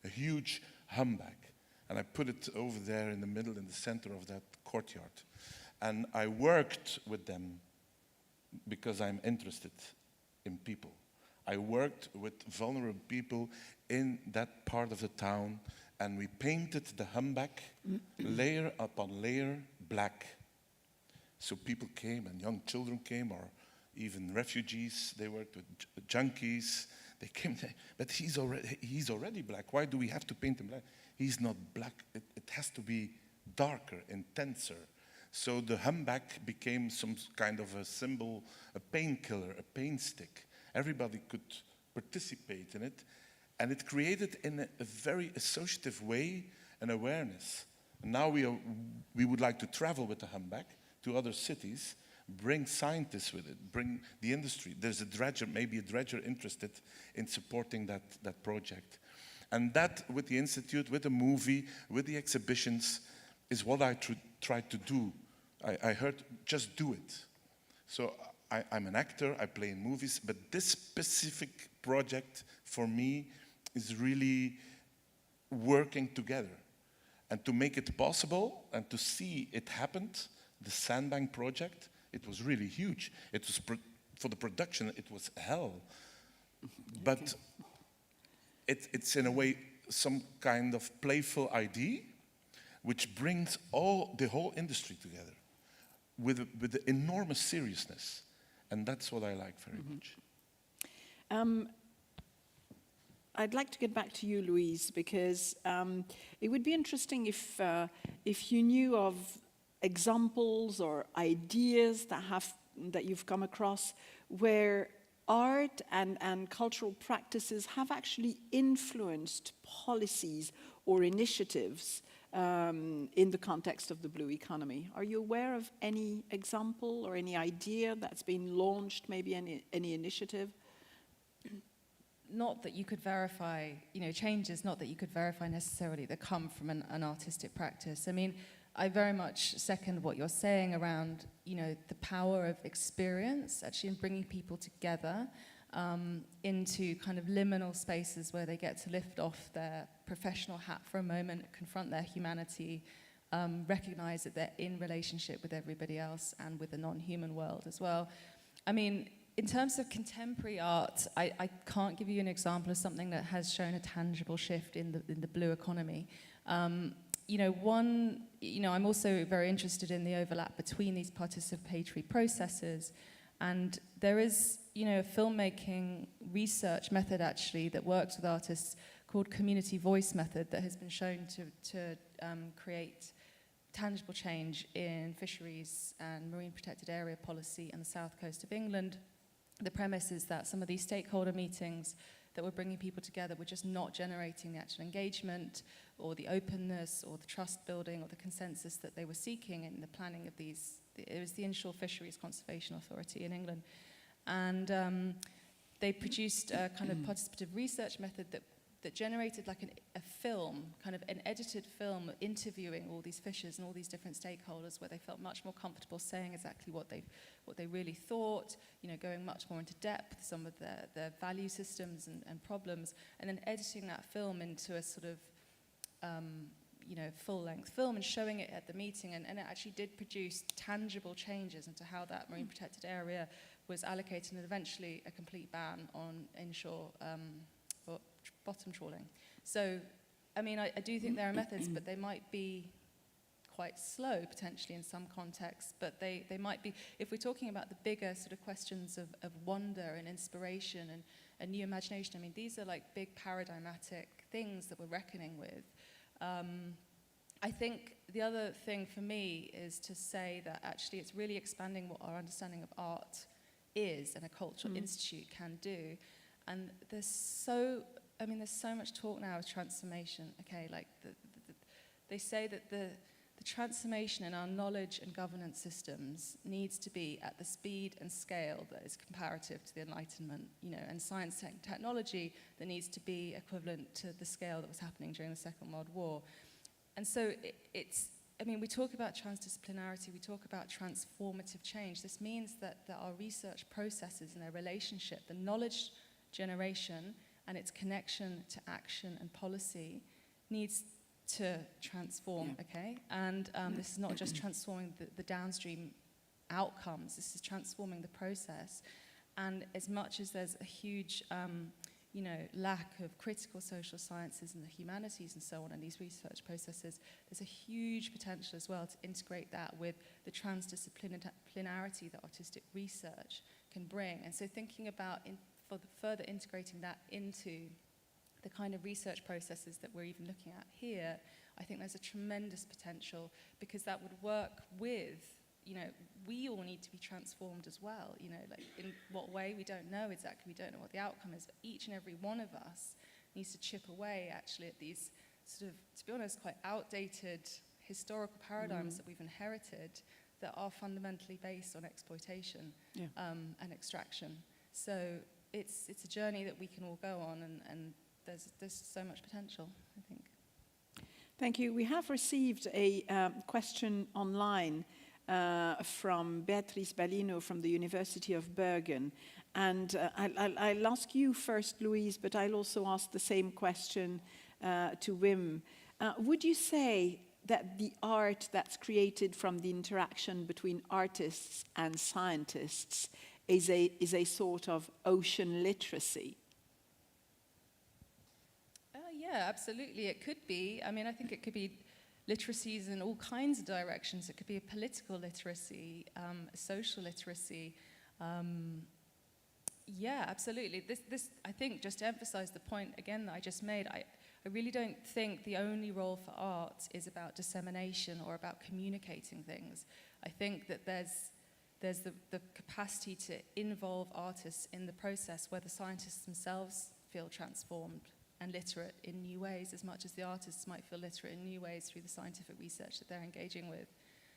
a huge humpback. And I put it over there in the middle, in the center of that courtyard. And I worked with them because I'm interested in people. I worked with vulnerable people in that part of the town, and we painted the humpback layer upon layer black. So people came, and young children came, or even refugees. They worked with junkies. They came there, but he's already black. Why do we have to paint him black? He's not black. It has to be darker, intenser. So the humpback became some kind of a symbol, a painkiller, a pain stick. Everybody could participate in it, and it created in a very associative way an awareness. And now we would like to travel with the humpback to other cities, bring scientists with it, bring the industry. There's a dredger, maybe a dredger interested in supporting that project. And that, with the Institute, with the movie, with the exhibitions, is what I tried to do. I heard, just do it. So I'm an actor, I play in movies, but this specific project for me is really working together. And to make it possible and to see it happened, the Sandbank project, it was really huge. It was for the production, it was hell. But it's in a way some kind of playful idea which brings the whole industry together with the enormous seriousness. And that's what I like very much. I'd like to get back to you, Louise, because it would be interesting if you knew of examples or ideas that you've come across where art and cultural practices have actually influenced policies or initiatives in the context of the blue economy. Are you aware of any example or any idea that's been launched, maybe any initiative? Not that you could verify, changes, not that you could verify necessarily that come from an artistic practice. I mean, I very much second what you're saying around, the power of experience, actually in bringing people together into kind of liminal spaces where they get to lift off their professional hat for a moment, confront their humanity, recognize that they're in relationship with everybody else and with the non-human world as well. I mean, in terms of contemporary art, I can't give you an example of something that has shown a tangible shift in the blue economy. I'm also very interested in the overlap between these participatory processes, and there is, a filmmaking research method actually that works with artists called community voice method that has been shown to create tangible change in fisheries and marine protected area policy on the south coast of England. The premise is that some of these stakeholder meetings that were bringing people together were just not generating the actual engagement or the openness or the trust building or the consensus that they were seeking in the planning of these. It was the Inshore Fisheries Conservation Authority in England. And they produced a kind of participative research method that generated like a film, kind of an edited film interviewing all these fishers and all these different stakeholders where they felt much more comfortable saying exactly what they really thought, going much more into depth, some of their value systems and problems, and then editing that film into a sort of, full-length film and showing it at the meeting, and it actually did produce tangible changes into how that marine protected area was allocated and eventually a complete ban on inshore bottom trawling. So, I mean, I do think there are methods, but they might be quite slow potentially in some contexts, but they might be, if we're talking about the bigger sort of questions of wonder and inspiration and new imagination, I mean, these are like big paradigmatic things that we're reckoning with. I think the other thing for me is to say that actually it's really expanding what our understanding of art is and a cultural institute can do. And there's so much talk now of transformation, okay? Like, they say that the transformation in our knowledge and governance systems needs to be at the speed and scale that is comparative to the Enlightenment, and science and technology that needs to be equivalent to the scale that was happening during the Second World War. And so we talk about transdisciplinarity, we talk about transformative change. This means that our research processes and their relationship, the knowledge generation and its connection to action and policy needs to transform, okay? And this is not just transforming the downstream outcomes, this is transforming the process. And as much as there's a huge lack of critical social sciences and the humanities and so on in these research processes, there's a huge potential as well to integrate that with the transdisciplinarity that artistic research can bring. And so thinking about further integrating that into the kind of research processes that we're even looking at here, I think there's a tremendous potential, because that would work with, we all need to be transformed as well, like in what way, we don't know exactly, we don't know what the outcome is, but each and every one of us needs to chip away actually at these sort of, to be honest, quite outdated historical paradigms that we've inherited that are fundamentally based on exploitation and extraction. So it's a journey that we can all go on, and there's so much potential, I think. Thank you. We have received a question online from Beatrice Ballino from the University of Bergen. And I'll ask you first, Louise, but I'll also ask the same question to Wim. Would you say that the art that's created from the interaction between artists and scientists is a sort of ocean literacy? Yeah, absolutely. It could be. I mean, I think it could be literacies in all kinds of directions. It could be a political literacy, a social literacy. Yeah, absolutely. This, I think, just to emphasize the point again that I just made, I really don't think the only role for art is about dissemination or about communicating things. I think that there's, there's the capacity to involve artists in the process where the scientists themselves feel transformed and literate in new ways as much as the artists might feel literate in new ways through the scientific research that they're engaging with.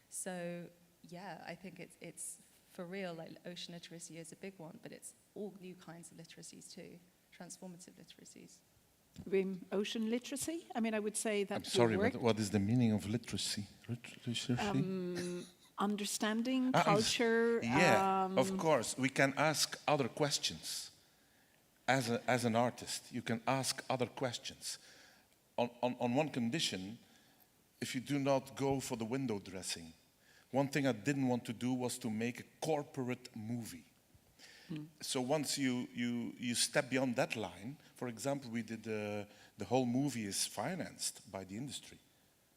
So yeah, I think it's for real, like ocean literacy is a big one, but it's all new kinds of literacies too, transformative literacies. Wim, ocean literacy? I mean, I would say that I'm sorry, your work, but what is the meaning of literacy? Literacy? understanding, Ah, culture. Yeah, of course. We can ask other questions. As an artist, you can ask other questions. On one condition, if you do not go for the window dressing. One thing I didn't want to do was to make a corporate movie. So once you step beyond that line, for example, we did the whole movie is financed by the industry.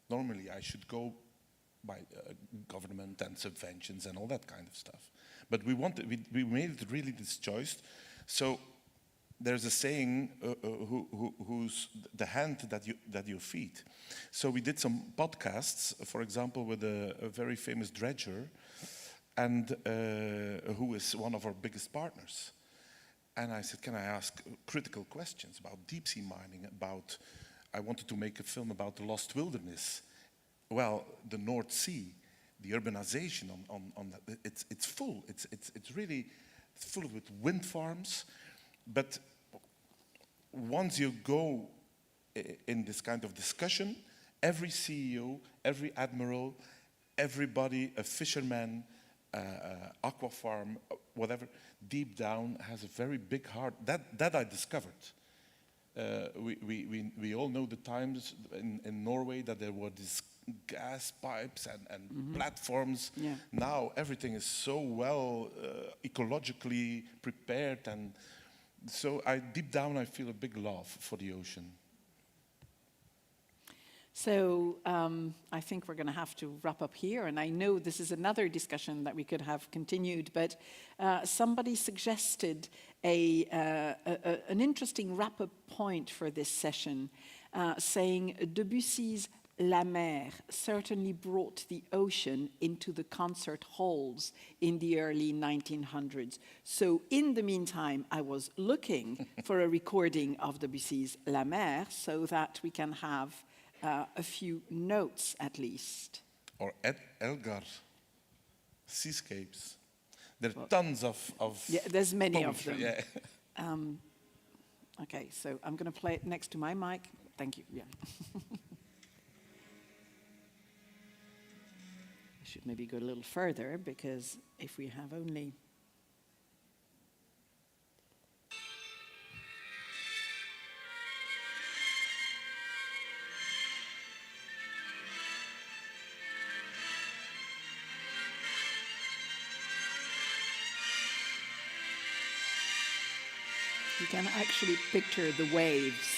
Normally, I should go by government and subventions and all that kind of stuff. But we made it really this choice. So there's a saying, who's the hand that you feed. So we did some podcasts, for example, with a very famous dredger, and who is one of our biggest partners. And I said, can I ask critical questions about deep sea mining, I wanted to make a film about the lost wilderness. Well, the North Sea, the urbanization on that, it's full. It's really full with wind farms. But once you go in this kind of discussion, every CEO, every admiral, everybody, a fisherman, aqua farm, whatever, deep down has a very big heart. That I discovered. We all know the times in Norway that there were these gas pipes and platforms. Yeah. Now everything is so well ecologically prepared, and so deep down I feel a big love for the ocean. So I think we're going to have to wrap up here, and I know this is another discussion that we could have continued, but somebody suggested an interesting wrap-up point for this session, saying Debussy's La Mer certainly brought the ocean into the concert halls in the early 1900s. So in the meantime, I was looking for a recording of Debussy's La Mer so that we can have a few notes at least. Or Elgar, seascapes. There are tons of yeah, there's many of poetry, them. Yeah. Okay, so I'm going to play it next to my mic. Thank you. Yeah. I should maybe go a little further, because if we have only... You can actually picture the waves.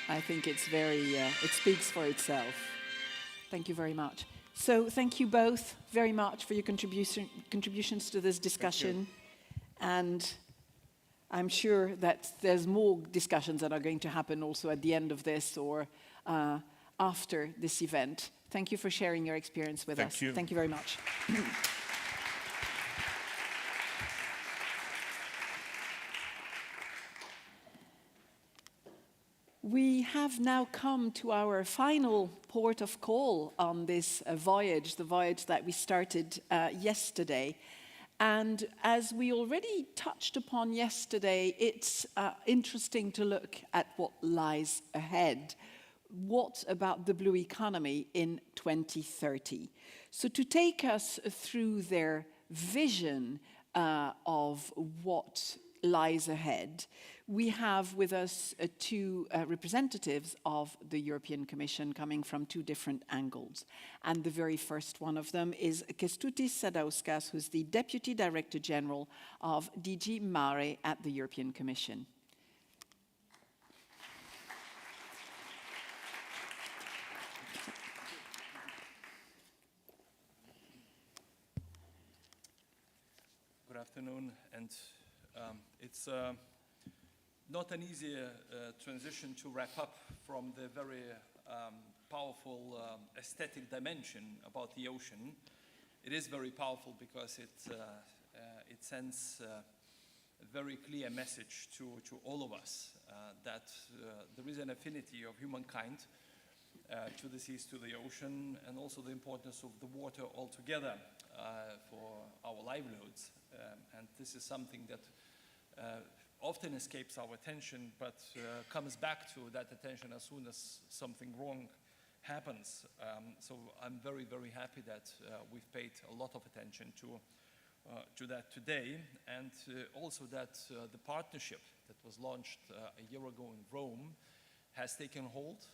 I think it's very, it speaks for itself. Thank you very much. So thank you both very much for your contributions to this discussion. And I'm sure that there's more discussions that are going to happen also at the end of this or after this event. Thank you for sharing your experience with us. Thank you. Thank you very much. We have now come to our final port of call on this voyage, the voyage that we started yesterday. And as we already touched upon yesterday, it's interesting to look at what lies ahead. What about the blue economy in 2030? So to take us through their vision of what lies ahead, we have with us two representatives of the European Commission coming from two different angles. And the very first one of them is Kęstutis Sadauskas, who's the Deputy Director General of DG Mare at the European Commission. Good afternoon, and it's not an easy transition to wrap up from the very powerful aesthetic dimension about the ocean it is very powerful because it sends a very clear message to all of us that there is an affinity of humankind to the seas, to the ocean, and also the importance of the water altogether for our livelihoods. And this is something that often escapes our attention, but comes back to that attention as soon as something wrong happens. So I'm very, very happy that we've paid a lot of attention to that today, and also that the partnership that was launched a year ago in Rome has taken hold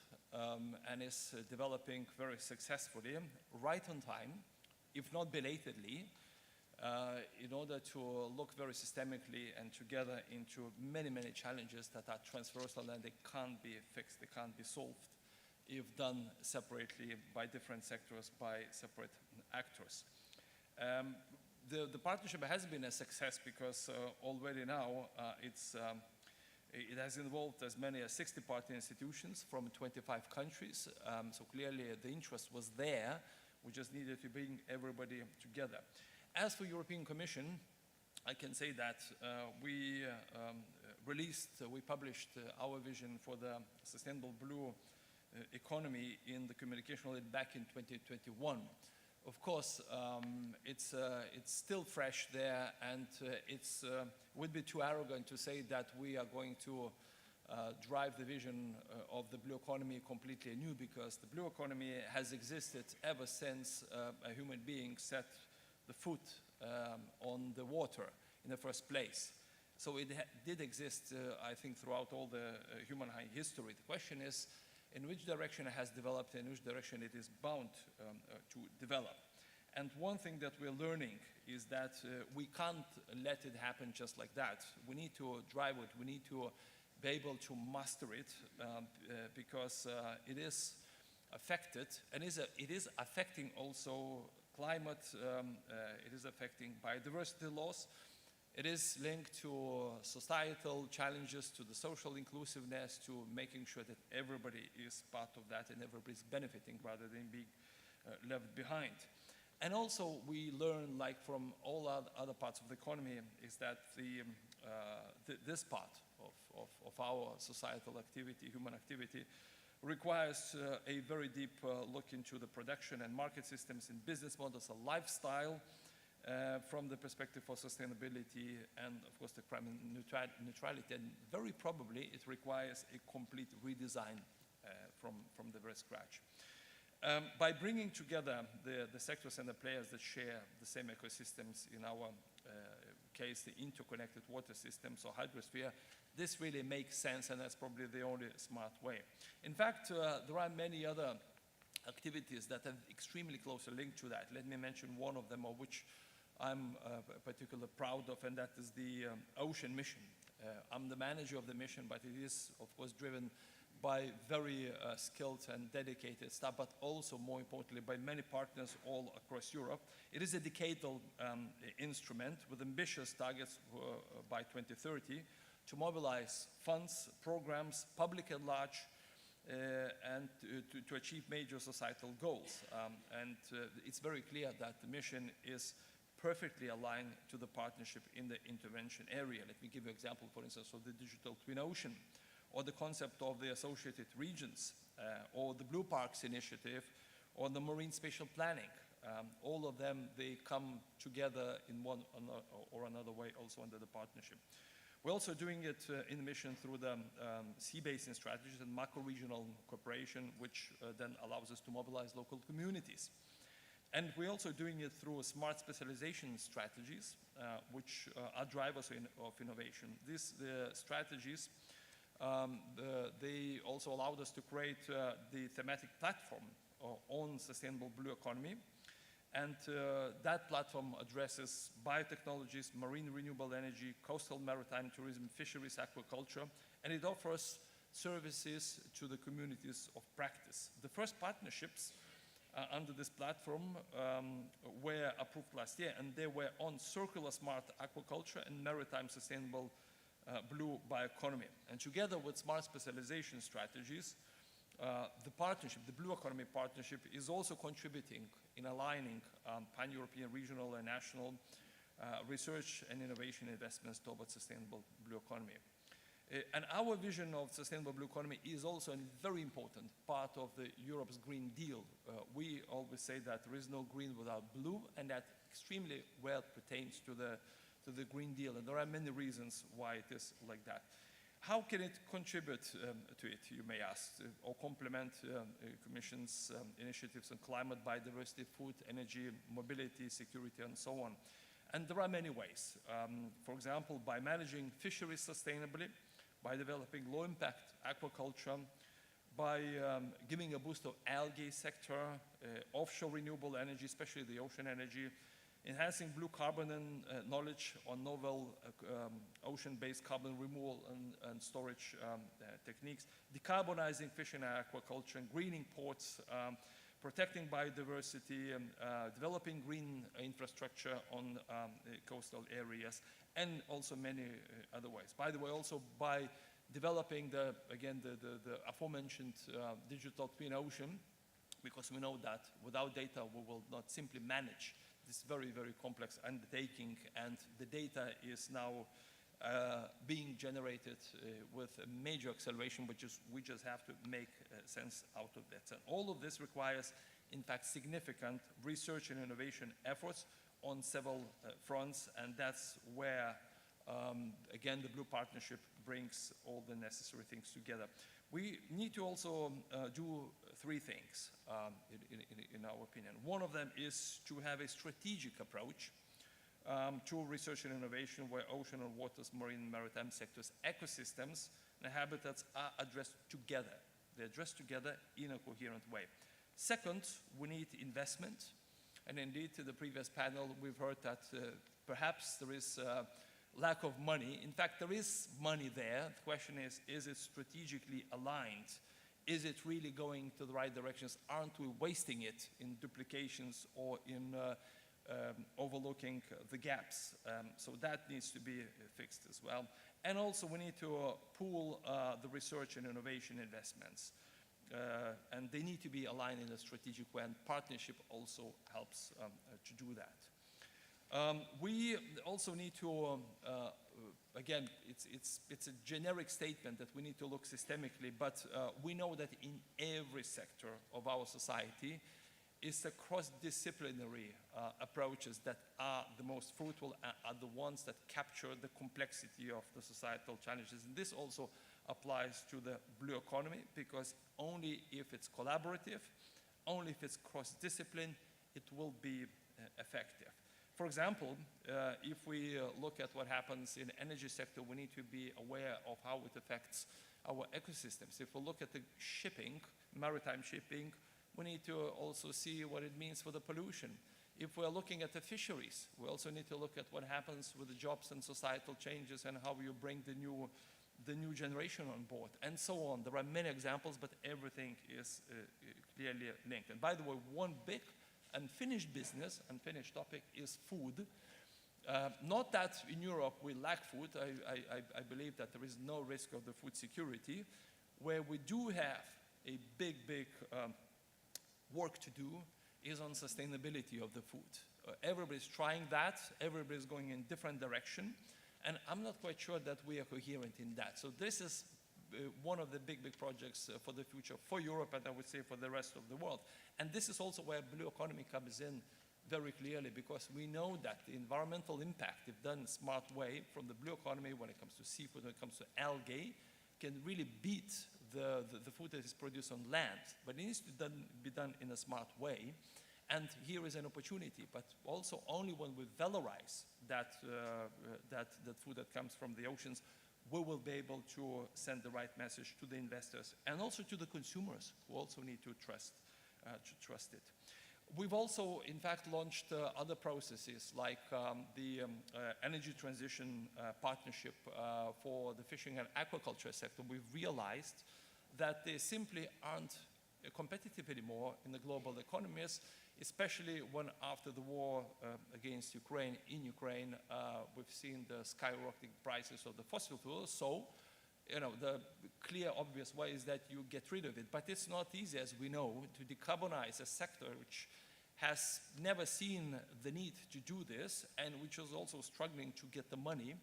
and is developing very successfully, right on time, if not belatedly, in order to look very systemically and together into many, many challenges that are transversal and they can't be fixed, they can't be solved if done separately by different sectors, by separate actors. The partnership has been a success because already now it has involved as many as 60 partner institutions from 25 countries. So clearly the interest was there. We just needed to bring everybody together. As for European Commission, I can say that we published our vision for the sustainable blue economy in the communication back in 2021. Of course, it's still fresh there, and it would be too arrogant to say that we are going to drive the vision of the blue economy completely anew, because the blue economy has existed ever since a human being set the foot on the water in the first place. So it did exist, I think, throughout all the human history. The question is, in which direction it has developed and in which direction it is bound to develop. And one thing that we're learning is that we can't let it happen just like that. We need to drive it, we need to be able to master it because it is affected, and it is affecting also climate, it is affecting biodiversity loss. It is linked to societal challenges, to the social inclusiveness, to making sure that everybody is part of that and everybody is benefiting rather than being left behind. And also we learn, like from all other parts of the economy, is that this part of our societal activity, human activity, requires a very deep look into the production and market systems and business models, a lifestyle, from the perspective of sustainability and, of course, the climate neutrality. And very probably it requires a complete redesign from the very scratch. By bringing together the sectors and the players that share the same ecosystems, in our case, the interconnected water systems or hydrosphere, this really makes sense, and that's probably the only smart way. In fact, there are many other activities that are extremely closely linked to that. Let me mention one of them, of which I'm particularly proud of, and that is the Ocean Mission. I'm the manager of the mission, but it is, of course, driven by very skilled and dedicated staff, but also, more importantly, by many partners all across Europe. It is a decadal instrument with ambitious targets by 2030 to mobilize funds, programs, public at large, and to achieve major societal goals. It's very clear that the mission is perfectly aligned to the partnership in the intervention area. Let me give you an example, for instance, of the Digital Twin Ocean, or the concept of the associated regions, or the Blue Parks initiative, or the marine spatial planning. All of them, they come together in one or another way also under the partnership. We're also doing it in the mission through the sea basin strategies and macro-regional cooperation, which then allows us to mobilize local communities. And we're also doing it through smart specialization strategies, which are drivers of innovation. These strategies, they also allowed us to create the thematic platform on sustainable blue economy. And that platform addresses biotechnologies, marine renewable energy, coastal maritime tourism, fisheries, aquaculture, and it offers services to the communities of practice. The first partnerships under this platform were approved last year, and they were on circular smart aquaculture and maritime sustainable blue bioeconomy. And together with smart specialization strategies, the partnership, the Blue Economy Partnership, is also contributing in aligning pan-European, regional, and national research and innovation investments towards sustainable blue economy. And our vision of sustainable blue economy is also a very important part of the Europe's Green Deal. We always say that there is no green without blue, and that extremely well pertains to the Green Deal. And there are many reasons why it is like that. How can it contribute to it, you may ask, or complement Commission's initiatives on climate, biodiversity, food, energy, mobility, security, and so on? And there are many ways. For example, by managing fisheries sustainably, by developing low-impact aquaculture, by giving a boost to algae sector, offshore renewable energy, especially the ocean energy, enhancing blue carbon and knowledge on novel ocean-based carbon removal and storage techniques, decarbonizing fishing and aquaculture, and greening ports, protecting biodiversity, developing green infrastructure on coastal areas, and also many other ways. By the way, also by developing the aforementioned digital twin ocean, because we know that without data we will not simply manage this very, very complex undertaking, and the data is now being generated with a major acceleration, we just have to make sense out of that. And all of this requires, in fact, significant research and innovation efforts on several fronts, and that's where, again, the Blue Partnership brings all the necessary things together. We need to also do three things, in our opinion. One of them is to have a strategic approach to research and innovation where ocean and waters, marine and maritime sectors, ecosystems, and habitats are addressed together. They're addressed together in a coherent way. Second, we need investment. And indeed, to the previous panel, we've heard that perhaps there is lack of money. In fact, there is money there. The question is it strategically aligned? Is it really going to the right directions? Aren't we wasting it in duplications or in overlooking the gaps? So that needs to be fixed as well. And also we need to pool the research and innovation investments. And they need to be aligned in a strategic way, and partnership also helps to do that. We also need to, again, it's a generic statement that we need to look systemically, but we know that in every sector of our society, it's the cross-disciplinary approaches that are the most fruitful, are the ones that capture the complexity of the societal challenges. And this also applies to the blue economy, because only if it's collaborative, only if it's cross-discipline, it will be effective. For example, if we look at what happens in the energy sector, we need to be aware of how it affects our ecosystems. If we look at the shipping, maritime shipping, we need to also see what it means for the pollution. If we're looking at the fisheries, we also need to look at what happens with the jobs and societal changes and how you bring the new generation on board, and so on. There are many examples, but everything is clearly linked. And by the way, one big unfinished business, unfinished topic is food. Not that in Europe we lack food. I believe that there is no risk of the food security. Where we do have a big work to do is on sustainability of the food. Everybody's trying that. Everybody's going in different direction. And I'm not quite sure that we are coherent in that. So this is one of the big projects for the future for Europe, and I would say for the rest of the world. And this is also where blue economy comes in very clearly, because we know that the environmental impact, if done in a smart way, from the blue economy when it comes to seafood, when it comes to algae, can really beat the food that is produced on land. But it needs to be done in a smart way. And here is an opportunity, but also only when we valorize that food that comes from the oceans, we will be able to send the right message to the investors and also to the consumers, who also need to trust it. We've also, in fact, launched other processes like the Energy Transition Partnership for the fishing and aquaculture sector. We've realized that they simply aren't competitive anymore in the global economies, especially when after the war against Ukraine, we've seen the skyrocketing prices of the fossil fuels. So you know, the clear, obvious way is that you get rid of it. But it's not easy, as we know, to decarbonize a sector which has never seen the need to do this and which is also struggling to get the money,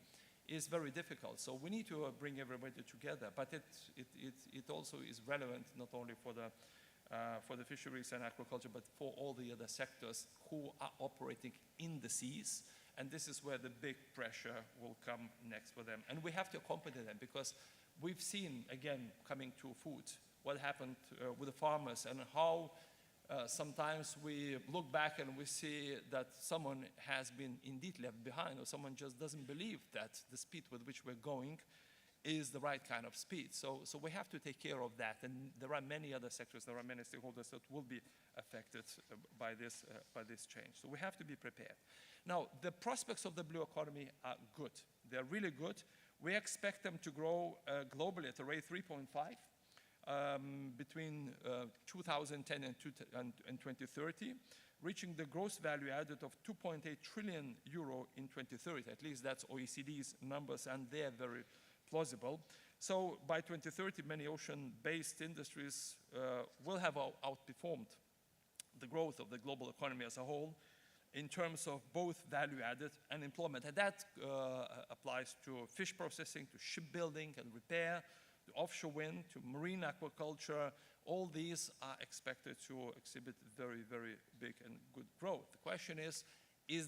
is very difficult. So we need to bring everybody together. But it also is relevant not only for the fisheries and aquaculture, but for all the other sectors who are operating in the seas. And this is where the big pressure will come next for them. And we have to accompany them, because we've seen, again, coming to food, what happened with the farmers and how sometimes we look back and we see that someone has been indeed left behind, or someone just doesn't believe that the speed with which we're going is the right kind of speed. So we have to take care of that. And there are many other sectors, there are many stakeholders that will be affected by this change. So we have to be prepared. Now, the prospects of the blue economy are good. They're really good. We expect them to grow globally at a rate 3.5 between 2010 and 2030, reaching the gross value added of 2.8 trillion euro in 2030. At least that's OECD's numbers, and they're very plausible. So by 2030, many ocean-based industries will have outperformed the growth of the global economy as a whole in terms of both value added and employment. And that applies to fish processing, to shipbuilding and repair, to offshore wind, to marine aquaculture. All these are expected to exhibit very, very big and good growth. The question is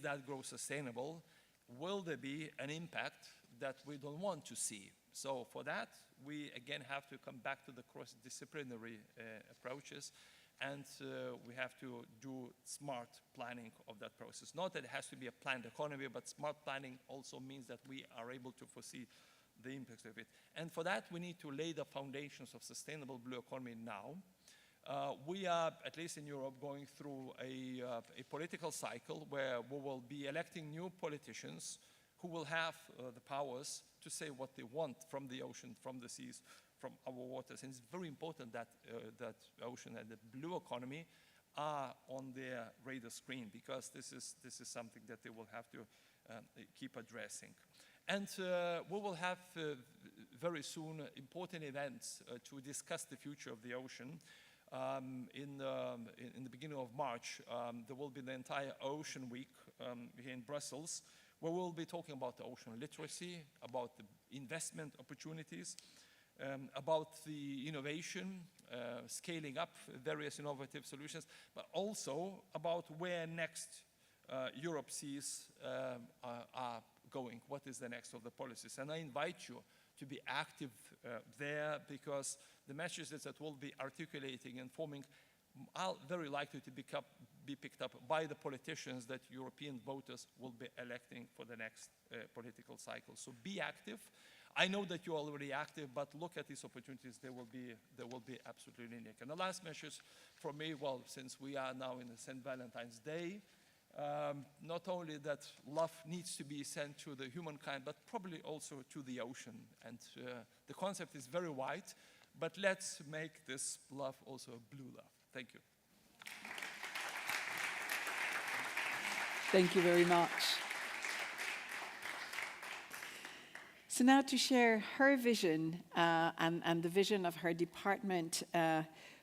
that growth sustainable? Will there be an impact that we don't want to see? So for that, we again have to come back to the cross-disciplinary approaches, and we have to do smart planning of that process. Not that it has to be a planned economy, but smart planning also means that we are able to foresee the impacts of it. And for that, we need to lay the foundations of sustainable blue economy now. We are, at least in Europe, going through a political cycle where we will be electing new politicians who will have the powers to say what they want from the ocean, from the seas, from our waters. And it's very important that that ocean and the blue economy are on their radar screen, because this is something that they will have to keep addressing. And we will have very soon important events to discuss the future of the ocean. In the beginning of March, there will be the entire Ocean Week here in Brussels, where we'll be talking about the ocean literacy, about the investment opportunities, about the innovation, scaling up various innovative solutions, but also about where next Europe sees are going, what is the next of the policies. And I invite you to be active there, because the messages that we'll be articulating and forming are very likely to be picked up by the politicians that European voters will be electing for the next political cycle. So be active. I know that you're already active, but look at these opportunities. They will be absolutely unique. And the last message from me, well, since we are now in the St. Valentine's Day, not only that love needs to be sent to the humankind, but probably also to the ocean. And the concept is very wide, but let's make this love also a blue love. Thank you. Thank you very much. So now to share her vision and the vision of her department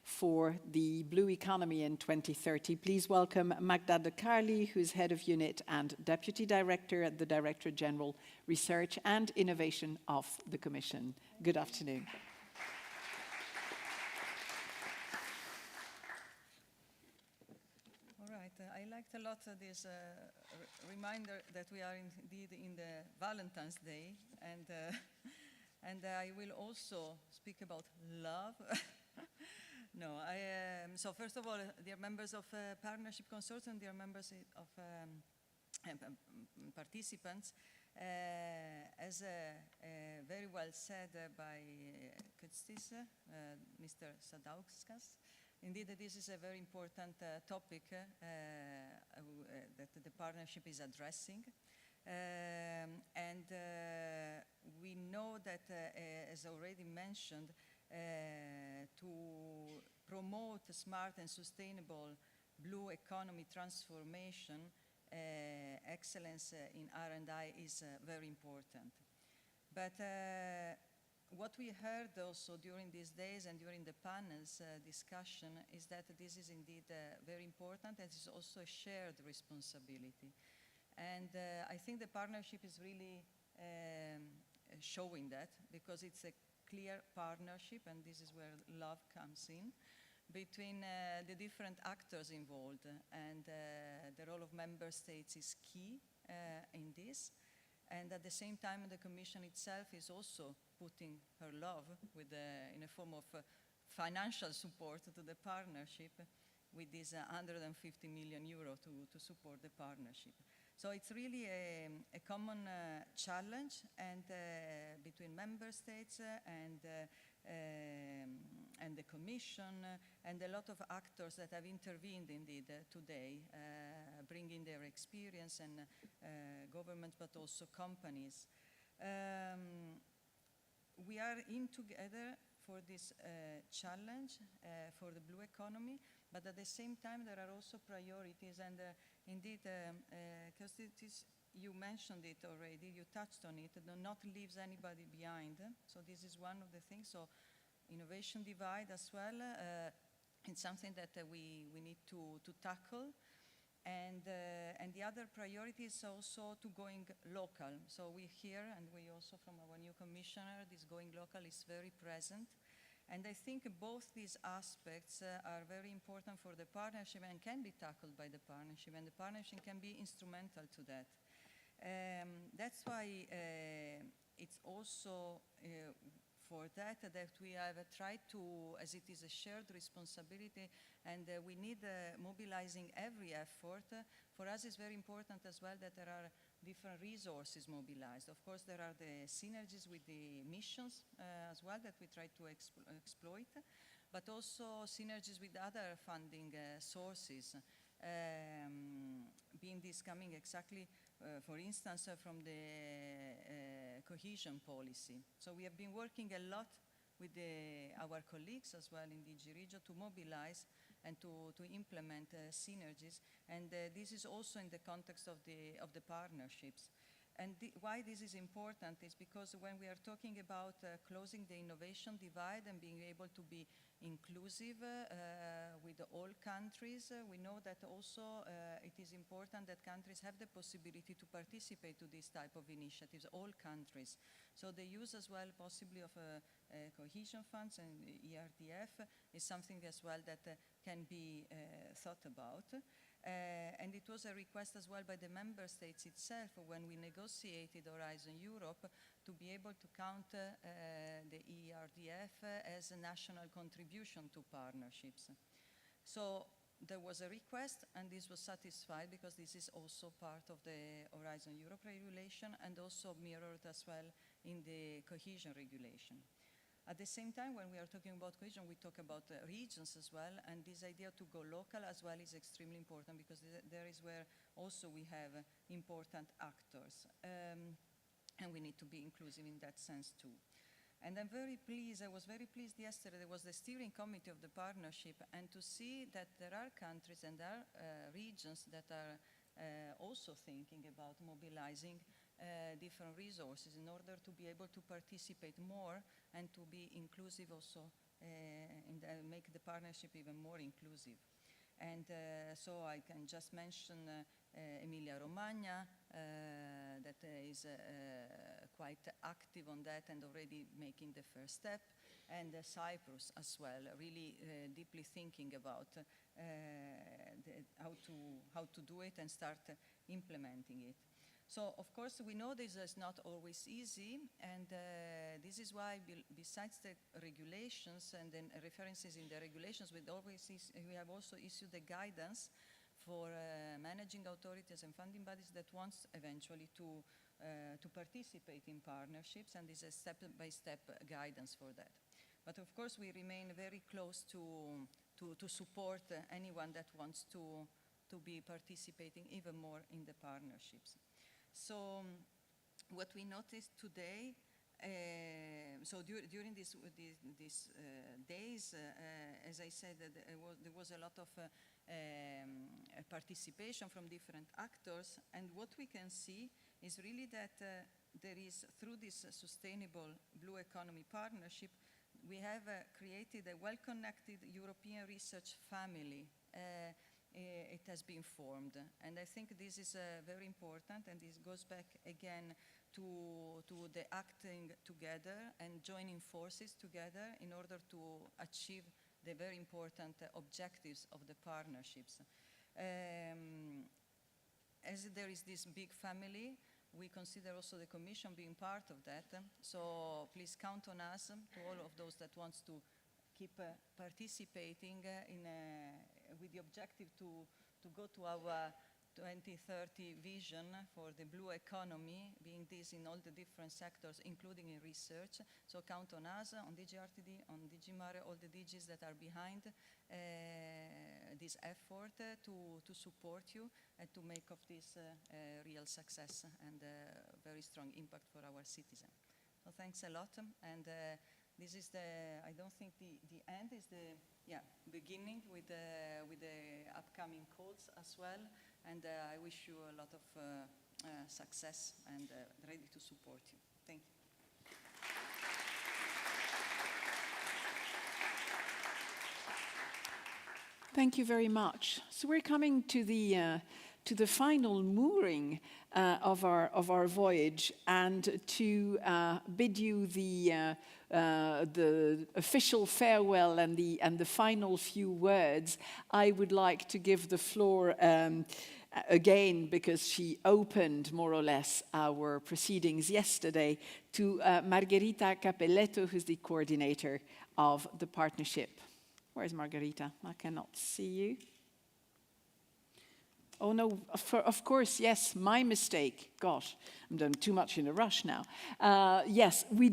for the blue economy in 2030, please welcome Magda de Carli, who's Head of Unit and Deputy Director at the Directorate General Research and Innovation of the Commission. Good afternoon. All right, I liked a lot this reminder that we are indeed in the Valentine's Day, and I will also speak about love. No, so first of all, dear members of Partnership Consortium, dear members of participants, as very well said by Kęstutis, Mr. Sadauskas, indeed this is a very important topic that the partnership is addressing. And we know that, as already mentioned, to promote a smart and sustainable blue economy transformation, excellence in R&I is very important. But what we heard also during these days and during the panel's discussion is that this is indeed very important, and it's also a shared responsibility. And I think the partnership is really showing that, because it's a clear partnership, and this is where love comes in, between the different actors involved. And the role of member states is key in this. And at the same time, the Commission itself is also putting her love in a form of financial support to the partnership, with this 150 million euro to support the partnership. So it's really a common challenge, and between member states and the Commission, and a lot of actors that have intervened indeed today, bringing their experience, and government, but also companies. We are in together for this challenge for the blue economy, but at the same time there are also priorities, and indeed, Kęstutis, you mentioned it already, you touched on it, do not leave anybody behind. So this is one of the things. So innovation divide as well, it's something that we need to tackle. And the other priority is also to going local. So we hear, and we also from our new commissioner, this going local is very present. And I think both these aspects are very important for the partnership and can be tackled by the partnership, and the partnership can be instrumental to that. That's why it's also for that we have tried to, as it is a shared responsibility, and we need mobilizing every effort. For us, it's very important as well that there are different resources mobilized. Of course, there are the synergies with the missions as well that we try to exploit, but also synergies with other funding sources, being this coming exactly, for instance, from the cohesion policy. So we have been working a lot with our colleagues as well in DG Regio to mobilize and to implement synergies. And this is also in the context of the partnerships. And why this is important is because when we are talking about closing the innovation divide and being able to be inclusive with all countries, we know that also it is important that countries have the possibility to participate to this type of initiatives, all countries. So the use as well possibly of cohesion funds and ERDF is something as well that can be thought about. And it was a request as well by the member states itself when we negotiated Horizon Europe to be able to count the ERDF as a national contribution to partnerships. So there was a request, and this was satisfied because this is also part of the Horizon Europe regulation and also mirrored as well in the cohesion regulation. At the same time, when we are talking about cohesion, we talk about regions as well, and this idea to go local as well is extremely important because there is where also we have important actors, and we need to be inclusive in that sense too. And I'm very pleased, I was very pleased yesterday, there was the steering committee of the partnership, and to see that there are countries and there are regions that are also thinking about mobilizing different resources in order to be able to participate more and to be inclusive also and make the partnership even more inclusive. And so I can just mention Emilia-Romagna that is quite active on that and already making the first step, and Cyprus as well, really deeply thinking about how to do it and start implementing it. So, of course, we know this is not always easy, and this is why, besides the regulations and then references in the regulations, we have also issued the guidance for managing authorities and funding bodies that wants eventually to participate in partnerships, and this is a step-by-step guidance for that. But, of course, we remain very close to support anyone that wants to be participating even more in the partnerships. So what we noticed today, so during these days, as I said, there was a lot of participation from different actors, and what we can see is really that there is, through this Sustainable Blue Economy Partnership, we have created a well-connected European research family. It has been formed, and I think this is very important, and this goes back again to the acting together and joining forces together in order to achieve the very important objectives of the partnerships. As there is this big family, we consider also the Commission being part of that. So please count on us, to all of those that wants to keep participating with the objective to go to our 2030 vision for the blue economy, being this in all the different sectors, including in research. So count on us, on DG RTD, on DG Mare, all the DGs that are behind this effort to support you and to make of this a real success and a very strong impact for our citizens. So thanks a lot, and this is I don't think the end is the beginning with the upcoming calls as well, and I wish you a lot of success and ready to support you. Thank you. Thank you very much. So we're coming to the final mooring of our voyage, and to bid you the official farewell and the final few words, I would like to give the floor again, because she opened more or less our proceedings yesterday, to Margherita Cappelletto, who's the coordinator of the partnership. Where's Margherita? I cannot see you. Oh no, of course, yes, my mistake. Gosh, I'm done too much in a rush now. Yes, we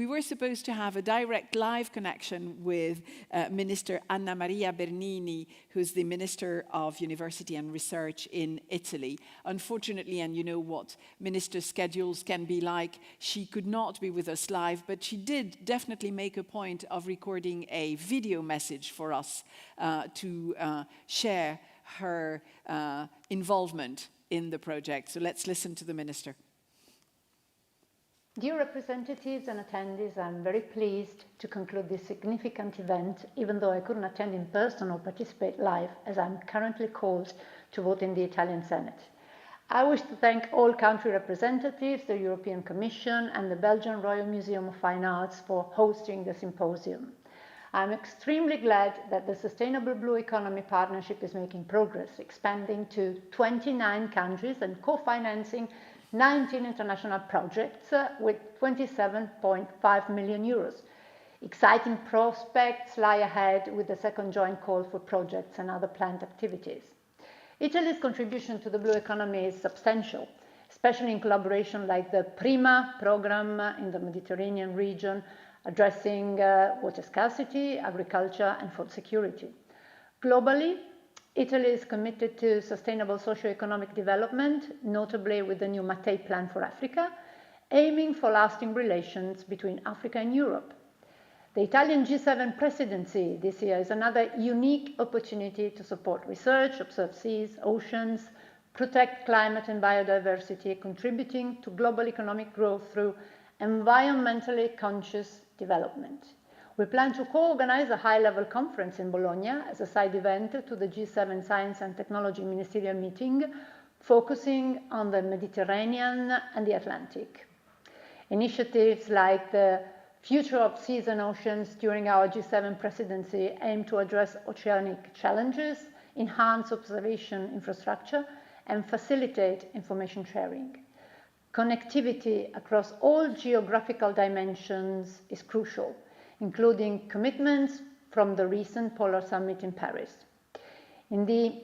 were supposed to have a direct live connection with Minister Anna Maria Bernini, who's the Minister of University and Research in Italy. Unfortunately, and you know what minister schedules can be like, she could not be with us live, but she did definitely make a point of recording a video message for us to share her involvement in the project. So let's listen to the Minister. Dear representatives and attendees, I'm very pleased to conclude this significant event, even though I couldn't attend in person or participate live, as I'm currently called to vote in the Italian Senate. I wish to thank all country representatives, the European Commission, and the Belgian Royal Museum of Fine Arts for hosting the symposium. I'm extremely glad that the Sustainable Blue Economy Partnership is making progress, expanding to 29 countries and co-financing 19 international projects with 27.5 million euros. Exciting prospects lie ahead with the second joint call for projects and other planned activities. Italy's contribution to the blue economy is substantial, especially in collaboration like the PRIMA program in the Mediterranean region, addressing water scarcity, agriculture, and food security. Globally, Italy is committed to sustainable socio-economic development, notably with the new Mattei Plan for Africa, aiming for lasting relations between Africa and Europe. The Italian G7 presidency this year is another unique opportunity to support research, observe seas, oceans, protect climate and biodiversity, contributing to global economic growth through environmentally conscious development. We plan to co-organize a high-level conference in Bologna as a side event to the G7 Science and Technology Ministerial Meeting, focusing on the Mediterranean and the Atlantic. Initiatives like the Future of Seas and Oceans during our G7 presidency aim to address oceanic challenges, enhance observation infrastructure, and facilitate information sharing. Connectivity across all geographical dimensions is crucial, including commitments from the recent Polar Summit in Paris. In the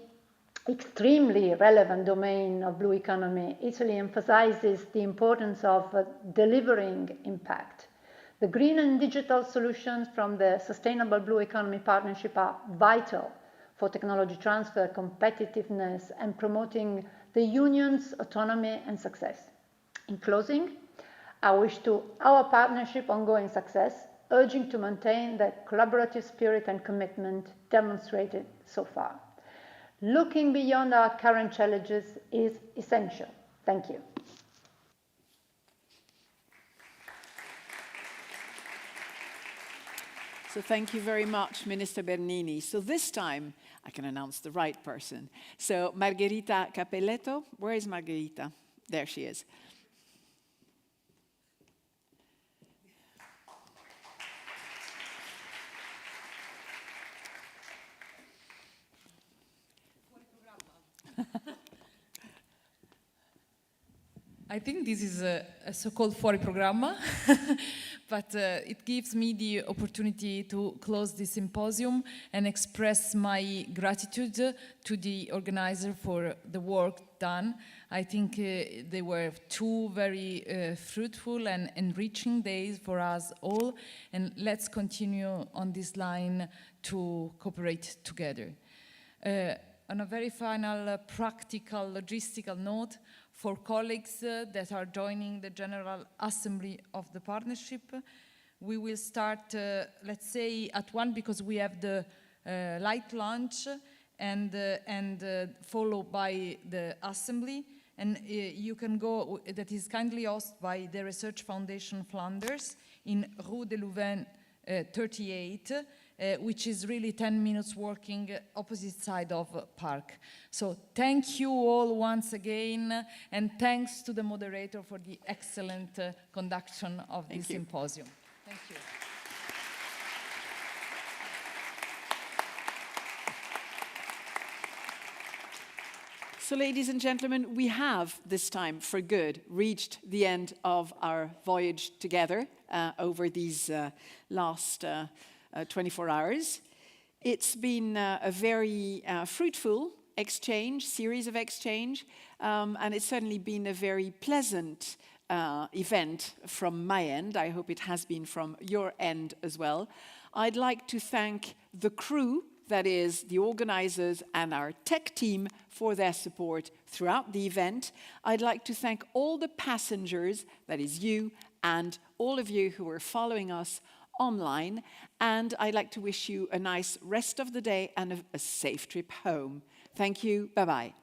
extremely relevant domain of blue economy, Italy emphasizes the importance of delivering impact. The green and digital solutions from the Sustainable Blue Economy Partnership are vital for technology transfer, competitiveness, and promoting the Union's autonomy and success. In closing, I wish to our partnership ongoing success, urging to maintain the collaborative spirit and commitment demonstrated so far. Looking beyond our current challenges is essential. Thank you. So thank you very much, Minister Bernini. So this time, I can announce the right person. So Margherita Capelletto, where is Margherita? There she is. I think this is a so-called fuori programma, but it gives me the opportunity to close this symposium and express my gratitude to the organizer for the work done. I think they were two very fruitful and enriching days for us all, and let's continue on this line to cooperate together. On a very final practical, logistical note, for colleagues that are joining the General Assembly of the Partnership, we will start, let's say, at 1 because we have the light lunch and followed by the assembly. And you can go, that is kindly hosted by the Research Foundation Flanders in Rue de Louvain 38, which is really 10 minutes walking opposite side of park. So thank you all once again, and thanks to the moderator for the excellent conduction of this symposium. Thank you. So ladies and gentlemen, we have this time for good reached the end of our voyage together over these last 24 hours. It's been a very fruitful series of exchange, and it's certainly been a very pleasant event from my end. I hope it has been from your end as well. I'd like to thank the crew, that is the organizers and our tech team, for their support throughout the event. I'd like to thank all the passengers, that is you, and all of you who are following us online. And I'd like to wish you a nice rest of the day and a safe trip home. Thank you. Bye-bye.